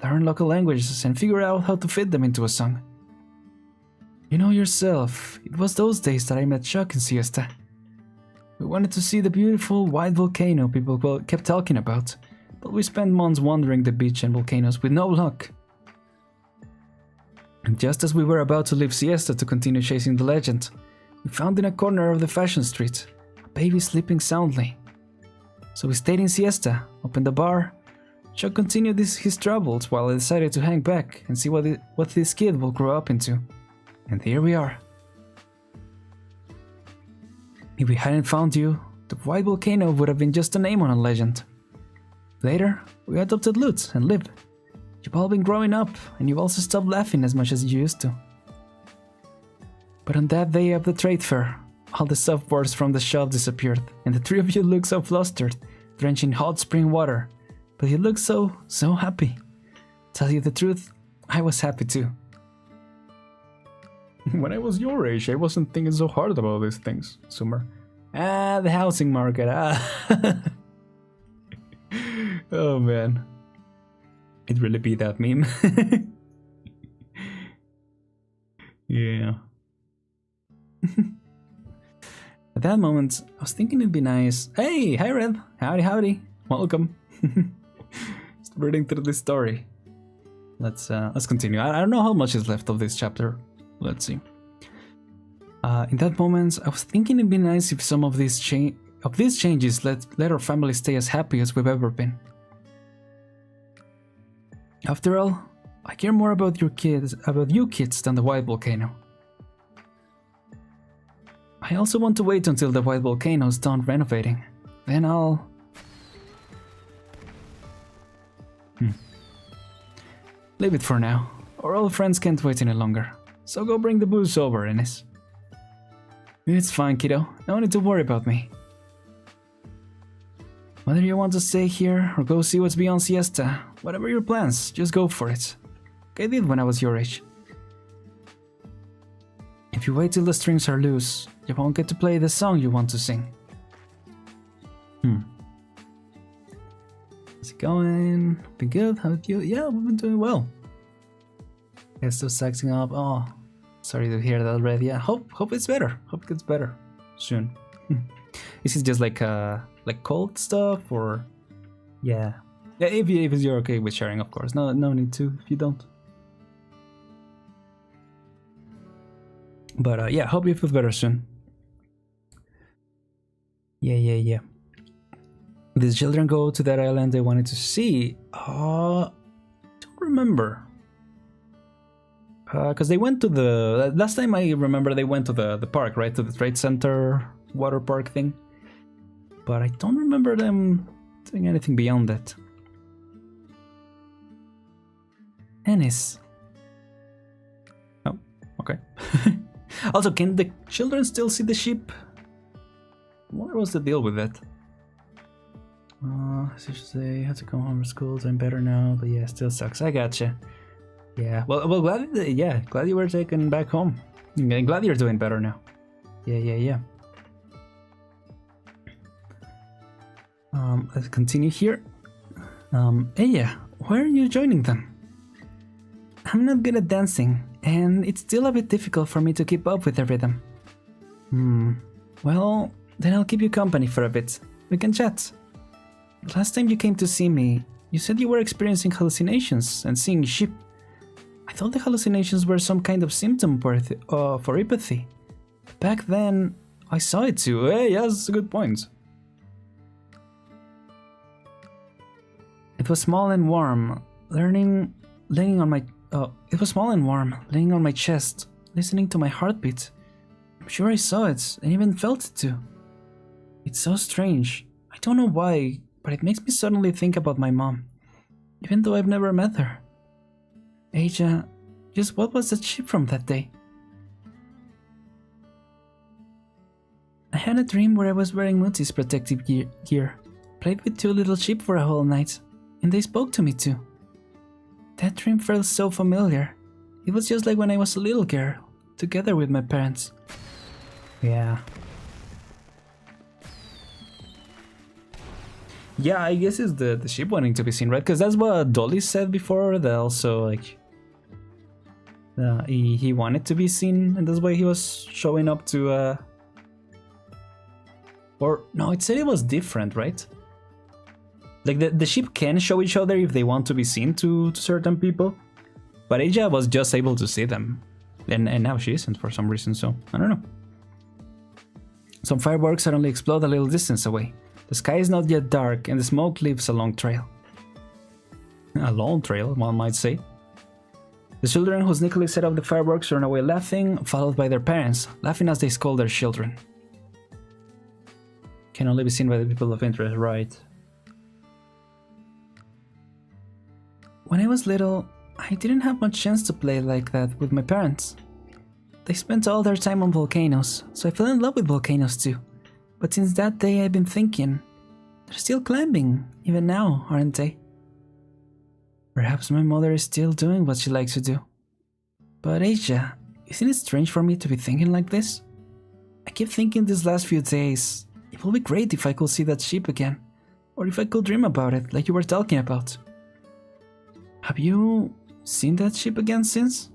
learn local languages, and figure out how to fit them into a song. You know yourself, it was those days that I met Chuck in Siesta. We wanted to see the beautiful white volcano people kept talking about, but we spent months wandering the beach and volcanoes with no luck. And just as we were about to leave Siesta to continue chasing the legend, we found in a corner of the fashion street a baby sleeping soundly. So we stayed in Siesta, opened the bar. Chuck continued his travels while I decided to hang back and see what this kid will grow up into. And here we are. If we hadn't found you, the white volcano would have been just a name on a legend. Later, we adopted Lutz and Lib. You've all been growing up, and you've also stopped laughing as much as you used to. But on that day of the trade fair, all the softboards from the shop disappeared, and the three of you looked so flustered, drenched in hot spring water. But you looked so happy. Tell you the truth, I was happy too. When I was your age, I wasn't thinking so hard about these things, Summer. The housing market, Oh man. It'd really be that meme. Yeah. At that moment, I was thinking it'd be nice. Hey, hi Red. Howdy. Welcome. Just reading through this story. Let's continue. I don't know how much is left of this chapter. Let's see. In that moment, I was thinking it'd be nice if some of these changes let our family stay as happy as we've ever been. After all, I care more about you kids than the white volcano. I also want to wait until the white volcano is done renovating. Then I'll... Leave it for now. Our old friends can't wait any longer. So go bring the booze over, Ennis. It's fine, kiddo. No need to worry about me. Whether you want to stay here or go see what's beyond Siesta, whatever your plans, just go for it. I did when I was your age. If you wait till the strings are loose, you won't get to play the song you want to sing. How's it going? Been good? How about you? Yeah, we've been doing well. Guess still sucking up. Oh, sorry to hear that already. Yeah, hope it's better. Hope it gets better soon. Is it just like cold stuff or? Yeah. Yeah, if you're okay with sharing, of course. No need to if you don't. But yeah, hope you feel better soon. Yeah. These children go to that island they wanted to see. Don't remember. Because they went to the... Last time I remember they went to the park, right? To the Trade Center water park thing. But I don't remember them doing anything beyond that. Ennis. Oh, okay. Also, can the children still see the sheep? What was the deal with that? I should say, I had to come home from school, so I'm better now, but yeah, still sucks. I gotcha. Yeah, well, glad you were taken back home. I'm glad you're doing better now. Yeah. Let's continue here. Hey, yeah, why are you joining them? I'm not good at dancing, and it's still a bit difficult for me to keep up with the rhythm. Well, then I'll keep you company for a bit. We can chat. The last time you came to see me, you said you were experiencing hallucinations and seeing sheep. I thought the hallucinations were some kind of symptom for apathy. Back then, I saw it too. Hey, yes, that's a good point. It was small and warm, laying on my chest, listening to my heartbeat. I'm sure I saw it and even felt it too. It's so strange. I don't know why, but it makes me suddenly think about my mom, even though I've never met her. Aja, just what was that sheep from that day? I had a dream where I was wearing Mooty's protective gear, played with two little sheep for a whole night, and they spoke to me too. That dream felt so familiar. It was just like when I was a little girl, together with my parents. Yeah. Yeah, I guess it's the ship wanting to be seen, right? Because that's what Dolly said before, that also, like... he wanted to be seen, and that's why he was showing up to, Or, no, it said it was different, right? Like, the ship can show each other if they want to be seen to certain people. But Asia was just able to see them. And now she isn't for some reason, so I don't know. Some fireworks suddenly explode a little distance away. The sky is not yet dark, and the smoke leaves a long trail. A long trail, one might say. The children who sneakily set off the fireworks run away laughing, followed by their parents, laughing as they scold their children. Can only be seen by the people of interest, right? When I was little, I didn't have much chance to play like that with my parents. They spent all their time on volcanoes, so I fell in love with volcanoes too. But since that day I've been thinking, they're still climbing, even now, aren't they? Perhaps my mother is still doing what she likes to do. But Asia, isn't it strange for me to be thinking like this? I keep thinking these last few days, it would be great if I could see that ship again, or if I could dream about it, like you were talking about. Have you seen that ship again since?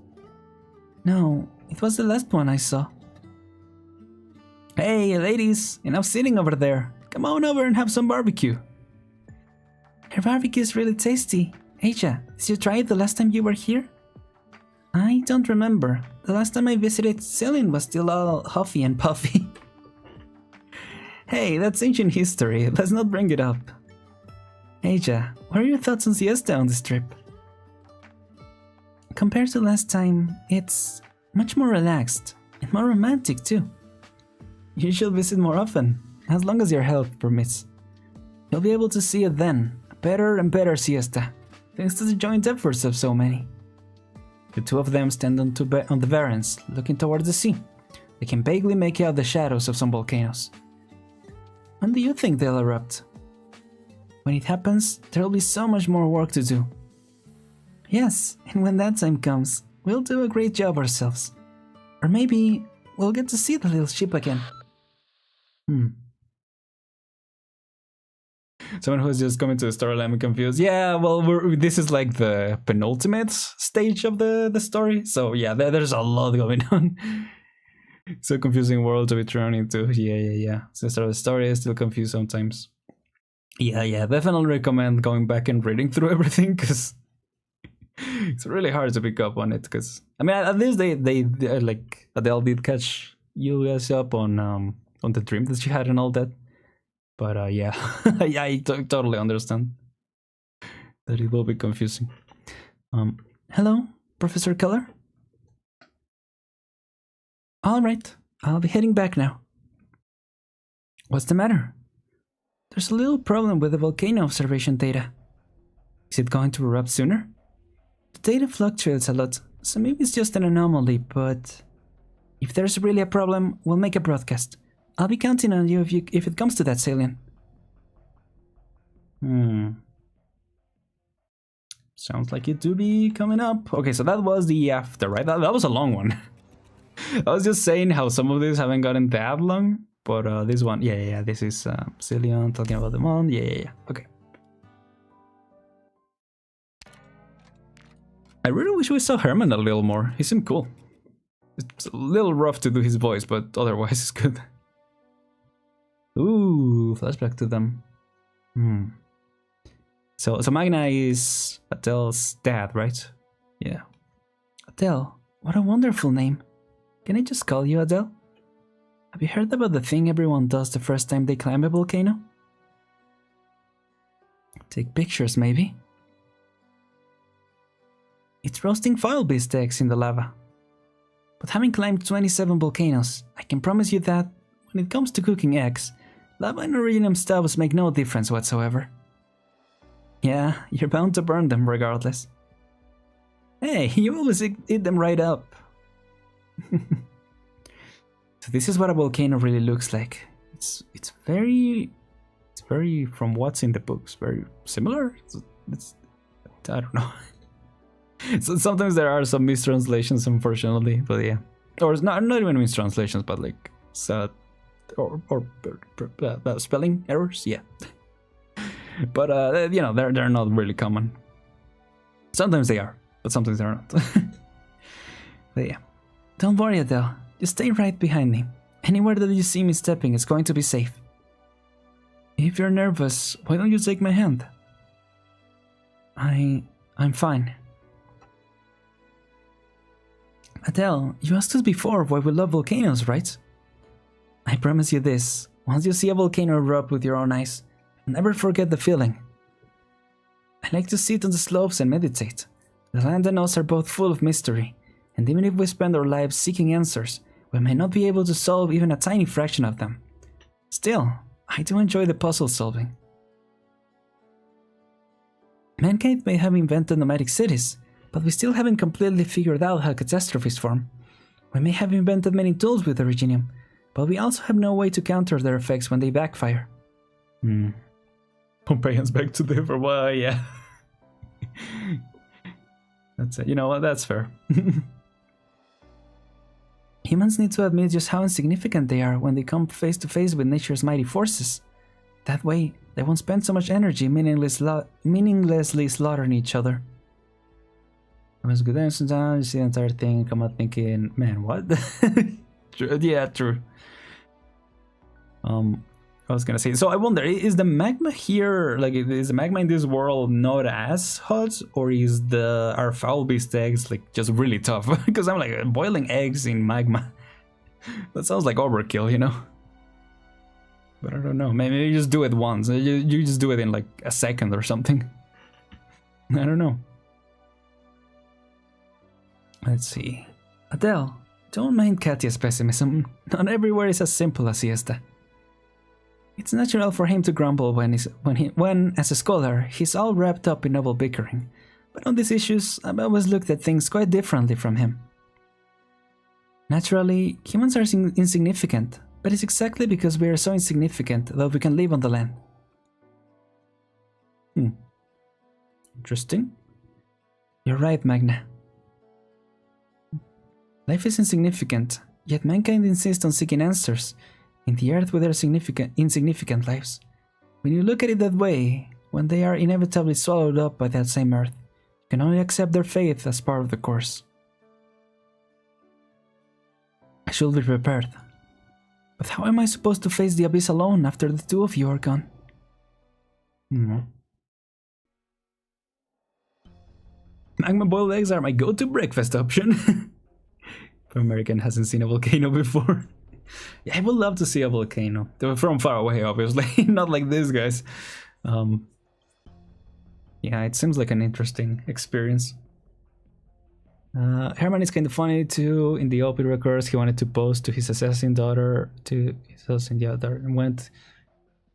No, it was the last one I saw. Hey, ladies, enough sitting over there. Come on over and have some barbecue. Her barbecue is really tasty. Asia, did you try it the last time you were here? I don't remember. The last time I visited, Celine was still all huffy and puffy. Hey, that's ancient history. Let's not bring it up. Asia, what are your thoughts on siesta on this trip? Compared to last time, it's much more relaxed and more romantic too. You should visit more often, as long as your health permits. You'll be able to see it then, a better and better siesta, thanks to the joint efforts of so many. The two of them stand on the veranda, looking towards the sea. They can vaguely make out the shadows of some volcanoes. When do you think they'll erupt? When it happens, there'll be so much more work to do. Yes, and when that time comes, we'll do a great job ourselves. Or maybe we'll get to see the little ship again. Someone who's just coming to the storyline and confused. Yeah, well, this is like the penultimate stage of the story. So yeah, there's a lot going on. So confusing world to be thrown into. Yeah. Since the story is still confused sometimes. Yeah, definitely recommend going back and reading through everything, because it's really hard to pick up on it. Because I mean, at least they like Adele did catch you guys up on the dream that she had and all that. But yeah, yeah, I totally understand that it will be confusing. Hello, Professor Keller? Alright, I'll be heading back now. What's the matter? There's a little problem with the volcano observation data. Is it going to erupt sooner? The data fluctuates a lot, so maybe it's just an anomaly, but if there's really a problem, we'll make a broadcast. I'll be counting on you if it comes to that, Salian. Sounds like it do be coming up. Okay, so that was the after, right? That was a long one. I was just saying how some of these haven't gotten that long, but this one, yeah, this is Cillian talking about the mom. Yeah. Okay. I really wish we saw Herman a little more. He seemed cool. It's a little rough to do his voice, but otherwise it's good. Ooh, flashback to them. So Magna is Adele's dad, right? Yeah. Adele, what a wonderful name. Can I just call you Adele? Have you heard about the thing everyone does the first time they climb a volcano? Take pictures, maybe? It's roasting foil beefsteaks in the lava. But having climbed 27 volcanoes, I can promise you that, when it comes to cooking eggs, lava and iridium stoves make no difference whatsoever. Yeah, you're bound to burn them regardless. Hey, you always eat them right up. So this is what a volcano really looks like. It's very from what's in the books, very similar. It's I don't know. So sometimes there are some mistranslations, unfortunately, but yeah. Or not even mistranslations, but like spelling errors, yeah. But you know, they're not really common. Sometimes they are, but sometimes they're not. But yeah. Don't worry, Adele. Just stay right behind me. Anywhere that you see me stepping is going to be safe. If you're nervous, why don't you take my hand? I'm fine. Adele, you asked us before why we love volcanoes, right? I promise you this. Once you see a volcano erupt with your own eyes, you'll never forget the feeling. I like to sit on the slopes and meditate. The land and us are both full of mystery, and even if we spend our lives seeking answers, we may not be able to solve even a tiny fraction of them. Still, I do enjoy the puzzle solving. Mankind may have invented nomadic cities, but we still haven't completely figured out how catastrophes form. We may have invented many tools with Originium, but we also have no way to counter their effects when they backfire. Pompeians back to live, or Well, yeah. That's it. You know what? That's fair. Humans need to admit just how insignificant they are when they come face to face with nature's mighty forces. That way, they won't spend so much energy meaninglessly slaughtering each other. I was good and sometimes you see the entire thing and come out thinking, man, what? Yeah, true. I was gonna say, so I wonder, is the magma here, like, is the magma in this world not as hot, or is our foul beast eggs like just really tough? Because I'm like, boiling eggs in magma, that sounds like overkill, you know? But I don't know, maybe you just do it once, you just do it in like a second or something. I don't know. Let's see. Adele, don't mind Katya's pessimism. Not everywhere is as simple as Siesta. It's natural for him to grumble when, as a scholar, he's all wrapped up in noble bickering. But on these issues, I've always looked at things quite differently from him. Naturally, humans are insignificant, but it's exactly because we are so insignificant that we can live on the land. Interesting. You're right, Magna. Life is insignificant, yet mankind insists on seeking answers in the earth with their insignificant lives. When you look at it that way, when they are inevitably swallowed up by that same earth, you can only accept their fate as part of the course. I should be prepared. But how am I supposed to face the abyss alone after the two of you are gone? Magma boiled eggs are my go-to breakfast option. If an American hasn't seen a volcano before. Yeah, I would love to see a volcano. From far away, obviously. Not like these guys. Yeah, it seems like an interesting experience. Herman is kind of funny too. In the OP records, he wanted to pose to his assassin daughter, and went,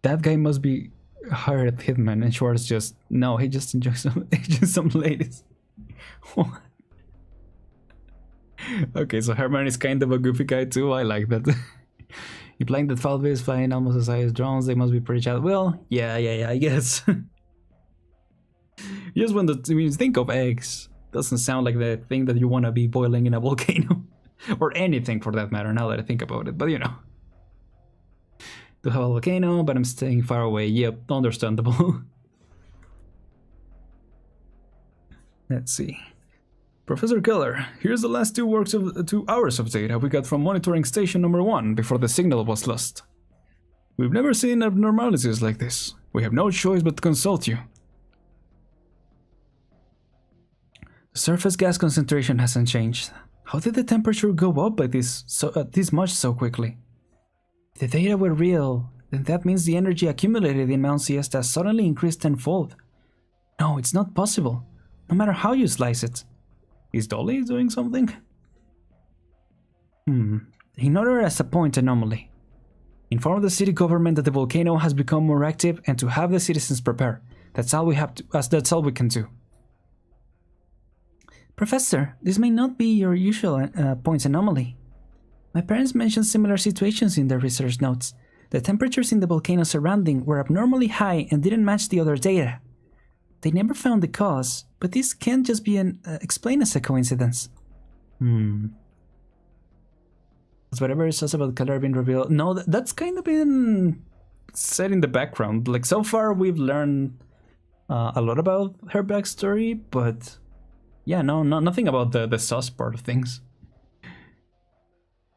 that guy must be hired hitman, and Schwartz just, no, he just enjoys some ladies. What? Okay, so Herman is kind of a goofy guy too, I like that. Implying that Falby is flying almost as high as drones, they must be pretty child. Well, yeah, I guess. Just when you think of eggs, doesn't sound like the thing that you want to be boiling in a volcano. Or anything for that matter, now that I think about it, but you know. To have a volcano, but I'm staying far away. Yep, understandable. Let's see. Professor Keller, here's the last 2 hours of data we got from monitoring station number 1 before the signal was lost. We've never seen abnormalities like this. We have no choice but to consult you. The surface gas concentration hasn't changed. How did the temperature go up by this much so quickly? If the data were real, then that means the energy accumulated in Mount Siesta suddenly increased tenfold. No, it's not possible, no matter how you slice it. Is Dolly doing something? Ignore it as a point anomaly. Inform the city government that the volcano has become more active and to have the citizens prepare. That's all we can do. Professor, this may not be your usual points anomaly. My parents mentioned similar situations in their research notes. The temperatures in the volcano surrounding were abnormally high and didn't match the other data. They never found the cause, but this can't just be explained as a coincidence. Has whatever it says about Keller been revealed? No, that's kind of been set in the background. Like, so far we've learned a lot about her backstory, but yeah, nothing about the sus part of things.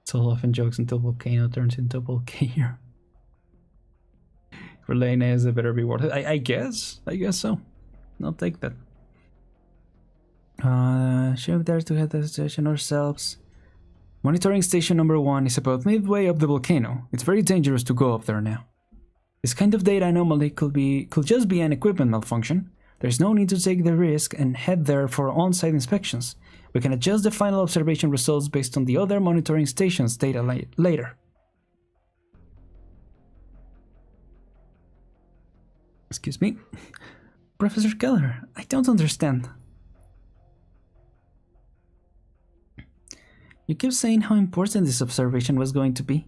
It's all often jokes until volcano turns into a volcano. Relena is a better reward. I guess so. I'll take that. Should we dare to head to the station ourselves? Monitoring station number 1 is about midway up the volcano. It's very dangerous to go up there now. This kind of data anomaly could just be an equipment malfunction. There's no need to take the risk and head there for on-site inspections. We can adjust the final observation results based on the other monitoring station's data later. Excuse me? Professor Keller, I don't understand. You kept saying how important this observation was going to be.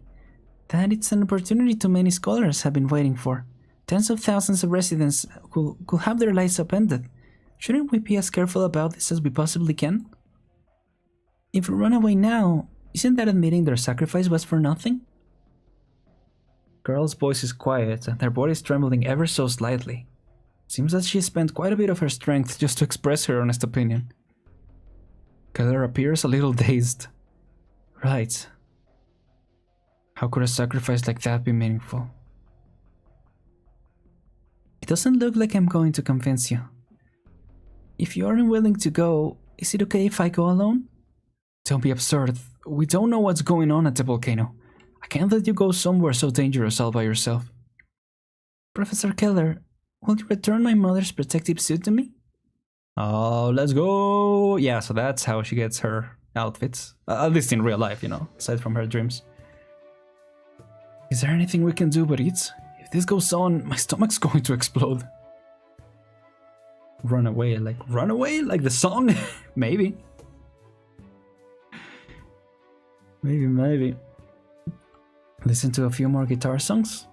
That it's an opportunity too many scholars have been waiting for. Tens of thousands of residents could have their lives upended. Shouldn't we be as careful about this as we possibly can? If we run away now, isn't that admitting their sacrifice was for nothing? Girl's voice is quiet and her body is trembling ever so slightly. Seems that she spent quite a bit of her strength just to express her honest opinion. Keller appears a little dazed. Right. How could a sacrifice like that be meaningful? It doesn't look like I'm going to convince you. If you aren't willing to go, is it okay if I go alone? Don't be absurd. We don't know what's going on at the volcano. I can't let you go somewhere so dangerous all by yourself. Professor Keller, will you return my mother's protective suit to me? Oh, let's go! Yeah, so that's how she gets her outfits. At least in real life, you know, aside from her dreams. Is there anything we can do but eat? If this goes on, my stomach's going to explode. Run away like the song? Maybe. Maybe. Listen to a few more guitar songs?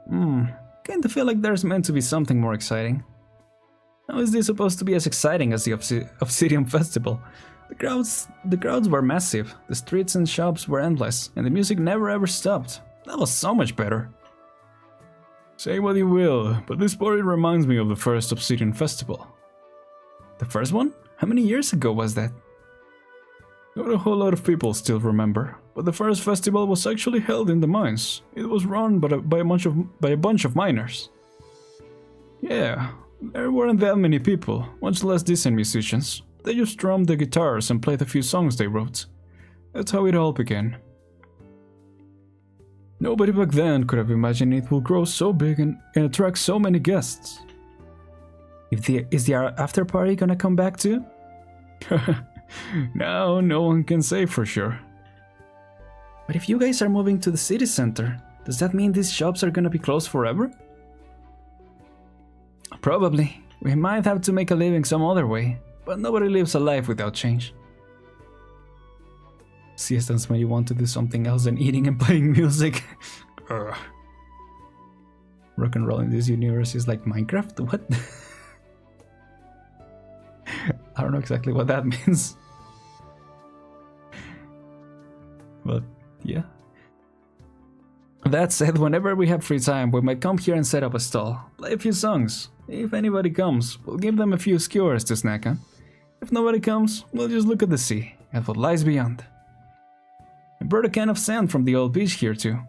Kinda feel like there's meant to be something more exciting. How is this supposed to be as exciting as the Obsidian Festival? The crowds were massive, the streets and shops were endless, and the music never ever stopped. That was so much better. Say what you will, but this party reminds me of the first Obsidian Festival. The first one? How many years ago was that? Not a whole lot of people still remember, but the first festival was actually held in the mines. It was run by a bunch of miners. Yeah, there weren't that many people, much less decent musicians. They just strummed the guitars and played a few songs they wrote. That's how it all began. Nobody back then could have imagined it would grow so big and attract so many guests. Is the after party gonna come back too? Now, no one can say for sure. But if you guys are moving to the city center, does that mean these shops are gonna be closed forever? Probably. We might have to make a living some other way, but nobody lives a life without change. Siestas when you want to do something else than eating and playing music. Rock and roll in this universe is like Minecraft? What? I don't know exactly what that means. But yeah. That said, whenever we have free time, we might come here and set up a stall, play a few songs. If anybody comes, we'll give them a few skewers to snack on. If nobody comes, we'll just look at the sea and what lies beyond. I brought a can of sand from the old beach here too.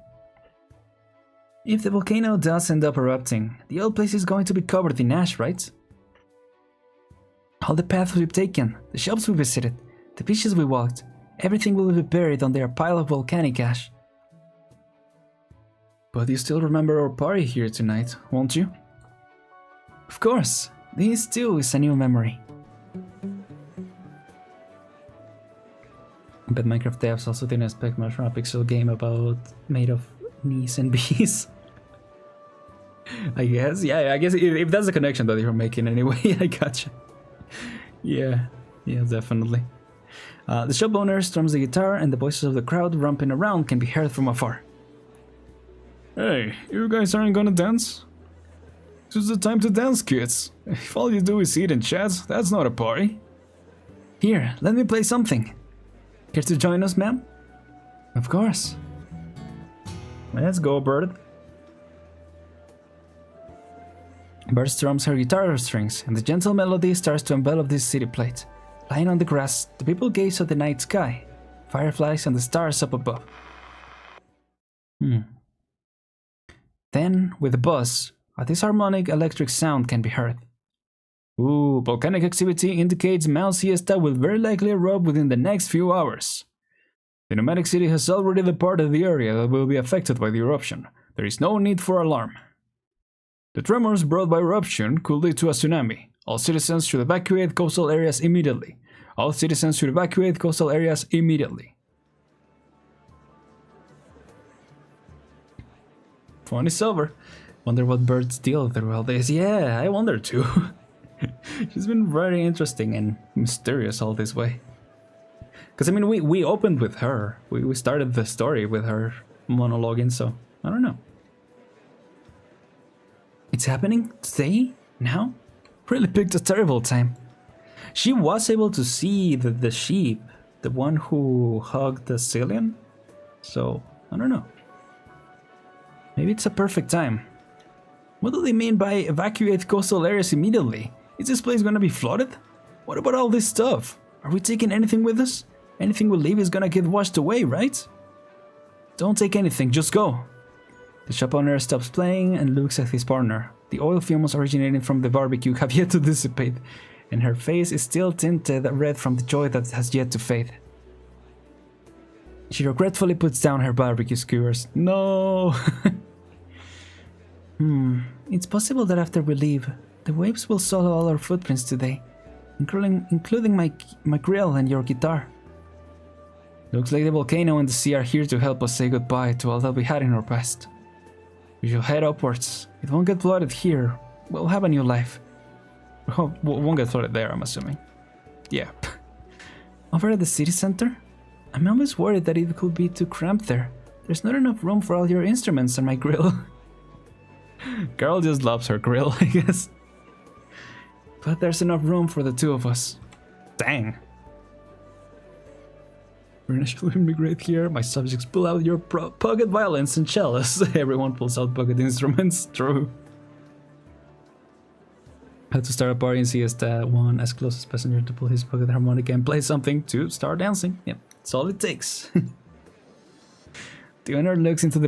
If the volcano does end up erupting, the old place is going to be covered in ash, right? All the paths we've taken, the shops we visited, the beaches we walked, everything will be buried under a pile of volcanic ash. But you still remember our party here tonight, won't you? Of course, this too is a new memory. But Minecraft devs also didn't expect much from a pixel game made of knees and bees. I guess, yeah, I guess if that's the connection that you're making anyway, I gotcha. Yeah, definitely. The shop owner strums the guitar and the voices of the crowd romping around can be heard from afar. Hey, you guys aren't gonna dance? It's just the time to dance, kids. If all you do is eat and chat, that's not a party. Here, let me play something. Care to join us, ma'am? Of course. Let's go, Bird. Bird strums her guitar strings, and the gentle melody starts to envelop this city plate. Lying on the grass, the people gaze at the night sky, fireflies and the stars up above. Then, with a buzz, a disharmonic electric sound can be heard. Ooh, volcanic activity indicates Mount Siesta will very likely erupt within the next few hours. The nomadic city has already departed the area that will be affected by the eruption. There is no need for alarm. The tremors brought by eruption could lead to a tsunami. All citizens should evacuate coastal areas immediately. All citizens should evacuate coastal areas immediately. Fun is over. Wonder what Bird's deal with the world is. Yeah, I wonder too. She's been very interesting and mysterious all this way. Because, I mean, we opened with her. We started the story with her monologuing, so I don't know. It's happening today? Now? Really picked a terrible time. She was able to see the sheep, the one who hugged the Cillian. So, I don't know. Maybe it's a perfect time. What do they mean by evacuate coastal areas immediately? Is this place gonna be flooded? What about all this stuff? Are we taking anything with us? Anything we leave is gonna get washed away, right? Don't take anything, just go. The shop owner stops playing and looks at his partner. The oil fumes originating from the barbecue have yet to dissipate, and her face is still tinted red from the joy that has yet to fade. She regretfully puts down her barbecue skewers. No! It's possible that after we leave, the waves will swallow all our footprints today, including my grill and your guitar. Looks like the volcano and the sea are here to help us say goodbye to all that we had in our past. We shall head upwards. It won't get flooded here. We'll have a new life. Oh, won't get flooded there, I'm assuming. Yeah. Over at the city center? I'm always worried that it could be too cramped there. There's not enough room for all your instruments and my grill. Girl just loves her grill, I guess. But there's enough room for the two of us. Dang. We're initially immigrate here. My subjects pull out your pocket violins and cellos. Everyone pulls out pocket instruments. True. Had to start a party in Siesta. One as close as passenger to pull his pocket harmonica and play something to start dancing. Yep, that's all it takes. The owner looks into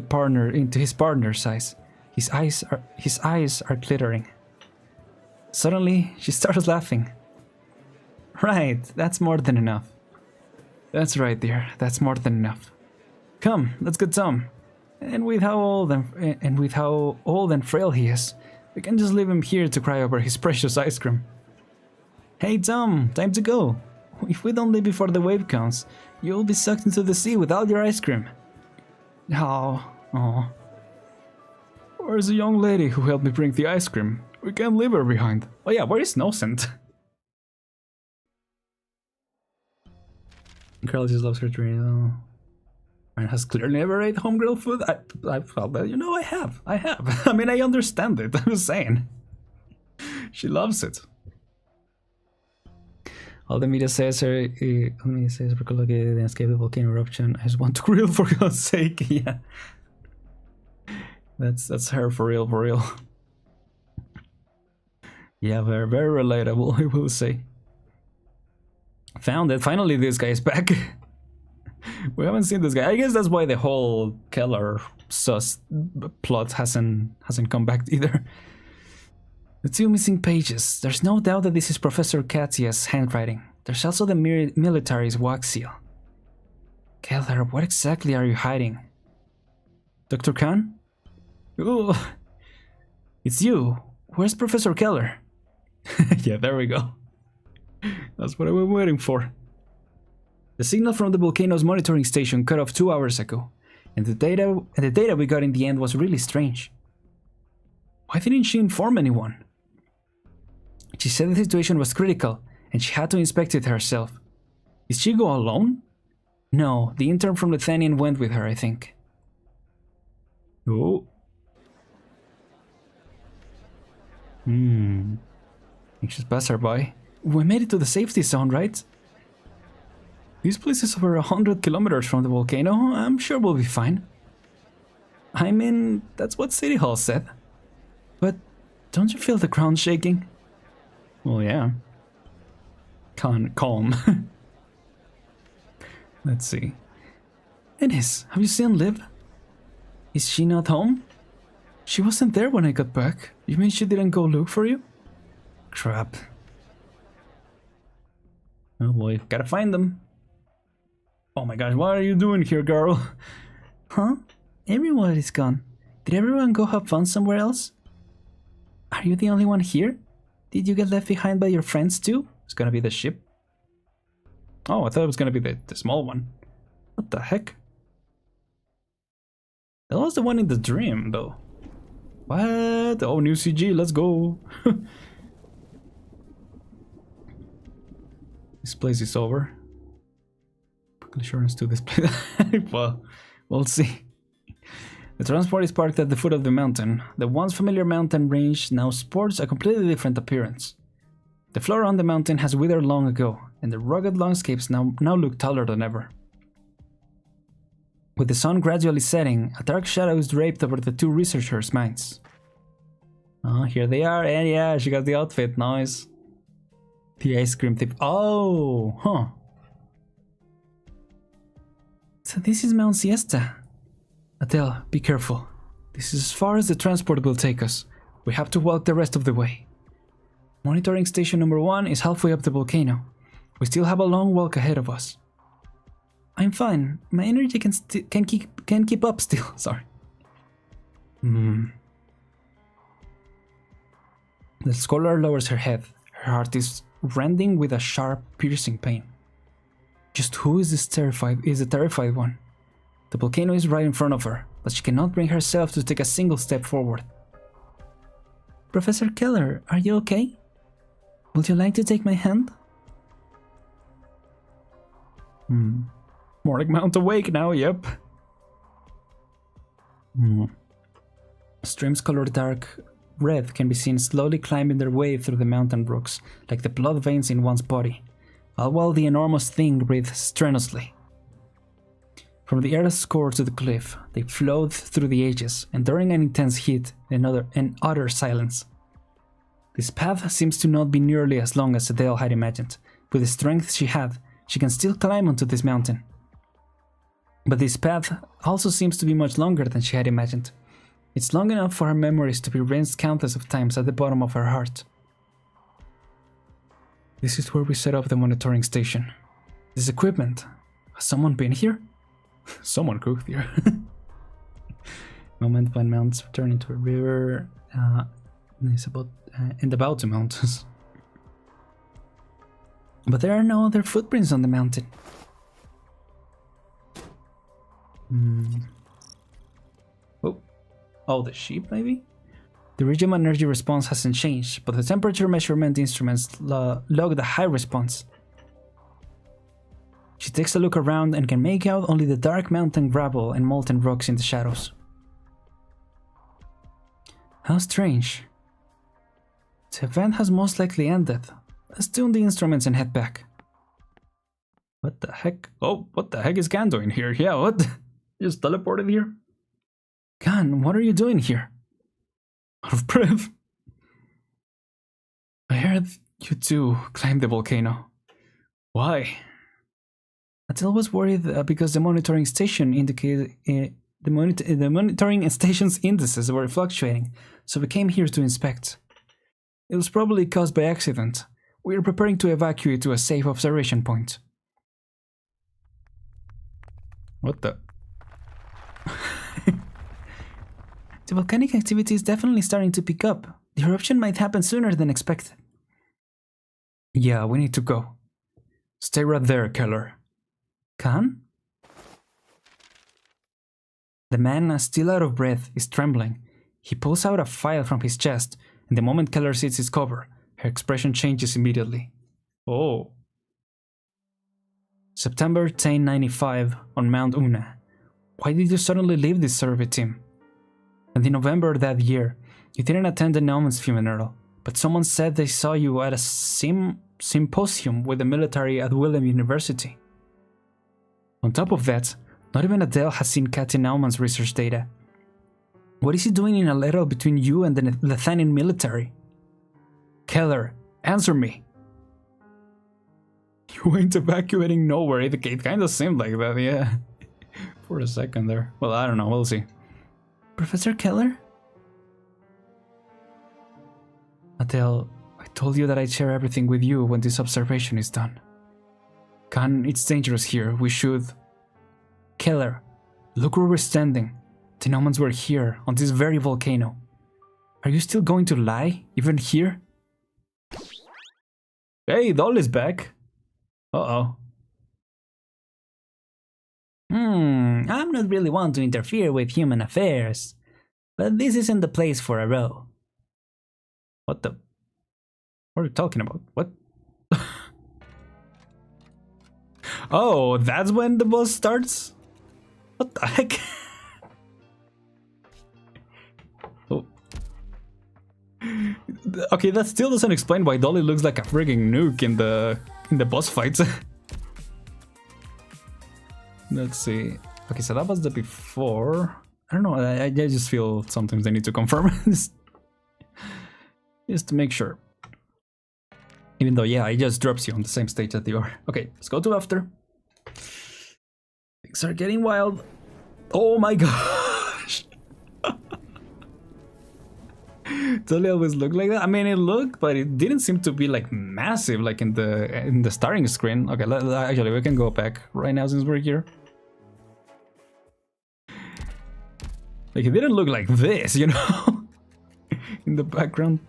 his partner's eyes. His eyes are glittering. Suddenly, she starts laughing. Right, that's more than enough. That's right, dear. That's more than enough. Come, let's get some. And with how old and frail he is, we can just leave him here to cry over his precious ice cream. Hey, Tom, time to go. If we don't leave before the wave comes, you'll be sucked into the sea with all your ice cream. Oh. Where's the young lady who helped me bring the ice cream? We can't leave her behind. Oh yeah, where is Nocent? Carl just loves her dream. And has clearly never ate home-grilled food. I felt that, you know, I have. I mean, I understand it. I'm just saying. She loves it. All the media says we're located and escape the volcano eruption. I just want to grill for God's sake. Yeah. That's her for real. Yeah, very, very relatable, I will say. Found it. Finally, this guy's back. We haven't seen this guy. I guess that's why the whole Keller sus plot hasn't come back either. The two missing pages. There's no doubt that this is Professor Katya's handwriting. There's also the military's wax seal. Keller, what exactly are you hiding? Dr. Khan? Ooh, it's you. Where's Professor Keller? Yeah, there we go. That's what I've been waiting for. The signal from the volcano's monitoring station cut off 2 hours ago, and the data we got in the end was really strange. Why didn't she inform anyone? She said the situation was critical, and she had to inspect it herself. Did she go alone? No, the intern from Lithanian went with her, I think. Oh. Anxious passerby. We made it to the safety zone, right? This place is over 100 kilometers from the volcano. I'm sure we'll be fine. I mean, that's what City Hall said. But don't you feel the ground shaking? Well, yeah. Calm. Let's see. Ennis, have you seen Liv? Is she not home? She wasn't there when I got back. You mean she didn't go look for you? Crap. Oh boy, gotta find them. Oh my gosh, what are you doing here, girl? Huh? Everyone is gone. Did everyone go have fun somewhere else? Are you the only one here? Did you get left behind by your friends too? It's gonna be the ship. Oh, I thought it was gonna be the small one. What the heck? That was the one in the dream, though. What? Oh, new CG, let's go. This place is over. Assurance to this place. Well, we'll see. The transport is parked at the foot of the mountain. The once familiar mountain range now sports a completely different appearance. The floor on the mountain has withered long ago, and the rugged landscapes now look taller than ever. With the sun gradually setting, a dark shadow is draped over the two researchers' minds. Oh, here they are, and yeah, she got the outfit, nice. The ice cream thief. Oh, huh. So this is Mount Siesta. Adele, be careful. This is as far as the transport will take us. We have to walk the rest of the way. Monitoring station number 1 is halfway up the volcano. We still have a long walk ahead of us. I'm fine. My energy can keep up still. Sorry. The scholar lowers her head. Her heart is rending with a sharp, piercing pain. Just who is the terrified one? The volcano is right in front of her, but she cannot bring herself to take a single step forward. Professor Keller, are you okay? Would you like to take my hand? More like Mount Awake now, yep. Streams colored dark red can be seen slowly climbing their way through the mountain rocks, like the blood veins in one's body, all while the enormous thing breathes strenuously. From the earth's core to the cliff, they flowed through the ages, enduring an intense heat and utter silence. This path seems to not be nearly as long as Adele had imagined. With the strength she had, she can still climb onto this mountain. But this path also seems to be much longer than she had imagined. It's long enough for her memories to be rinsed countless of times at the bottom of her heart. This is where we set up the monitoring station. This equipment. Has someone been here? Someone cooked here. Moment when mountains turn into a river. It's about to mountains. But there are no other footprints on the mountain. Oh, the sheep maybe? The region energy response hasn't changed, but the temperature measurement instruments log the high response. She takes a look around and can make out only the dark mountain gravel and molten rocks in the shadows. How strange. The event has most likely ended. Let's tune the instruments and head back. What the heck? Oh, what the heck is Gan doing here? Yeah, what? Just teleported here? Gan, what are you doing here? Out of breath. I heard you two climbed the volcano. Why? Adele was worried because the monitoring station indicated the monitoring station's indices were fluctuating, so we came here to inspect. It was probably caused by accident. We are preparing to evacuate to a safe observation point. What the? The volcanic activity is definitely starting to pick up. The eruption might happen sooner than expected. Yeah, we need to go. Stay right there, Keller. Khan? The man, still out of breath, is trembling. He pulls out a file from his chest, and the moment Keller sees its cover, her expression changes immediately. Oh. September 1095 on Mount Una. Why did you suddenly leave this survey team? And in November that year, you didn't attend the Noman's funeral. but someone said they saw you at a symposium with the military at William University. On top of that, not even Adele has seen Katya Naumann's research data. What is he doing in a letter between you and the Lethanian military? Keller, answer me. You ain't evacuating nowhere. It kind of seemed like that, yeah. For a second there. Well, I don't know. We'll see. Professor Keller? Adele, I told you that I'd share everything with you when this observation is done. Khan, it's dangerous here. We should... Keller, look where we're standing. The Nomans were here, on this very volcano. Are you still going to lie, even here? Hey, Dolly's back. Uh-oh. I'm not really one to interfere with human affairs, but this isn't the place for a row. What the... What are you talking about? What? Oh, that's when the bus starts? What the heck? Oh. Okay, that still doesn't explain why Dolly looks like a frigging nuke in the boss fights. Let's see. Okay, so that was the before. I don't know. I just feel sometimes they need to confirm just to make sure. Even though, yeah, it just drops you on the same stage that you are. Okay, let's go to after. Things are getting wild. Oh my gosh. Totally always looked like that. I mean, it looked, but it didn't seem to be like massive, like in the starting screen. Okay, actually, we can go back right now since we're here. Like, it didn't look like this, you know, in the background.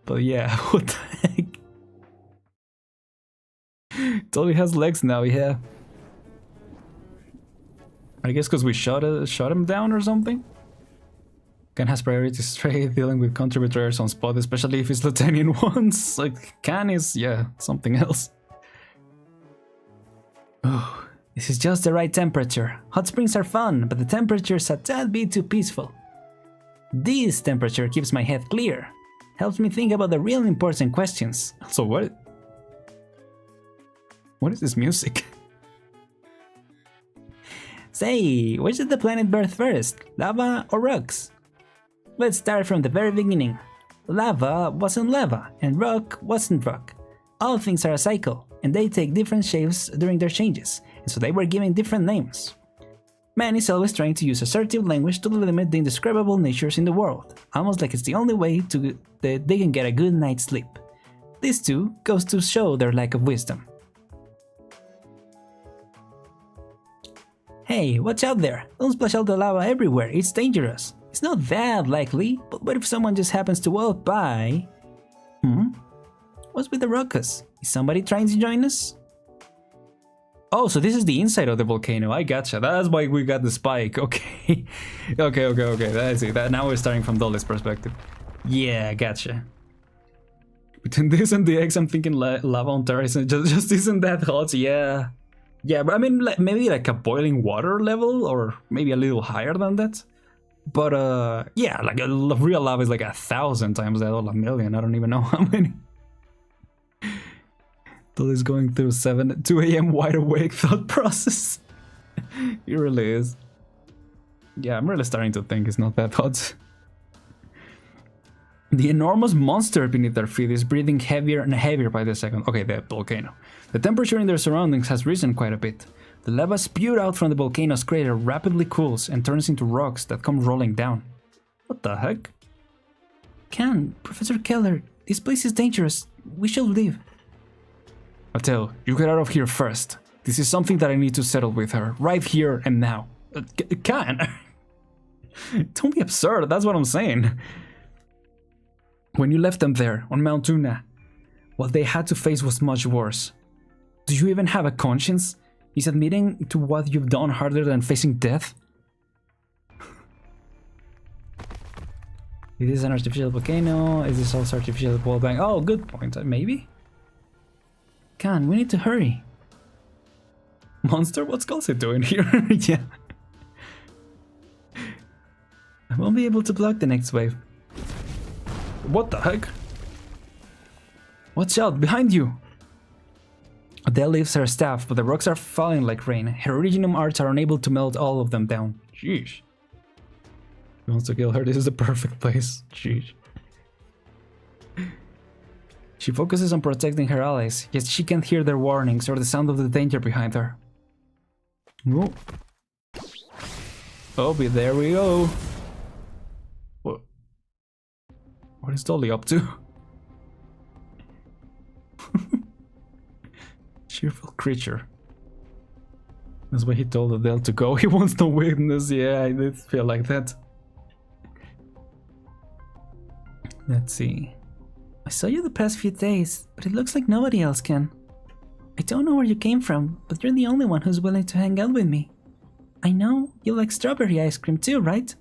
But yeah, what the heck? Totally has legs now, yeah. I guess because we shot him down or something. Khan has priority straight, dealing with country betrayers on spot, especially if it's Lieutenant ones. Like, Khan is, yeah, something else. Oh, this is just the right temperature. Hot springs are fun, but the temperature's a tad bit too peaceful. This temperature keeps my head clear. Helps me think about the real important questions. So what is this music? Say, which did the planet birth first? Lava or rocks? Let's start from the very beginning. Lava wasn't lava, and rock wasn't rock. All things are a cycle, and they take different shapes during their changes, and so they were given different names. Man is always trying to use assertive language to limit the indescribable natures in the world, almost like it's the only way that they can get a good night's sleep. This too goes to show their lack of wisdom. Hey, watch out there! Don't splash out the lava everywhere, it's dangerous. It's not that likely, but what if someone just happens to walk by? What's with the ruckus? Is somebody trying to join us? Oh, so this is the inside of the volcano. I gotcha. That's why we got the spike. Okay. Okay. That's it. Now we're starting from Dolly's perspective. Yeah, gotcha. Between this and the eggs, I'm thinking lava on terrace just isn't that hot. Yeah. Yeah, but I mean, maybe like a boiling water level, or maybe a little higher than that. But yeah, like real lava is like 1,000 times that, or 1,000,000. I don't even know how many. Dolly's going through 2 a.m. wide awake thought process. It really is. Yeah, I'm really starting to think it's not that hot. The enormous monster beneath their feet is breathing heavier and heavier by the second. Okay, the volcano. The temperature in their surroundings has risen quite a bit. The lava spewed out from the volcano's crater rapidly cools and turns into rocks that come rolling down. What the heck? Professor Keller, this place is dangerous. We should leave. Adele, you get out of here first. This is something that I need to settle with her, right here and now. Don't be absurd, that's what I'm saying. When you left them there, on Mount Una, what they had to face was much worse. Do you even have a conscience? Is admitting to what you've done harder than facing death? Is this an artificial volcano? Is this also artificial wall bang? Oh, good point, maybe? We need to hurry. Monster, what's Kelsey doing here? Yeah. I won't be able to block the next wave. What the heck? Watch out, behind you! Adele lifts her staff, but the rocks are falling like rain. Her original arts are unable to melt all of them down. Sheesh. He wants to kill her. This is the perfect place. Sheesh. She focuses on protecting her allies, yet she can't hear their warnings or the sound of the danger behind her. Oh, there we go. What is Dolly up to? Cheerful creature. That's why he told Adele to go. He wants no witness. Yeah, I did feel like that. Let's see. I saw you the past few days, but it looks like nobody else can. I don't know where you came from, but you're the only one who's willing to hang out with me. I know you like strawberry ice cream too, right?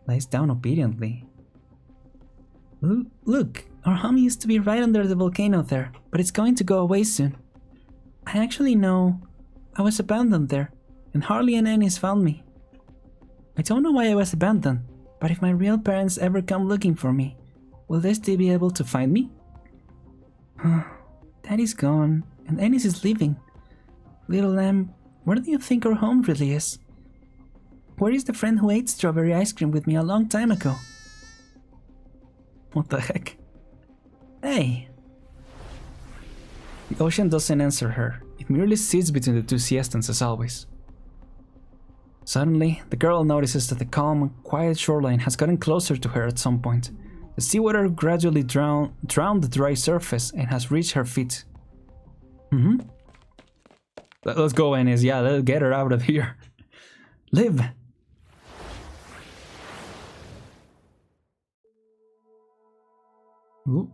Lies down obediently. Look, our home used to be right under the volcano there, but it's going to go away soon. I actually know I was abandoned there, and Harley and Annie's found me. I don't know why I was abandoned, but if my real parents ever come looking for me, will they still be able to find me? Daddy's gone, and Annie's is leaving. Little lamb, where do you think our home really is? Where is the friend who ate strawberry ice cream with me a long time ago? What the heck? Hey! The ocean doesn't answer her. It merely sits between the two siestans as always. Suddenly, the girl notices that the calm, quiet shoreline has gotten closer to her at some point. The seawater gradually drowned the dry surface and has reached her feet. Let's go, Ennis. Yeah, let's get her out of here. Live! Ooh.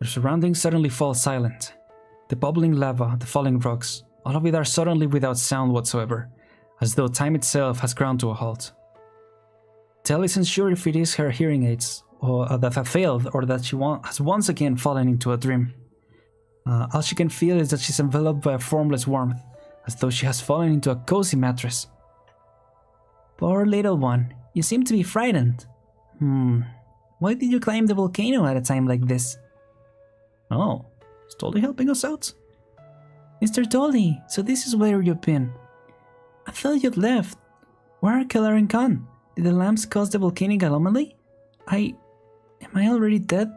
Their surroundings suddenly fall silent. The bubbling lava, the falling rocks, all of it are suddenly without sound whatsoever, as though time itself has ground to a halt. Adele isn't sure if it is her hearing aids, or that have failed, or that she has once again fallen into a dream. All she can feel is that she's enveloped by a formless warmth, as though she has fallen into a cozy mattress. Poor little one, you seem to be frightened. Why did you climb the volcano at a time like this? Oh, is Dolly helping us out? Mr. Dolly, so this is where you've been. I thought you'd left. Where are Keller and Khan? Did the lamps cause the volcanic anomaly? Am I already dead?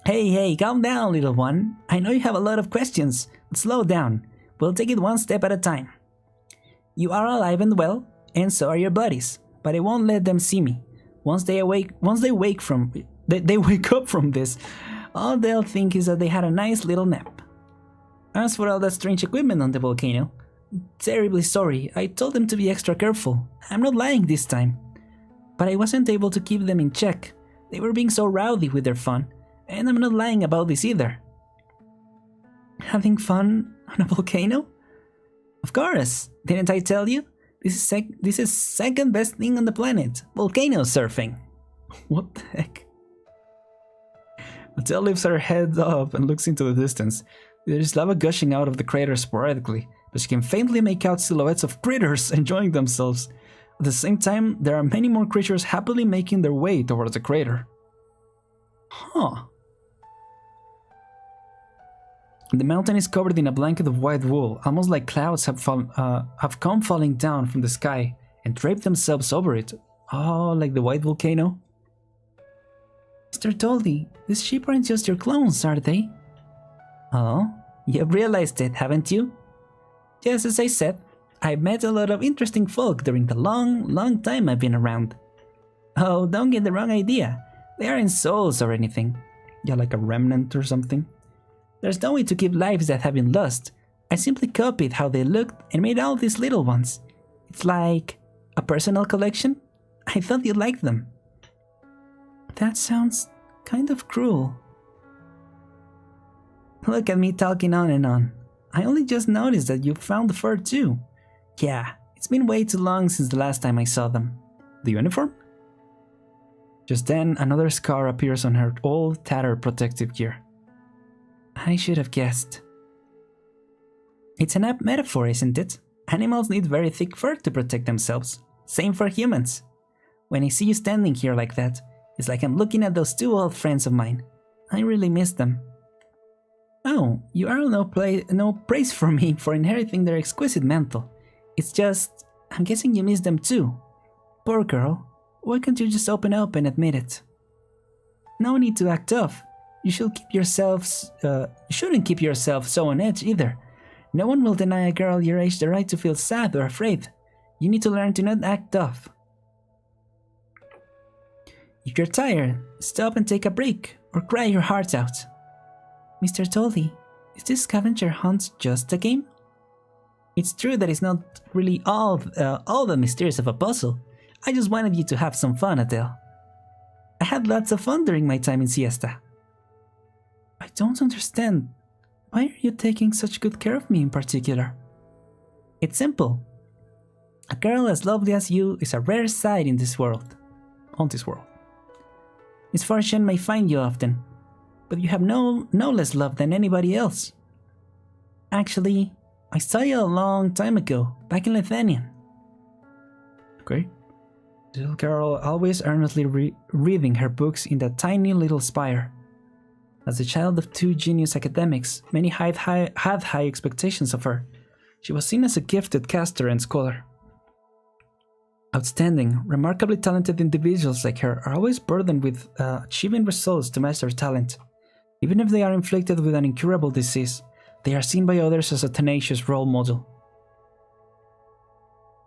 Hey, calm down, little one. I know you have a lot of questions, but slow down. We'll take it one step at a time. You are alive and well, and so are your buddies, but I won't let them see me. Once they wake up from this, all they'll think is that they had a nice little nap. As for all that strange equipment on the volcano, terribly sorry, I told them to be extra careful. I'm not lying this time. But I wasn't able to keep them in check. They were being so rowdy with their fun, and I'm not lying about this either. Having fun on a volcano? Of course, didn't I tell you? This is second best thing on the planet, volcano surfing. What the heck? Adele lifts her head up and looks into the distance. There is lava gushing out of the crater sporadically, but she can faintly make out silhouettes of critters enjoying themselves. At the same time, there are many more creatures happily making their way towards the crater. Huh. The mountain is covered in a blanket of white wool, almost like clouds have come falling down from the sky and draped themselves over it. Oh, like the white volcano. Mr. Dolly, these sheep aren't just your clones, are they? Oh, you've realized it, haven't you? Just as I said, I've met a lot of interesting folk during the long time I've been around. Oh, don't get the wrong idea. They aren't souls or anything. Yeah, like a remnant or something. There's no way to keep lives that have been lost. I simply copied how they looked and made all these little ones. It's like a personal collection. I thought you'd like them. That sounds kind of cruel. Look at me talking on and on. I only just noticed that you found the fur too. Yeah, it's been way too long since the last time I saw them. The uniform? Just then, another scar appears on her old, tattered protective gear. I should have guessed. It's an apt metaphor, isn't it? Animals need very thick fur to protect themselves. Same for humans. When I see you standing here like that, it's like I'm looking at those two old friends of mine. I really miss them. Oh, you are no praise for me for inheriting their exquisite mantle. It's just, I'm guessing you miss them too. Poor girl, why can't you just open up and admit it? No need to act tough. You shouldn't keep yourself so on edge either. No one will deny a girl your age the right to feel sad or afraid. You need to learn to not act tough. If you're tired, stop and take a break, or cry your heart out. Mr. Dolly, is this scavenger hunt just a game? It's true that it's not really all that mysterious of a puzzle. I just wanted you to have some fun, Adele. I had lots of fun during my time in Siesta. I don't understand. Why are you taking such good care of me in particular? It's simple. A girl as lovely as you is a rare sight in this world. On this world. Misfortune may find you often, but you have no less love than anybody else. Actually, I saw you a long time ago, back in Lithuania. Okay. The little girl always earnestly reading her books in that tiny little spire. As the child of two genius academics, many had high expectations of her. She was seen as a gifted caster and scholar. Outstanding, remarkably talented individuals like her are always burdened with achieving results to match their talent. Even if they are inflicted with an incurable disease, they are seen by others as a tenacious role model.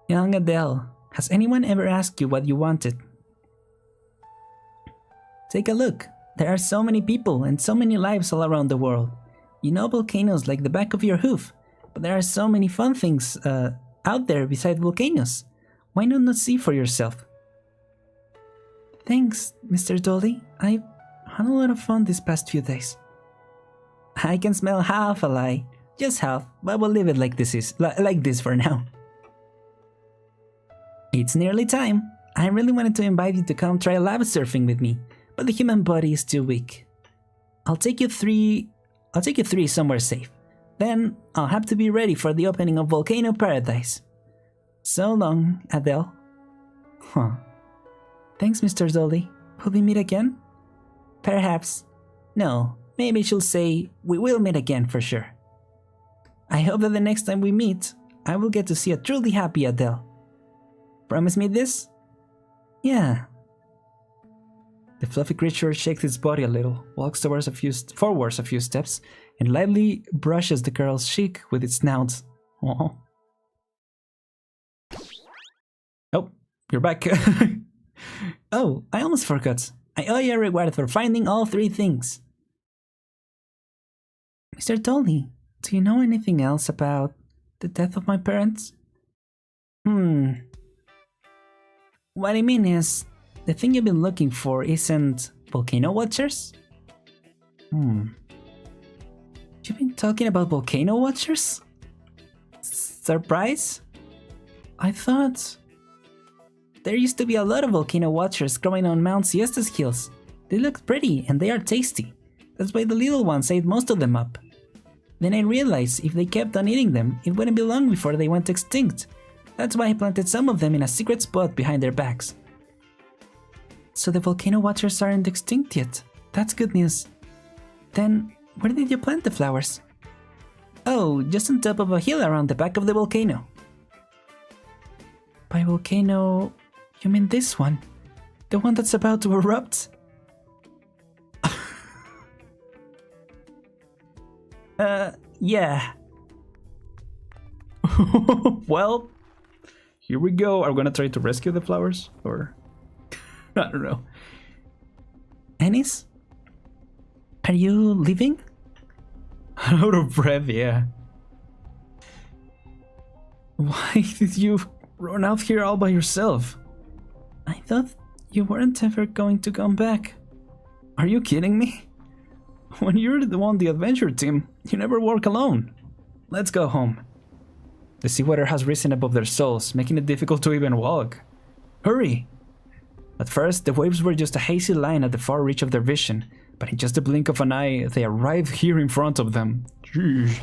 Young Adele, has anyone ever asked you what you wanted? Take a look. There are so many people and so many lives all around the world. You know volcanoes like the back of your hoof, but there are so many fun things out there besides volcanoes. Why not see for yourself? Thanks, Mr. Dolly. I've had a lot of fun these past few days. I can smell half a lie. Just half, but we'll leave it like this for now. It's nearly time. I really wanted to invite you to come try lava surfing with me, but the human body is too weak. I'll take you three somewhere safe. Then I'll have to be ready for the opening of Volcano Paradise. So long, Adele. Huh. Thanks, Mr. Dolly. Will we meet again? Perhaps. No, maybe she'll say we will meet again for sure. I hope that the next time we meet, I will get to see a truly happy Adele. Promise me this? Yeah. The fluffy creature shakes its body a little, walks forwards a few steps, and lightly brushes the girl's cheek with its snout. Aww. Oh, you're back. Oh, I almost forgot. I owe you a reward for finding all three things. Mr. Dolly, do you know anything else about the death of my parents? What I mean is, the thing you've been looking for isn't volcano watchers? You've been talking about volcano watchers? Surprise? I thought there used to be a lot of volcano watchers growing on Mount Siesta's hills. They look pretty and they are tasty. That's why the little ones ate most of them up. Then I realized if they kept on eating them, it wouldn't be long before they went extinct. That's why I planted some of them in a secret spot behind their backs. So the volcano watchers aren't extinct yet. That's good news. Then, where did you plant the flowers? Oh, just on top of a hill around the back of the volcano. By volcano, you mean this one? The one that's about to erupt? Yeah. Well, here we go. Are we gonna try to rescue the flowers? Or... I don't know. Ennis? Are you leaving? Out of breath, yeah. Why did you run out here all by yourself? I thought you weren't ever going to come back. Are you kidding me? When you're on the adventure team, you never work alone. Let's go home. The seawater has risen above their souls, making it difficult to even walk. Hurry! At first, the waves were just a hazy line at the far reach of their vision, but in just a blink of an eye, they arrived here in front of them. Jeez.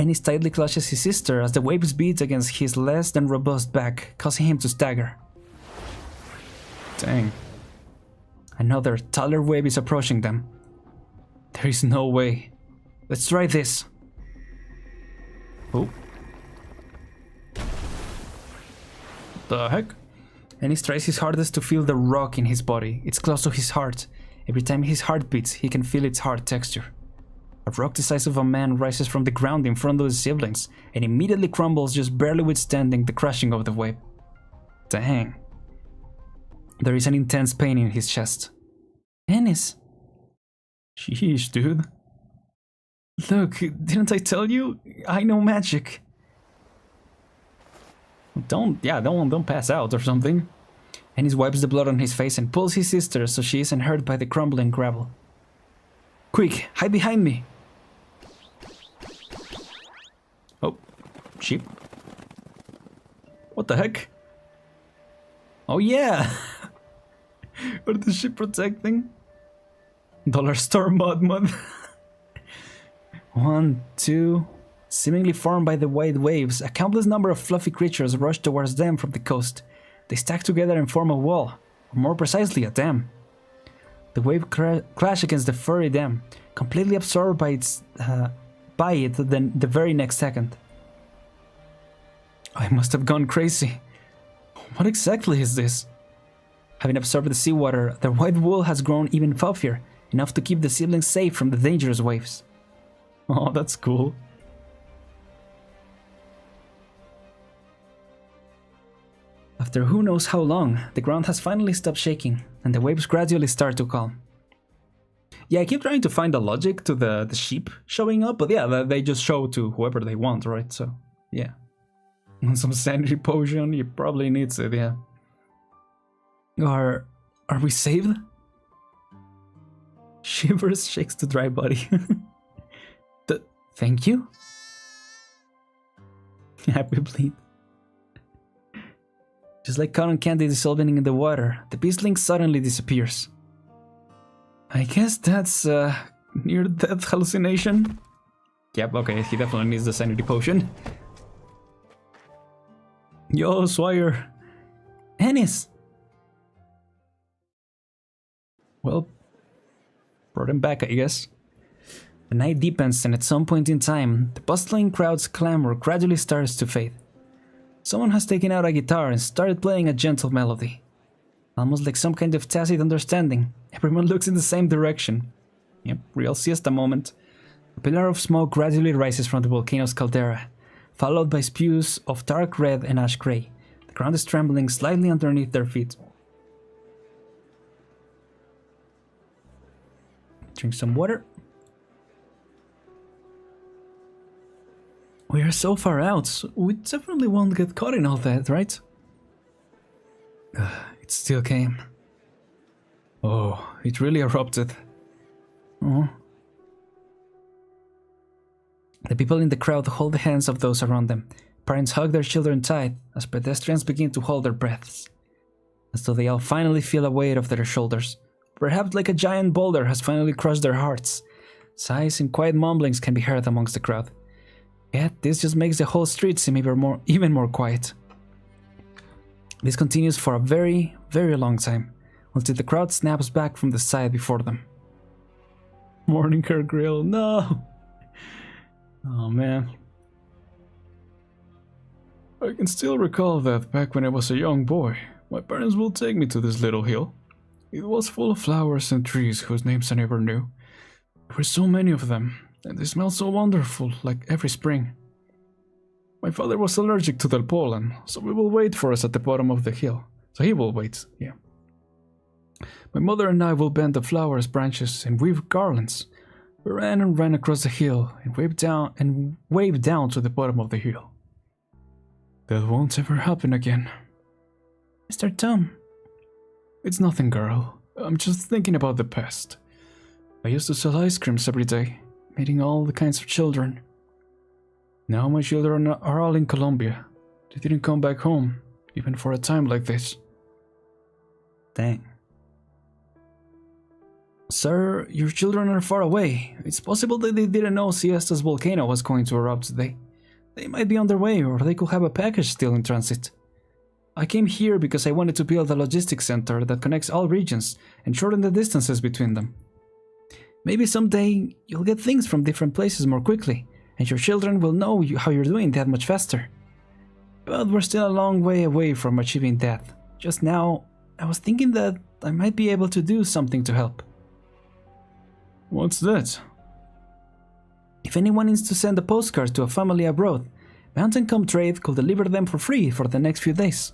Ennis tightly clutches his sister as the waves beat against his less than robust back, causing him to stagger. Dang. Another taller wave is approaching them. There is no way. Let's try this. Oh. The heck? Ennis tries his hardest to feel the rock in his body. It's close to his heart. Every time his heart beats, he can feel its hard texture. A rock the size of a man rises from the ground in front of his siblings and immediately crumbles, just barely withstanding the crashing of the wave. Dang. There is an intense pain in his chest. Ennis. Sheesh, dude. Look, didn't I tell you? I know magic. Don't pass out or something. Ennis wipes the blood on his face and pulls his sister so she isn't hurt by the crumbling gravel. Quick, hide behind me. Oh, sheep. What the heck? Oh yeah! Are the sheep protecting? Dollar store mud. 1, 2... Seemingly formed by the wide waves, a countless number of fluffy creatures rush towards them from the coast. They stack together and form a wall, or more precisely, a dam. The wave clash against the furry dam, completely absorbed by it then the very next second. I must have gone crazy. What exactly is this? Having absorbed the seawater, the white wool has grown even fluffier, enough to keep the siblings safe from the dangerous waves. Oh, that's cool. After who knows how long, the ground has finally stopped shaking, and the waves gradually start to calm. Yeah, I keep trying to find the logic to the sheep showing up, but yeah, they just show to whoever they want, right? So, yeah. And some sanity potion, you probably needs it, yeah. Are we saved? Shivers shakes the dry body. Thank you? Happy bleed. Just like cotton candy dissolving in the water, the beastling suddenly disappears. I guess that's near-death hallucination. Yep, okay, he definitely needs the sanity potion. Yo, Swire. Ennis! Well, brought him back, I guess. The night deepens, and at some point in time, the bustling crowd's clamor gradually starts to fade. Someone has taken out a guitar and started playing a gentle melody. Almost like some kind of tacit understanding, everyone looks in the same direction. Yep, real siesta moment. A pillar of smoke gradually rises from the volcano's caldera, followed by spews of dark red and ash gray. The ground is trembling slightly underneath their feet. Drink some water. We are so far out, we definitely won't get caught in all that, right? It still came. Oh, it really erupted. Oh. The people in the crowd hold the hands of those around them. Parents hug their children tight as pedestrians begin to hold their breaths, as though they all finally feel a weight off their shoulders. Perhaps like a giant boulder has finally crushed their hearts. Sighs and quiet mumblings can be heard amongst the crowd. Yet this just makes the whole street seem even more quiet. This continues for a very, very long time, until the crowd snaps back from the side before them. Morning her grill, no! Oh man. I can still recall that back when I was a young boy, my parents would take me to this little hill. It was full of flowers and trees whose names I never knew. There were so many of them, and they smelled so wonderful, like every spring. My father was allergic to the pollen, so we will wait for us at the bottom of the hill. So he will wait, yeah. My mother and I will bend the flowers' branches and weave garlands. We ran and ran across the hill and waved down to the bottom of the hill. That won't ever happen again. Mr. Tom. It's nothing, girl. I'm just thinking about the past. I used to sell ice creams every day, meeting all the kinds of children. Now my children are all in Colombia. They didn't come back home, even for a time like this. Dang. Sir, your children are far away. It's possible that they didn't know Siesta's volcano was going to erupt today. They might be on their way, or they could have a package still in transit. I came here because I wanted to build a logistics center that connects all regions and shorten the distances between them. Maybe someday you'll get things from different places more quickly, and your children will know how you're doing that much faster. But we're still a long way away from achieving that. Just now, I was thinking that I might be able to do something to help. What's that? If anyone needs to send a postcard to a family abroad, Mountain Com Trade could deliver them for free for the next few days.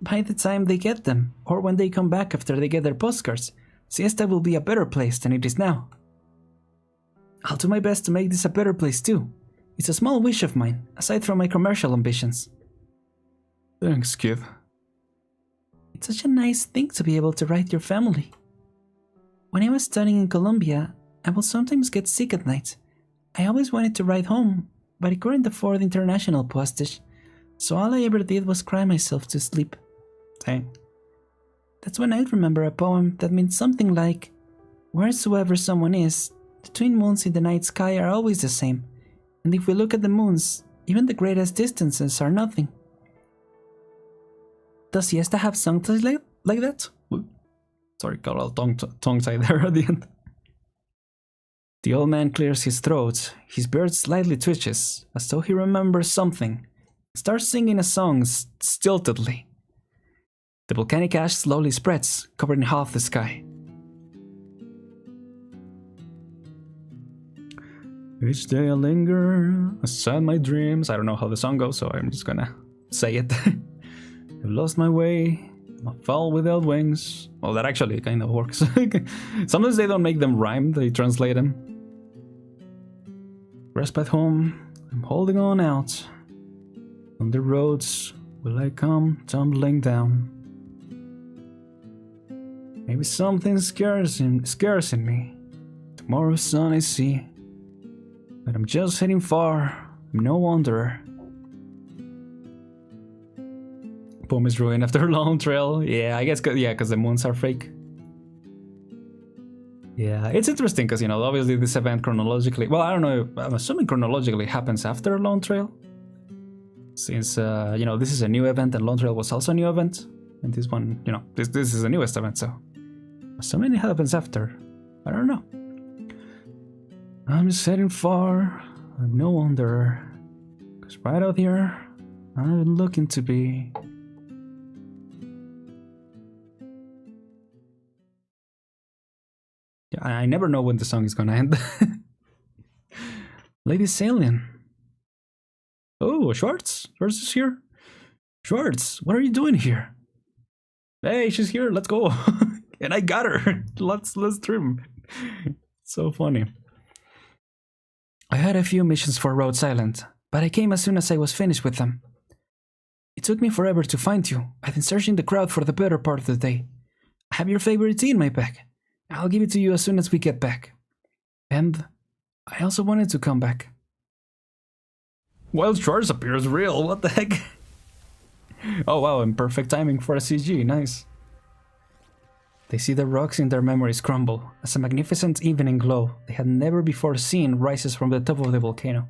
By the time they get them, or when they come back after they get their postcards, Siesta will be a better place than it is now. I'll do my best to make this a better place too. It's a small wish of mine, aside from my commercial ambitions. Thanks, kid. It's such a nice thing to be able to write your family. When I was studying in Colombia, I would sometimes get sick at night. I always wanted to write home, but I couldn't afford international postage, so all I ever did was cry myself to sleep. Dang. That's when I remember a poem that means something like, wheresoever someone is, the twin moons in the night sky are always the same, and if we look at the moons, even the greatest distances are nothing. Does Siesta have songs like that? Sorry, got a little tongue-tied there at the end. The old man clears his throat, his beard slightly twitches, as though he remembers something, starts singing a song stiltedly. The volcanic ash slowly spreads, covering half the sky. Each day I linger, aside my dreams. I don't know how the song goes, so I'm just gonna say it. I've lost my way, I'm a fowl without wings. Well, that actually kind of works. Sometimes they don't make them rhyme, they translate them. Respite home, I'm holding on out. On the roads will I come tumbling down. Maybe something scares in me. Tomorrow's sun I see. But I'm just heading far, I'm no wanderer. Poem is ruined after a long trail. Yeah, I guess, because the moons are fake. Yeah, it's interesting because, obviously this event chronologically, well, I don't know, I'm assuming chronologically happens after Lone Trail. Since, this is a new event and Lone Trail was also a new event. And this one, this is the newest event, so assuming it happens after. I don't know. I'm just heading far, I'm no wanderer. Because right out here, I'm looking to be. Yeah, I never know when the song is gonna end. Lady Salien. Oh, Schwartz? Schwartz is here? Schwartz, what are you doing here? Hey, she's here, let's go. And I got her. Let's trim. So funny. I had a few missions for Rhodes Island, but I came as soon as I was finished with them. It took me forever to find you. I've been searching the crowd for the better part of the day. I have your favorite tea in my bag. I'll give it to you as soon as we get back. And I also wanted to come back. Well, Schwartz appears real, what the heck? Oh wow, and perfect timing for a CG, nice. They see the rocks in their memories crumble, as a magnificent evening glow they had never before seen rises from the top of the volcano.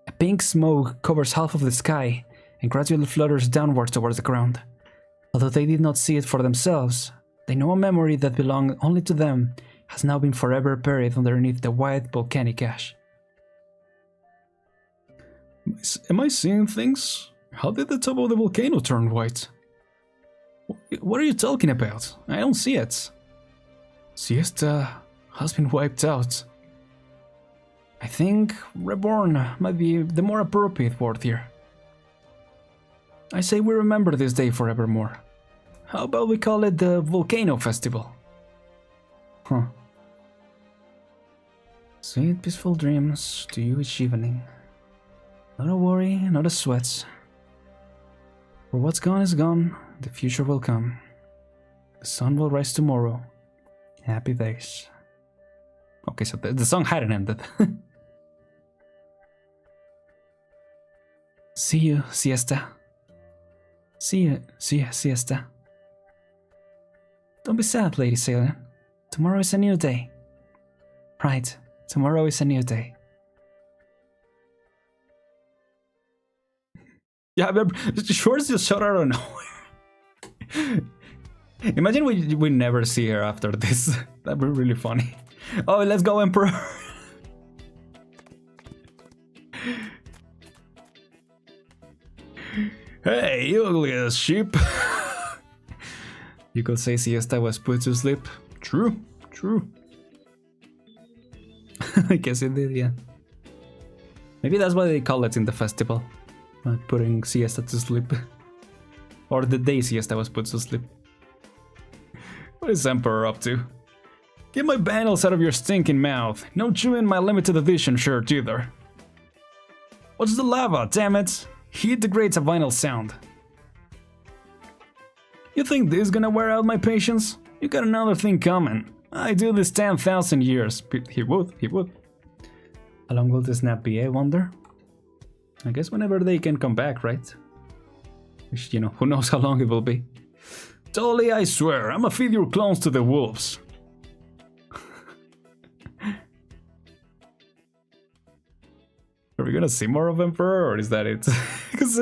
A pink smoke covers half of the sky and gradually flutters downward towards the ground. Although they did not see it for themselves, they know a memory that belonged only to them has now been forever buried underneath the white volcanic ash. Am I seeing things? How did the top of the volcano turn white? What are you talking about? I don't see it. Siesta has been wiped out. I think reborn might be the more appropriate word here. I say we remember this day forevermore. How about we call it the Volcano Festival? Huh. Sweet peaceful dreams to you each evening. Not a worry, not a sweat. For what's gone is gone, the future will come. The sun will rise tomorrow. Happy days. Okay, so the song hadn't ended. See you, Siesta. See you, Siesta. Don't be sad, Lady Salien. Tomorrow is a new day. Right, tomorrow is a new day. Yeah, but Shores just shot out of nowhere. Imagine we never see her after this. That'd be really funny. Oh, let's go, Emperor. Hey, you ugly ass sheep. You could say Siesta was put to sleep. True, true. I guess it did, yeah. Maybe that's why they call it in the festival. Putting Siesta to sleep. Or the day Siesta was put to sleep. What is Emperor up to? Get my bangles out of your stinking mouth. No chewing my limited edition shirt either. What's the lava, damn it? Heat degrades a vinyl sound. You think this is gonna wear out my patience? You got another thing coming. I do this 10,000 years. He would. How long will the snap be, I wonder? I guess whenever they can come back, right? Which, you know, who knows how long it will be. Dolly, I swear, I'ma feed your clones to the wolves. Are we gonna see more of Emperor, or is that it? Because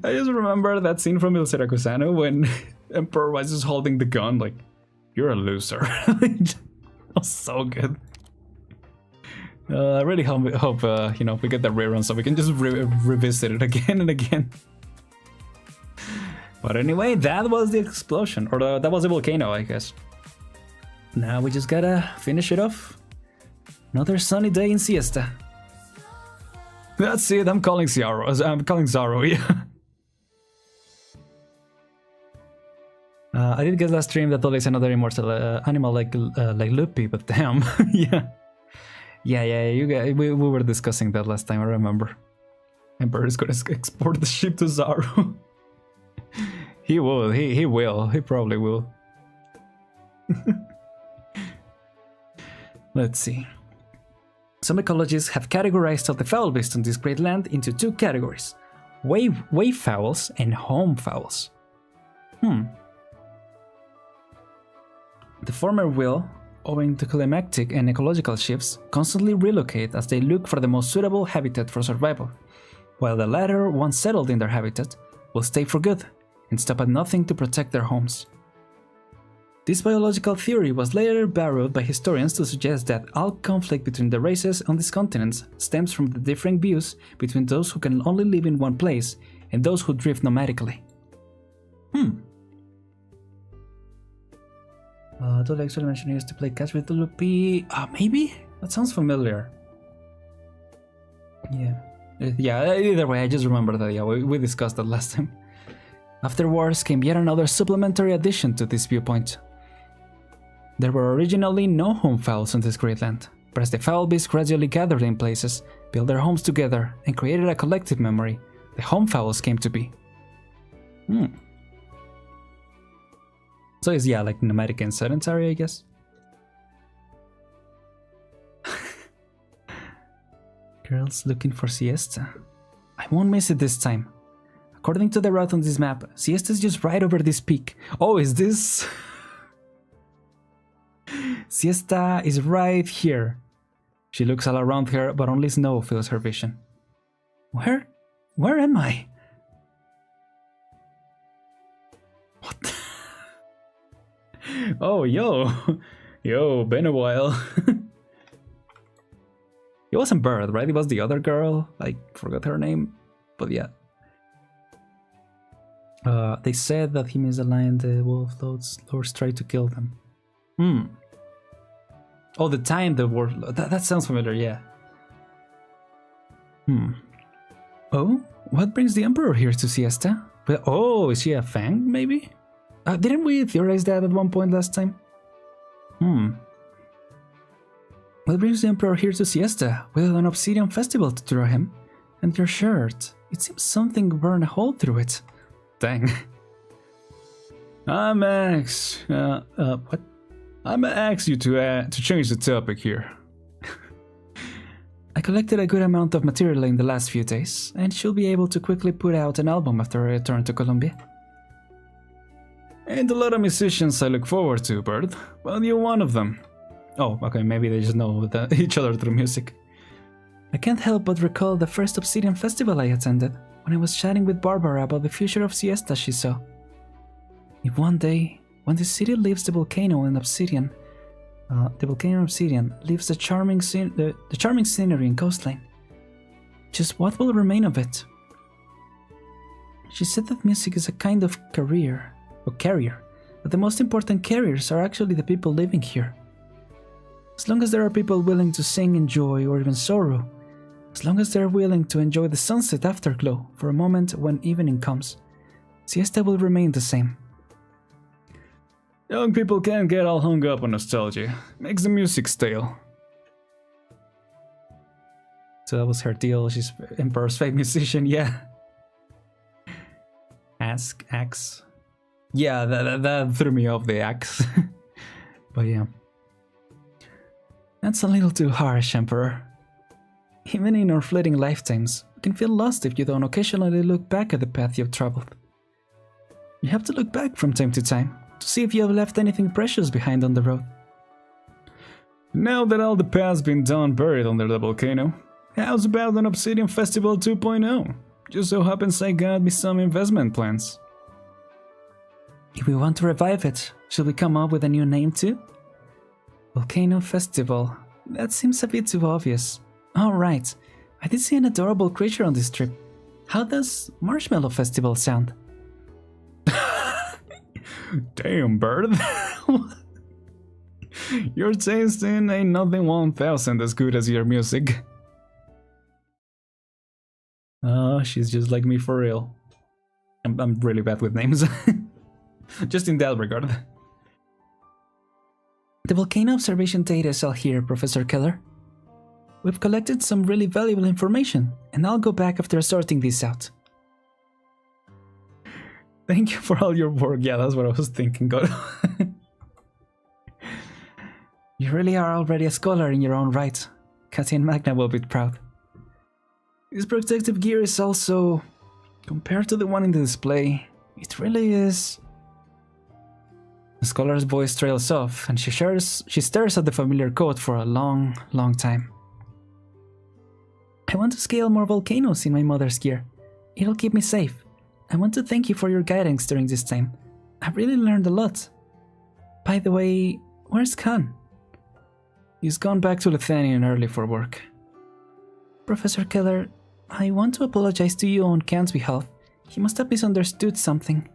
I just remember that scene from Il Siracusano when Emperor was just holding the gun like, you're a loser. That was so good. I really hope you know, we get that rerun so we can just revisit it again and again. But anyway, that was the explosion, or that was the volcano, I guess. Now we just gotta finish it off. Another sunny day in Siesta. That's it, I'm calling Zaro, yeah. I did get last stream that Dolly's another immortal animal like Lupi, but damn, yeah. Yeah, you guys, we were discussing that last time, I remember. Emperor is gonna export the ship to Zaro. He will, he will, he probably will. Let's see. Some ecologists have categorized all the fowl beasts on this great land into two categories: wave fowls and home fowls. The former will, owing to climatic and ecological shifts, constantly relocate as they look for the most suitable habitat for survival, while the latter, once settled in their habitat, will stay for good and stop at nothing to protect their homes. This biological theory was later borrowed by historians to suggest that all conflict between the races on these continents stems from the differing views between those who can only live in one place and those who drift nomadically. Don't actually mention he used to play catch with the Lupi. Maybe? That sounds familiar. Yeah, either way, I just remember that, yeah, we discussed that last time. Afterwards came yet another supplementary addition to this viewpoint. There were originally no home fowls on this great land, but as the fowl beasts gradually gathered in places, built their homes together, and created a collective memory, the home fowls came to be. So it's, yeah, like nomadic and sedentary, I guess. Girls looking for siesta. I won't miss it this time. According to the route on this map, siesta is just right over this peak. Oh, is this? Siesta is right here. She looks all around her, but only snow fills her vision. Where am I? What? Oh, yo, been a while. It wasn't Bird, right? It was the other girl. I forgot her name, but yeah. They said that he misaligned the wolf lords tried to kill them. Oh, the time the wolf... That sounds familiar, yeah. Oh, what brings the Emperor here to Siesta? Well, oh, is she a Fang, maybe? Didn't we theorize that at one point last time? What brings the Emperor here to Siesta with an obsidian festival to draw him? And your shirt, it seems something burned a hole through it. Dang. I'm asked... what? I'm gonna ask you to change the topic here. I collected a good amount of material in the last few days, and she'll be able to quickly put out an album after I return to Colombia. Ain't a lot of musicians I look forward to, Bird, but you're one of them. Oh, okay, maybe they just know each other through music. I can't help but recall the first Obsidian festival I attended, when I was chatting with Barbara about the future of Siesta she saw. If one day, when the city leaves the volcano and Obsidian, leaves the charming scenery and coastline, just what will remain of it? She said that music is a kind of carrier, but the most important carriers are actually the people living here. As long as there are people willing to sing in joy or even sorrow, as long as they're willing to enjoy the sunset afterglow for a moment when evening comes, Siesta will remain the same. Young people can't get all hung up on nostalgia. Makes the music stale. So that was her deal. She's Emperor's fake musician, yeah. Axe. Yeah, that threw me off, the axe. But yeah. That's a little too harsh, Emperor. Even in our fleeting lifetimes, you can feel lost if you don't occasionally look back at the path you've traveled. You have to look back from time to time to see if you have left anything precious behind on the road. Now that all the path's been done buried under the volcano, how's about an Obsidian Festival 2.0? Just so happens I got me some investment plans. If we want to revive it, should we come up with a new name too? Volcano Festival. That seems a bit too obvious. Oh right, I did see an adorable creature on this trip. How does Marshmallow Festival sound? Damn, Bird. Your taste in ain't nothing 1000 as good as your music. Oh, she's just like me for real. I'm really bad with names. Just in that regard. The volcano observation data is all here, Professor Keller. We've collected some really valuable information, and I'll go back after sorting this out. Thank you for all your work. Yeah, that's what I was thinking. God. You really are already a scholar in your own right. Katy and Magna will be proud. This protective gear is also, compared to the one in the display, it really is. The scholar's voice trails off, and she stares at the familiar coat for a long, long time. I want to scale more volcanoes in my mother's gear. It'll keep me safe. I want to thank you for your guidance during this time. I've really learned a lot. By the way, where's Khan? He's gone back to Lethanian early for work. Professor Keller, I want to apologize to you on Khan's behalf. He must have misunderstood something.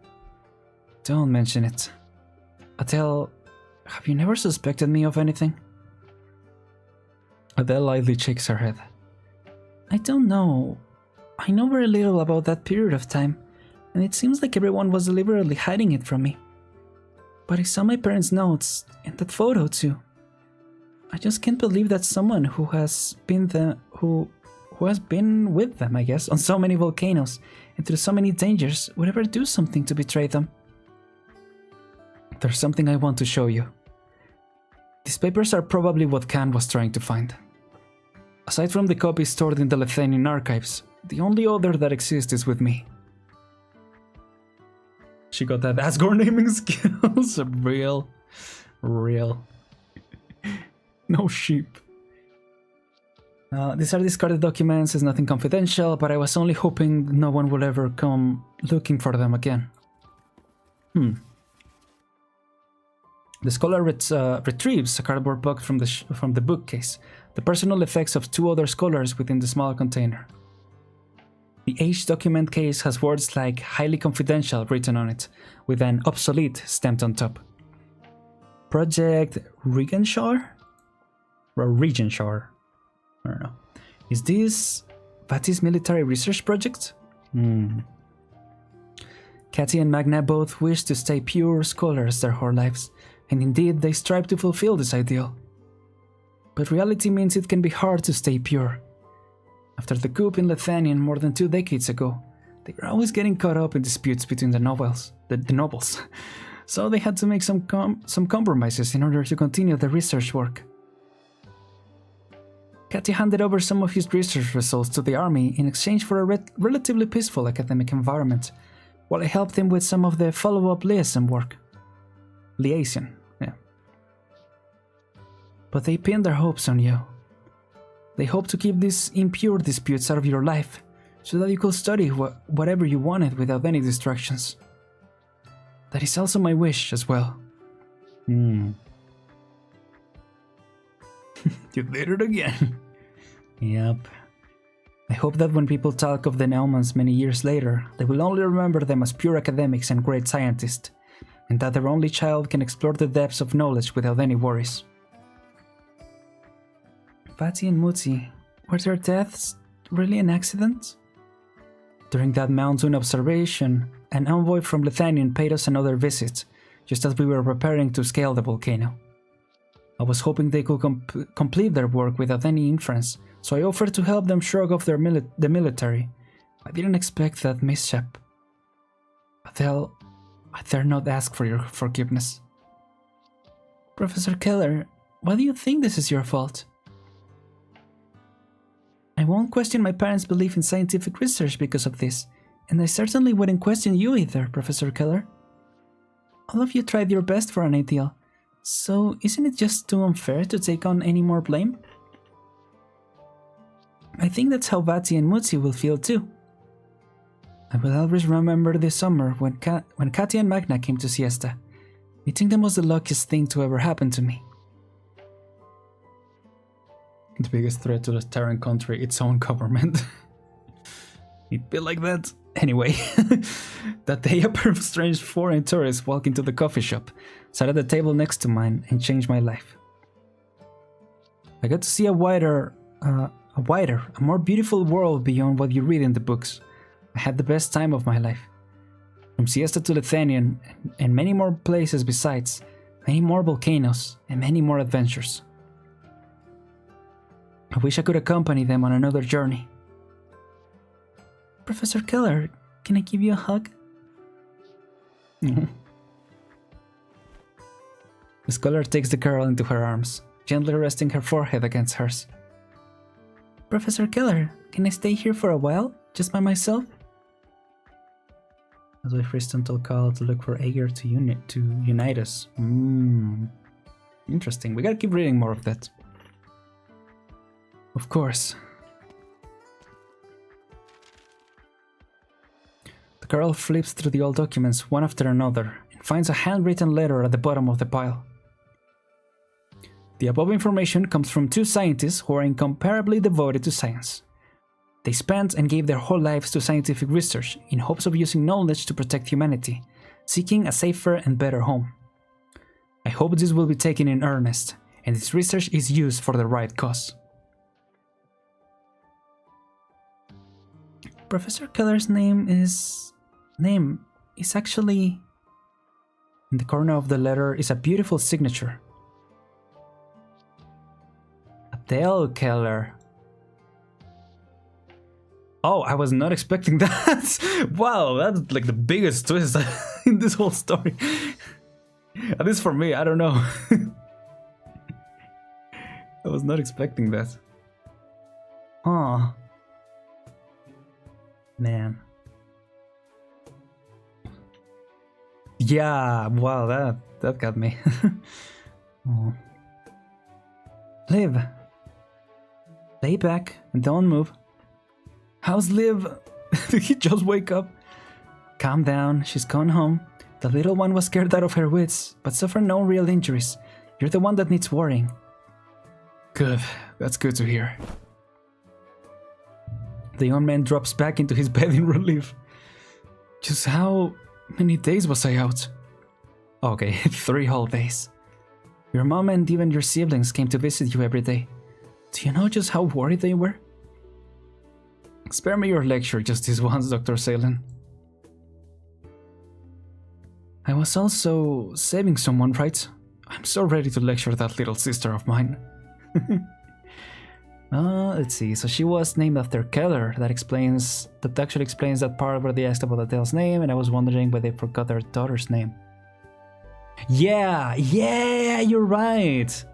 Don't mention it. Adele, have you never suspected me of anything? Adele lightly shakes her head. I don't know. I know very little about that period of time, and it seems like everyone was deliberately hiding it from me. But I saw my parents' notes, and that photo too. I just can't believe that someone who has been with them, I guess, on so many volcanoes and through so many dangers would ever do something to betray them. There's something I want to show you. These papers are probably what Khan was trying to find. Aside from the copies stored in the Lethanian archives, the only other that exists is with me. She got that Asgore naming skills. Real. No sheep. These are discarded documents, it's nothing confidential, but I was only hoping no one would ever come looking for them again. The scholar retrieves a cardboard box from the bookcase, the personal effects of two other scholars within the small container. The aged document case has words like highly confidential written on it, with an obsolete stamped on top. Project Regenshar? Or Regenshar? I don't know. Is this Vati's military research project? Katy and Magna both wish to stay pure scholars their whole lives, and indeed they strive to fulfill this ideal. But reality means it can be hard to stay pure. After the coup in Lethanian more than 2 decades ago, they were always getting caught up in disputes between the nobles. So they had to make some compromises in order to continue the research work. Katy handed over some of his research results to the army in exchange for a relatively peaceful academic environment, while I helped him with some of the follow-up liaison work, liaison. Yeah. But they pin their hopes on you. They hope to keep these impure disputes out of your life, so that you could study whatever you wanted without any distractions. That is also my wish as well. You did it again. Yep. I hope that when people talk of the Naumans many years later, they will only remember them as pure academics and great scientists, and that their only child can explore the depths of knowledge without any worries. Vati and Mutsi, were their deaths really an accident? During that mountain observation, an envoy from Lithanian paid us another visit, just as we were preparing to scale the volcano. I was hoping they could complete their work without any inference, so I offered to help them shrug off the military. I didn't expect that mishap. Adele, I dare not ask for your forgiveness. Professor Keller, why do you think this is your fault? I won't question my parents' belief in scientific research because of this, and I certainly wouldn't question you either, Professor Keller. All of you tried your best for an ideal, so isn't it just too unfair to take on any more blame? I think that's how Vati and Mutsi will feel too. I will always remember this summer when Katia and Magna came to Siesta. Meeting them was the luckiest thing to ever happen to me. The biggest threat to the Terran country, its own government. It'd be like that. Anyway, that day a pair of strange foreign tourists walked into the coffee shop, sat at the table next to mine, and changed my life. I got to see a wider, more beautiful world beyond what you read in the books. I had the best time of my life. From Siesta to Lithanian, and many more places besides, many more volcanoes, and many more adventures. I wish I could accompany them on another journey. Professor Keller, can I give you a hug? The scholar takes the girl into her arms, gently resting her forehead against hers. Professor Keller, can I stay here for a while, just by myself? As we freeze until call to look for Aegir to unite us. Interesting. We gotta keep reading more of that. Of course. The girl flips through the old documents one after another and finds a handwritten letter at the bottom of the pile. The above information comes from two scientists who are incomparably devoted to science. They spent and gave their whole lives to scientific research in hopes of using knowledge to protect humanity, seeking a safer and better home. I hope this will be taken in earnest, and this research is used for the right cause. Professor Keller's name is actually... In the corner of the letter is a beautiful signature. Adele Keller. Oh, I was not expecting that. Wow, that's like the biggest twist in this whole story. At least for me, I don't know. I was not expecting that. Oh. Man. Yeah, wow, that got me. Oh. Liv. Lay back and don't move. How's Liv? Did he just wake up? Calm down, she's gone home. The little one was scared out of her wits, but suffered no real injuries. You're the one that needs worrying. Good, that's good to hear. The young man drops back into his bed in relief. Just how many days was I out? Okay, 3 whole days. Your mom and even your siblings came to visit you every day. Do you know just how worried they were? Spare me your lecture just this once, Dr. Salen. I was also saving someone, right? I'm so ready to lecture that little sister of mine. Let's see. So she was named after Keller. That actually explains that part where they asked about Adele's name, and I was wondering why they forgot their daughter's name. Yeah, you're right.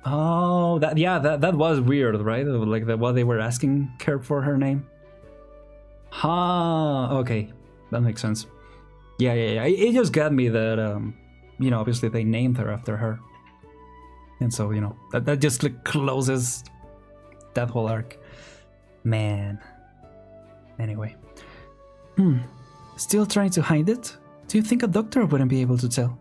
Oh, that was weird, right? Like why they were asking her for her name. Okay, that makes sense. Yeah. It just got me that you know, obviously they named her after her. And so, you know, that just like closes that whole arc. Man. Anyway. Still trying to hide it? Do you think a doctor wouldn't be able to tell?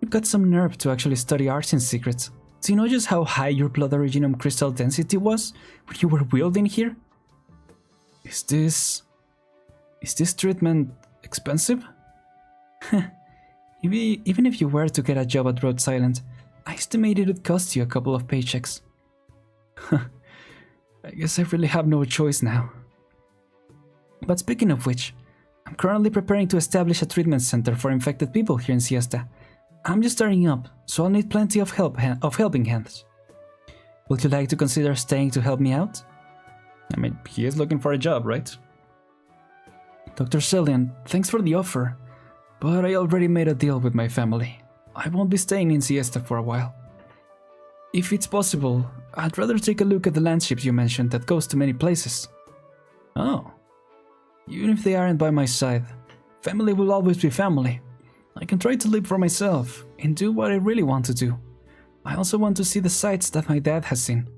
You've got some nerve to actually study arts in secret. Do you know just how high your blood originum crystal density was when you were wheeled in here? Is this treatment expensive? Even if you were to get a job at Rhode Island, I estimated it would cost you a couple of paychecks. I guess I really have no choice now. But speaking of which, I'm currently preparing to establish a treatment center for infected people here in Siesta. I'm just starting up, so I'll need plenty of helping hands. Would you like to consider staying to help me out? I mean, he is looking for a job, right? Dr. Celian, thanks for the offer, but I already made a deal with my family. I won't be staying in Siesta for a while. If it's possible, I'd rather take a look at the landships you mentioned that goes to many places. Oh. Even if they aren't by my side, family will always be family. I can try to live for myself and do what I really want to do. I also want to see the sights that my dad has seen.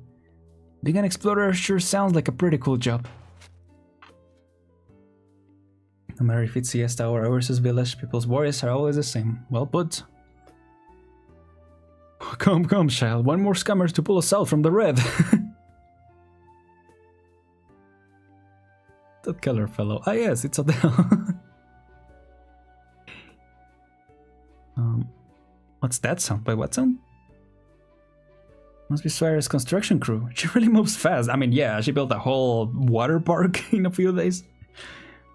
Being an explorer sure sounds like a pretty cool job. No matter if it's Siesta or Ursus Village, people's worries are always the same. Well put. Come, child. One more scammer to pull us out from the red. That color fellow. Ah yes, it's Adele. What's that sound? By what sound? Must be Swire's construction crew. She really moves fast. I mean, yeah, she built a whole water park in a few days.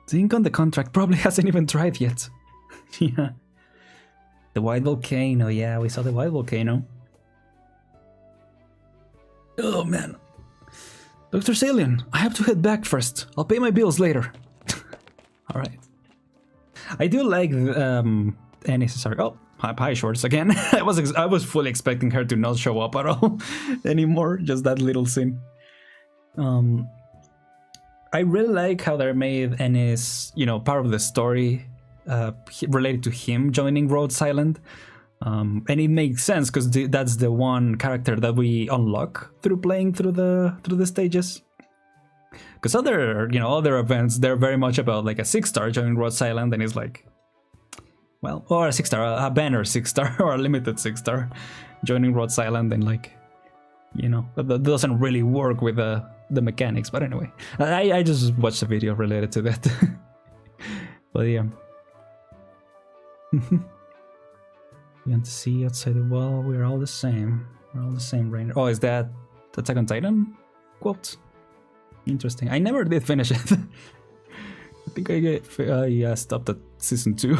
The ink on the contract probably hasn't even dried yet. Yeah. The white volcano. Yeah, we saw the white volcano. Oh, man. Dr. Celian, I have to head back first. I'll pay my bills later. Alright. I do like Annie's sorry. Oh, hi Shorts again. I was fully expecting her to not show up at all anymore. Just that little scene. I really like how they made Annie's, you know, part of the story related to him joining Rhodes Island. And it makes sense because that's the one character that we unlock through playing through the stages. Because other events, they're very much about like a 6-star joining Rhodes Island, and it's like, well, or a 6-star, a banner 6-star or a limited 6-star joining Rhodes Island, and like, you know, that doesn't really work with the mechanics. But anyway, I just watched a video related to that. But yeah. You want to see outside the wall, we're all the same. We're all the same, Rainer. Oh, is that Attack on Titan quote? Interesting. I never did finish it. I think I stopped at season 2.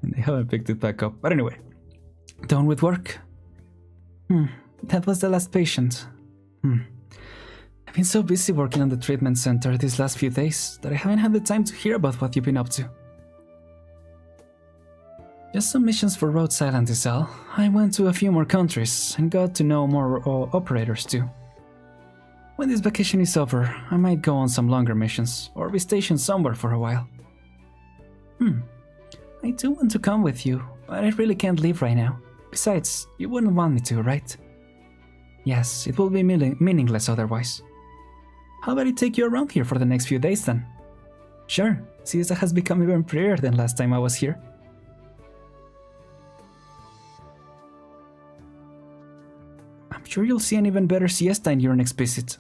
And I haven't picked it back up. But anyway, done with work? That was the last patient. I've been so busy working on the treatment center these last few days that I haven't had the time to hear about what you've been up to. Just some missions for Rhodes Island is all. I went to a few more countries and got to know more operators too. When this vacation is over, I might go on some longer missions or be stationed somewhere for a while. I do want to come with you, but I really can't leave right now. Besides, you wouldn't want me to, right? Yes, it will be meaningless otherwise. How about I take you around here for the next few days then? Sure, Siesta has become even prettier than last time I was here. I'm sure you'll see an even better Siesta in your next visit.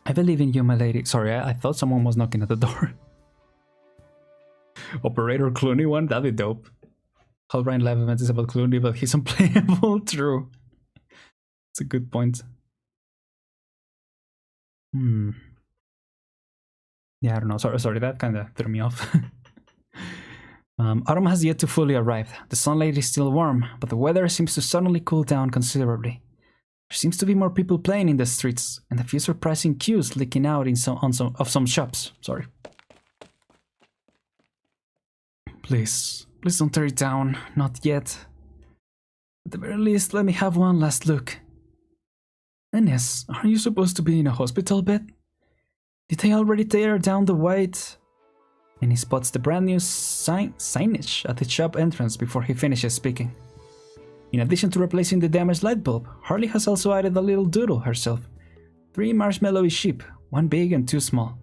I believe in you, my lady. Sorry, I thought someone was knocking at the door. Operator Clooney one? That'd be dope. Halbrine live event is about Clooney, but he's unplayable. True. It's a good point. Yeah, I don't know. Sorry, that kind of threw me off. Autumn has yet to fully arrive. The sunlight is still warm, but the weather seems to suddenly cool down considerably. There seems to be more people playing in the streets, and a few surprising queues leaking out in some shops. Sorry. Please don't tear it down. Not yet. At the very least, let me have one last look. And yes, are you supposed to be in a hospital bed? Did they already tear down the white? And he spots the brand new signage at the shop entrance before he finishes speaking. In addition to replacing the damaged light bulb, Harley has also added a little doodle herself. 3 marshmallowy sheep, 1 big and 2 small.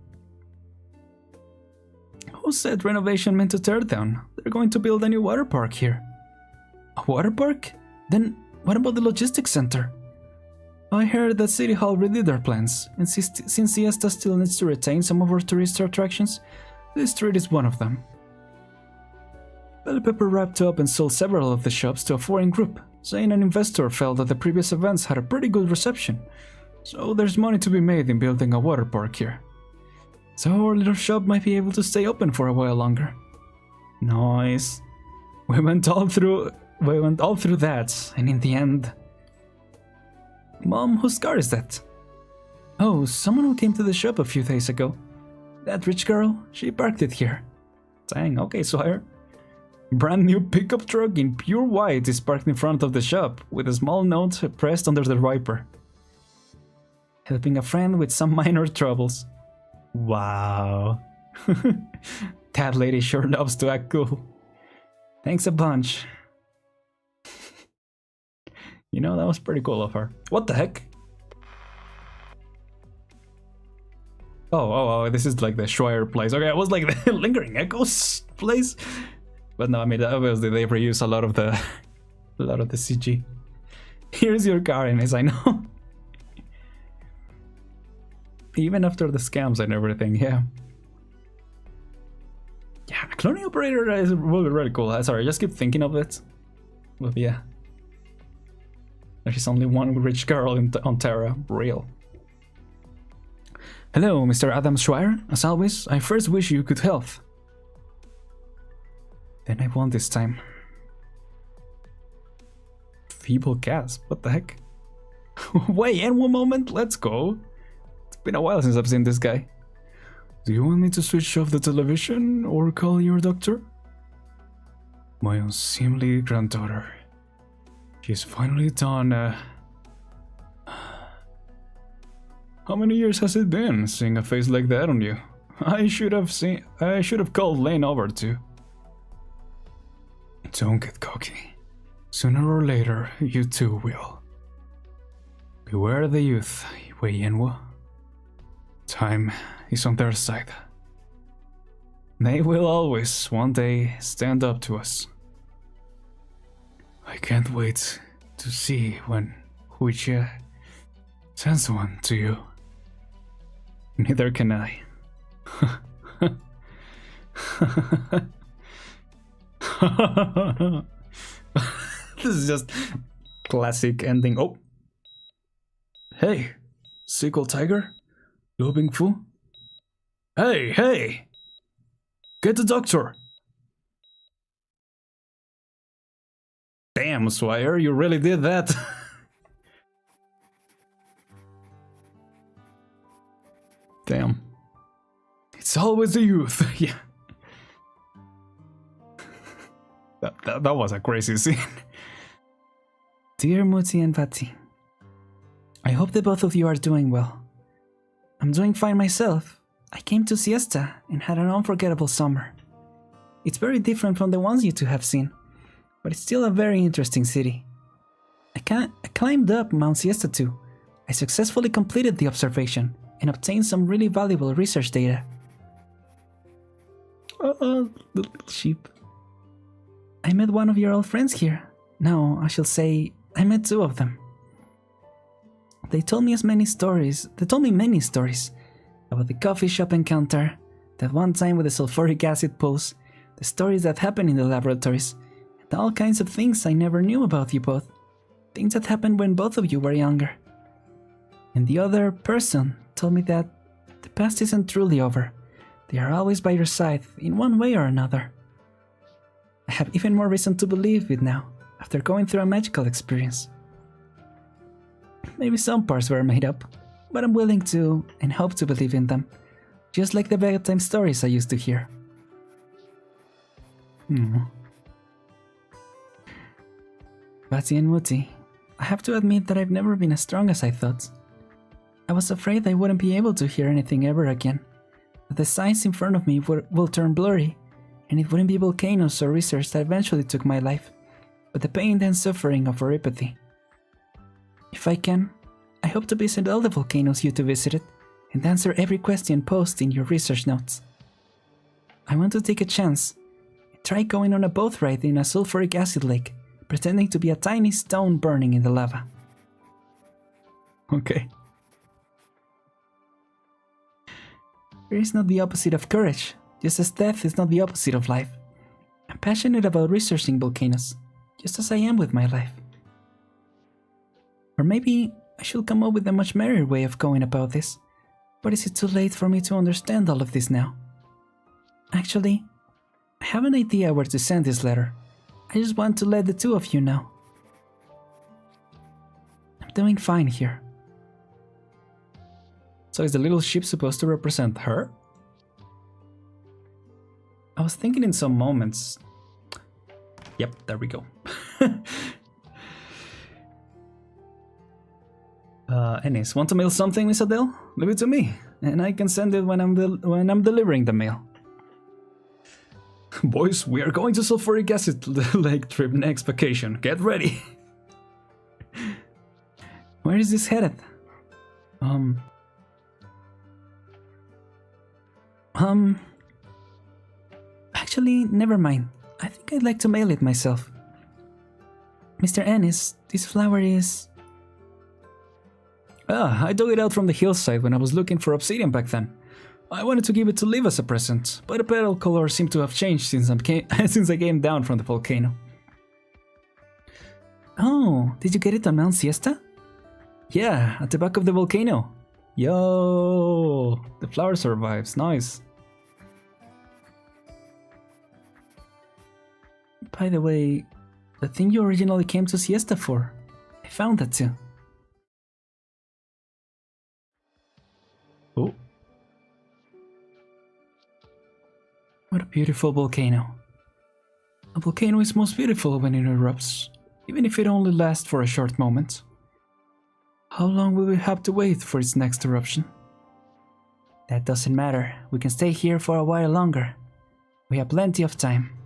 Who said renovation meant to tear down? They're going to build a new water park here. A water park? Then what about the logistics center? I heard that City Hall redid their plans, and since Siesta still needs to retain some of our tourist attractions, this street is one of them. Bell Pepper wrapped up and sold several of the shops to a foreign group, saying an investor felt that the previous events had a pretty good reception, so there's money to be made in building a water park here. So our little shop might be able to stay open for a while longer. Nice. We went all through that, and in the end... Mom, whose car is that? Oh, someone who came to the shop a few days ago. That rich girl, she parked it here. Dang, okay, Sawyer. Brand new pickup truck in pure white is parked in front of the shop, with a small note pressed under the wiper. Helping a friend with some minor troubles. Wow. That lady sure loves to act cool. Thanks a bunch. You know, that was pretty cool of her. What the heck? Oh, this is like the Schreier place. Okay, I was like the Lingering Echoes place. But no, I mean, obviously they reuse a lot of the CG. Here's your car, Ines, I know. Even after the scams and everything, yeah. Yeah, cloning operator is really, really cool. Sorry, I just keep thinking of it. But yeah. There's only one rich girl on Terra. Real. Hello, Mr. Adam Schreier. As always, I first wish you good health. Then I won this time. Feeble gasp. What the heck? Wait, and one moment. Let's go. It's been a while since I've seen this guy. Do you want me to switch off the television or call your doctor? My unseemly granddaughter. She's finally done. How many years has it been seeing a face like that on you? I should have called Lane over too. Don't get cocky. Sooner or later, you too will. Beware the youth, Wei Yanhua. Time is on their side. They will always, one day, stand up to us. I can't wait to see when Huijie sends one to you. Neither can I. This is just classic ending. Oh! Hey! Sequel Tiger? Lu Bingfu? Hey! Get the doctor! Damn, Swire, you really did that. Damn. It's always the youth. Yeah. That was a crazy scene. Dear Muti and Vati, I hope that both of you are doing well. I'm doing fine myself. I came to Siesta and had an unforgettable summer. It's very different from the ones you two have seen, but it's still a very interesting city. I climbed up Mount Siesta too. I successfully completed the observation and obtained some really valuable research data. The little sheep. I met one of your old friends here. No, I shall say, I met 2 of them. They told me many stories about the coffee shop encounter, that one time with the sulfuric acid pulse, the stories that happened in the laboratories, and all kinds of things I never knew about you both. Things that happened when both of you were younger. And the other person told me that the past isn't truly over. They are always by your side, in one way or another. I have even more reason to believe it now, after going through a magical experience. Maybe some parts were made up, but I'm willing to, and hope to believe in them, just like the bedtime stories I used to hear. Vati and Muti, I have to admit that I've never been as strong as I thought. I was afraid I wouldn't be able to hear anything ever again. That the signs in front of me will turn blurry, and it wouldn't be volcanoes or research that eventually took my life, but the pain and suffering of Oripathy. If I can, I hope to visit all the volcanoes you two visited, and answer every question posed in your research notes. I want to take a chance. Try going on a boat ride in a sulfuric acid lake, pretending to be a tiny stone burning in the lava. Okay. Fear is not the opposite of courage, just as death is not the opposite of life. I'm passionate about researching volcanoes, just as I am with my life. Or maybe I should come up with a much merrier way of going about this. But is it too late for me to understand all of this now? Actually, I have an idea where to send this letter. I just want to let the two of you know. I'm doing fine here. So is the little ship supposed to represent her? I was thinking in some moments. Yep, there we go. Ennis, want to mail something, Miss Adele? Leave it to me, and I can send it when I'm delivering the mail. Boys, we are going to sulfuric acid lake trip next vacation. Get ready. Where is this headed? Actually, never mind. I think I'd like to mail it myself. Mr. Ennis, this flower is... Ah, I dug it out from the hillside when I was looking for obsidian back then. I wanted to give it to Liv as a present, but the petal color seemed to have changed since I came down from the volcano. Oh, did you get it on Mount Siesta? Yeah, at the back of the volcano. Yo, the flower survives, nice. By the way, the thing you originally came to Siesta for, I found that too. Oh. What a beautiful volcano. A volcano is most beautiful when it erupts, even if it only lasts for a short moment. How long will we have to wait for its next eruption? That doesn't matter, we can stay here for a while longer. We have plenty of time.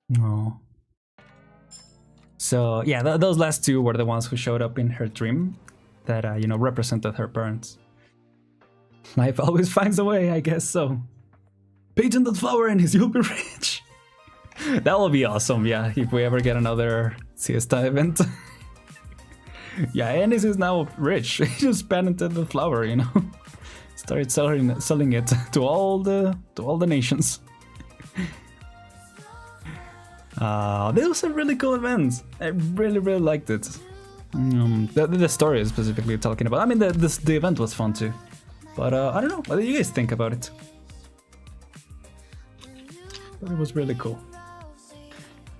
No. So yeah, those last two were the ones who showed up in her dream that represented her parents. Life always finds a way, I guess so. Patent that flower and you'll be rich. That will be awesome, yeah, if we ever get another Siesta event. Yeah, Ennis is now rich. He just patented the flower, Started selling it to all the nations. This was a really cool event. I really liked it. The story is specifically talking about. I mean, the event was fun too. But I don't know. What do you guys think about it? But it was really cool.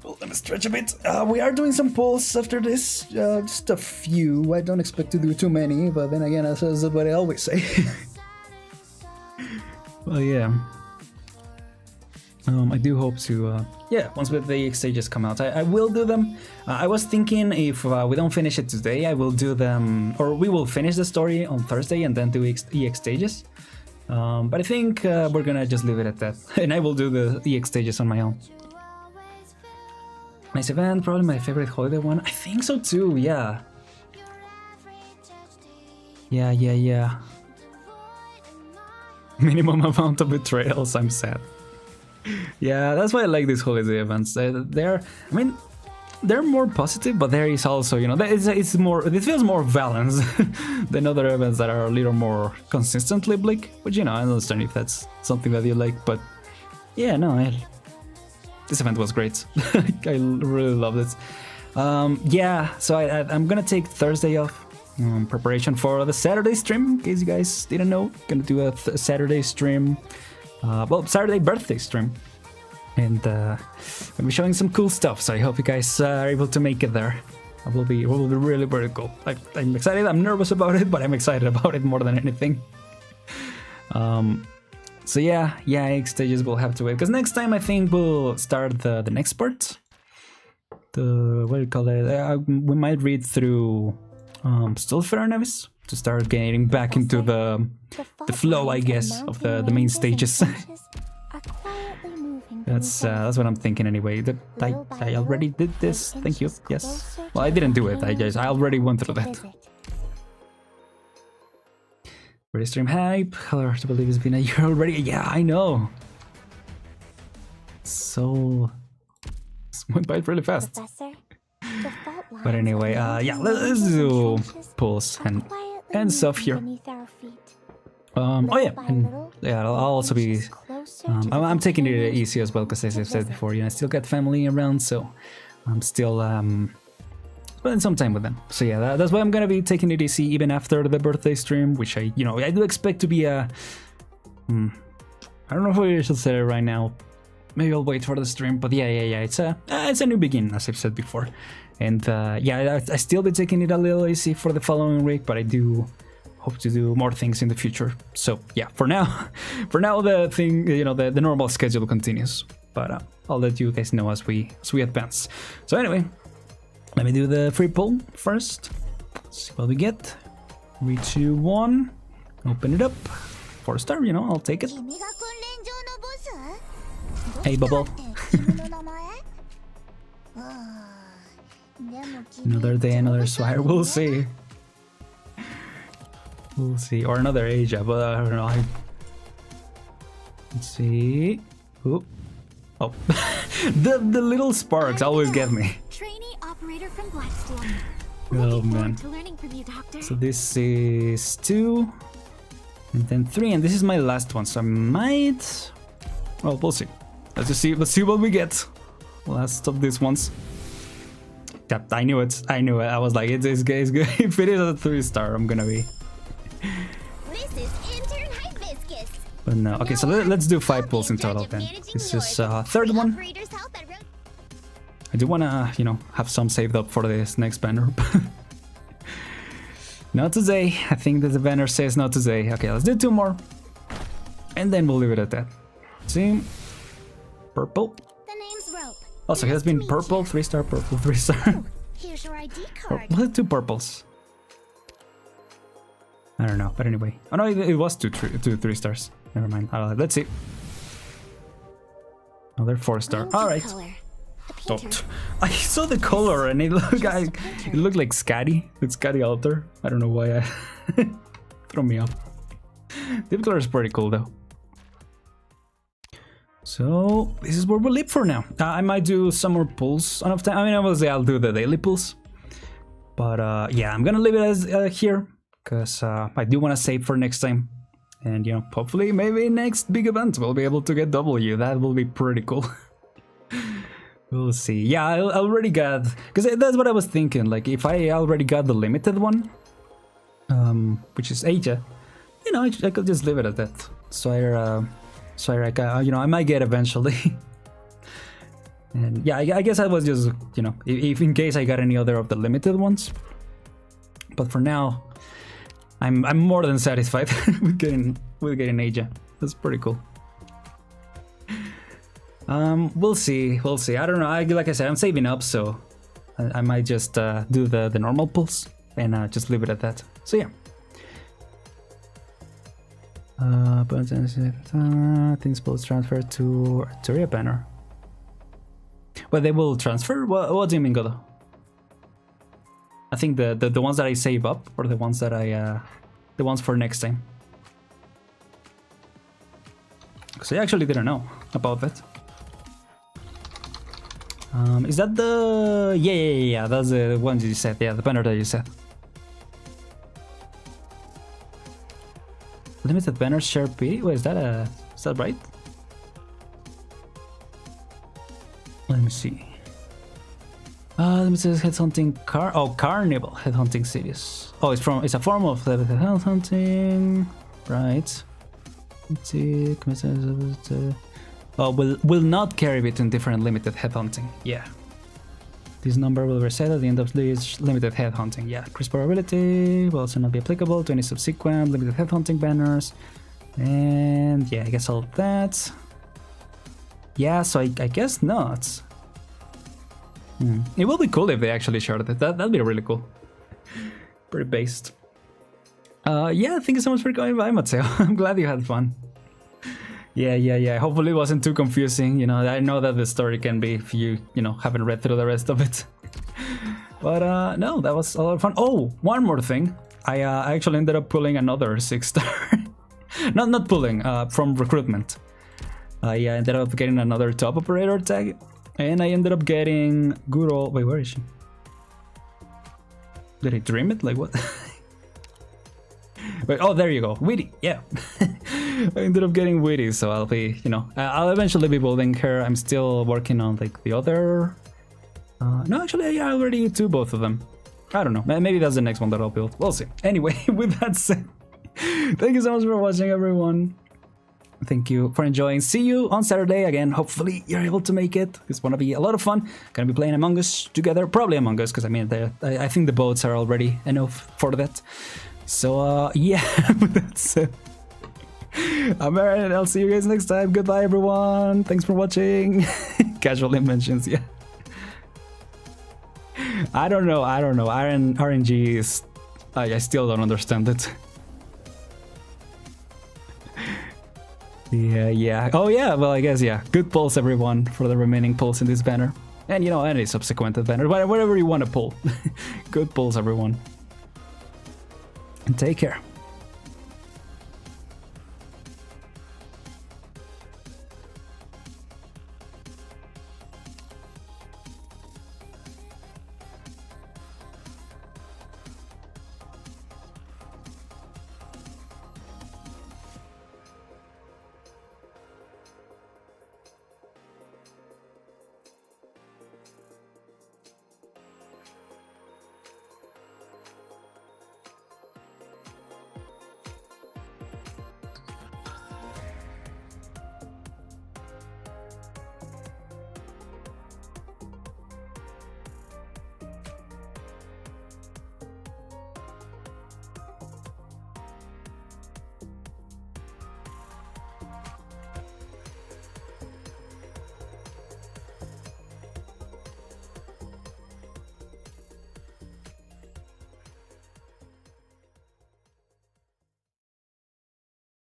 Well, let me stretch a bit. We are doing some polls after this. Just a few. I don't expect to do too many, but then again, that's what I always say. Well, yeah. I do hope to, once the stages come out, I will do them. I was thinking if we don't finish it today, I will do them, or we will finish the story on Thursday and then do EX stages. But I think we're gonna just leave it at that, and I will do the EX stages on my own. Nice event, probably my favorite holiday one. I think so too, yeah. Yeah. Minimum amount of betrayals, I'm sad. Yeah, that's why I like these holiday events. They're more positive, but there is also, it feels more balanced than other events that are a little more consistently bleak. But I understand if that's something that you like. But yeah, no, this event was great. I really loved it. Yeah, so I'm gonna take Thursday off. Preparation for the Saturday stream, in case you guys didn't know. Gonna do a Saturday stream. Saturday birthday stream, and gonna be showing some cool stuff. So I hope you guys are able to make it there. It will be really very cool. I'm excited. I'm nervous about it, but I'm excited about it more than anything. So yeah, egg stages will have to wait because next time I think we'll start the next part. what do you call it? We might read through still Fairness to start getting back into the flow, I guess, of the main stages. That's what I'm thinking anyway. I already did this. Thank you. Yes. Well, I didn't do it. I already went through that. Ready stream hype. Hard to believe it's been a year already. Yeah, I know. So it went by really fast. But anyway, yeah, let's do pulls and stuff here. Oh yeah, and yeah, I'll also be. I'm taking it easy as well because, as I said before, I still got family around, so I'm still spending some time with them. So yeah, that's why I'm gonna be taking it easy even after the birthday stream, which I do expect to be a. I don't know if I should say it right now. Maybe I'll wait for the stream, but yeah, it's a new beginning, as I've said before, and yeah, I still be taking it a little easy for the following week, but I do hope to do more things in the future. So yeah, for now the thing, the normal schedule continues, but I'll let you guys know as we advance. So anyway, let me do the free pull first. Let's see what we get. 3, 2, 1. Open it up. 4-star, I'll take it. Hey, Bubble. Another day, another Swire. We'll see. We'll see. Or another Asia, but I don't know. Let's see. Ooh. Oh. the little sparks always get me. Oh man. So this is 2. And then 3. And this is my last one. So I might... Well, we'll see. Let's see what we get. Last of these ones. Yep, I knew it. I was like, it's good. If it is a 3-star, I'm gonna be... But no. Okay, so let's do 5 pulls in total then. This is third one. I do wanna, have some saved up for this next banner. Not today. I think that the banner says not today. Okay, let's do 2 more. And then we'll leave it at that. See? Purple. Also, it has been purple, 3-star, purple, 3-star. Here's your ID Oh, was it 2 purples? I don't know, but anyway. Oh no, it was 2 3 stars. Never mind. Let's see. Another 4-star. All right. Oh, I saw the color and it looked like Scatty. It's Scatty Alter. I don't know why I threw me off. The color is pretty cool though. So this is where we'll leave for now. I might do some more pulls on time. I mean, obviously I'll do the daily pulls, but yeah, I'm gonna leave it as here because I do want to save for next time, and hopefully maybe next big event we'll be able to get W. That will be pretty cool. We'll see. Yeah, I already got, because that's what I was thinking. Like if I already got the limited one, which is Asia, I could just leave it at that. So I might get eventually. And yeah, I guess I was just, if in case I got any other of the limited ones. But for now, I'm more than satisfied with getting Asia. That's pretty cool. We'll see. I don't know. Like I said, I'm saving up, so I might just do the normal pulls and just leave it at that. So yeah. But things will transfer to Arteria banner. Well, they will transfer? What do you mean, Godo? I think the ones that I save up, or the ones that the ones for next time. Because I actually didn't know about that. Is that the... Yeah, that's the one you said. Yeah, the banner that you said. Limited banner share P. Wait, is that right? Let me see. Limited headhunting carnival headhunting cities. Oh, it's a form of limited headhunting, right? Let's see. Oh, will not carry between different limited headhunting. Yeah. This number will reset at the end of this limited headhunting. Yeah, crisp probability will also not be applicable to any subsequent limited headhunting banners. And yeah, I guess all of that. Yeah, so I guess not. It will be cool if they actually shared it. That'd be really cool. Pretty based. Yeah, thank you so much for coming by, Mateo. I'm glad you had fun. Yeah. Hopefully it wasn't too confusing. You know, I know that the story can be if you haven't read through the rest of it. But no, that was a lot of fun. Oh, one more thing. I actually ended up pulling another 6-star. not pulling, from recruitment. I ended up getting another top operator tag. And I ended up getting good old... Wait, where is she? Did I dream it? Like what? Wait, oh, there you go. Witty, yeah. I ended up getting Witty, so I'll be, I'll eventually be building her. I'm still working on like the other... no, actually, I already do both of them. I don't know. Maybe that's the next one that I'll build. We'll see. Anyway, with that said, thank you so much for watching, everyone. Thank you for enjoying. See you on Saturday again. Hopefully you're able to make it. It's gonna be a lot of fun. Gonna be playing Among Us together. Probably Among Us, because I mean, I think the boats are already enough for that. So yeah, that's it. I'm Aren, and I'll see you guys next time. Goodbye, everyone. Thanks for watching. Casual mentions, yeah. I don't know. RNG is... I still don't understand it. Yeah. Oh yeah, well I guess, yeah. Good pulls, everyone, for the remaining pulls in this banner. And any subsequent banner, whatever you want to pull. Good pulls, everyone. And take care.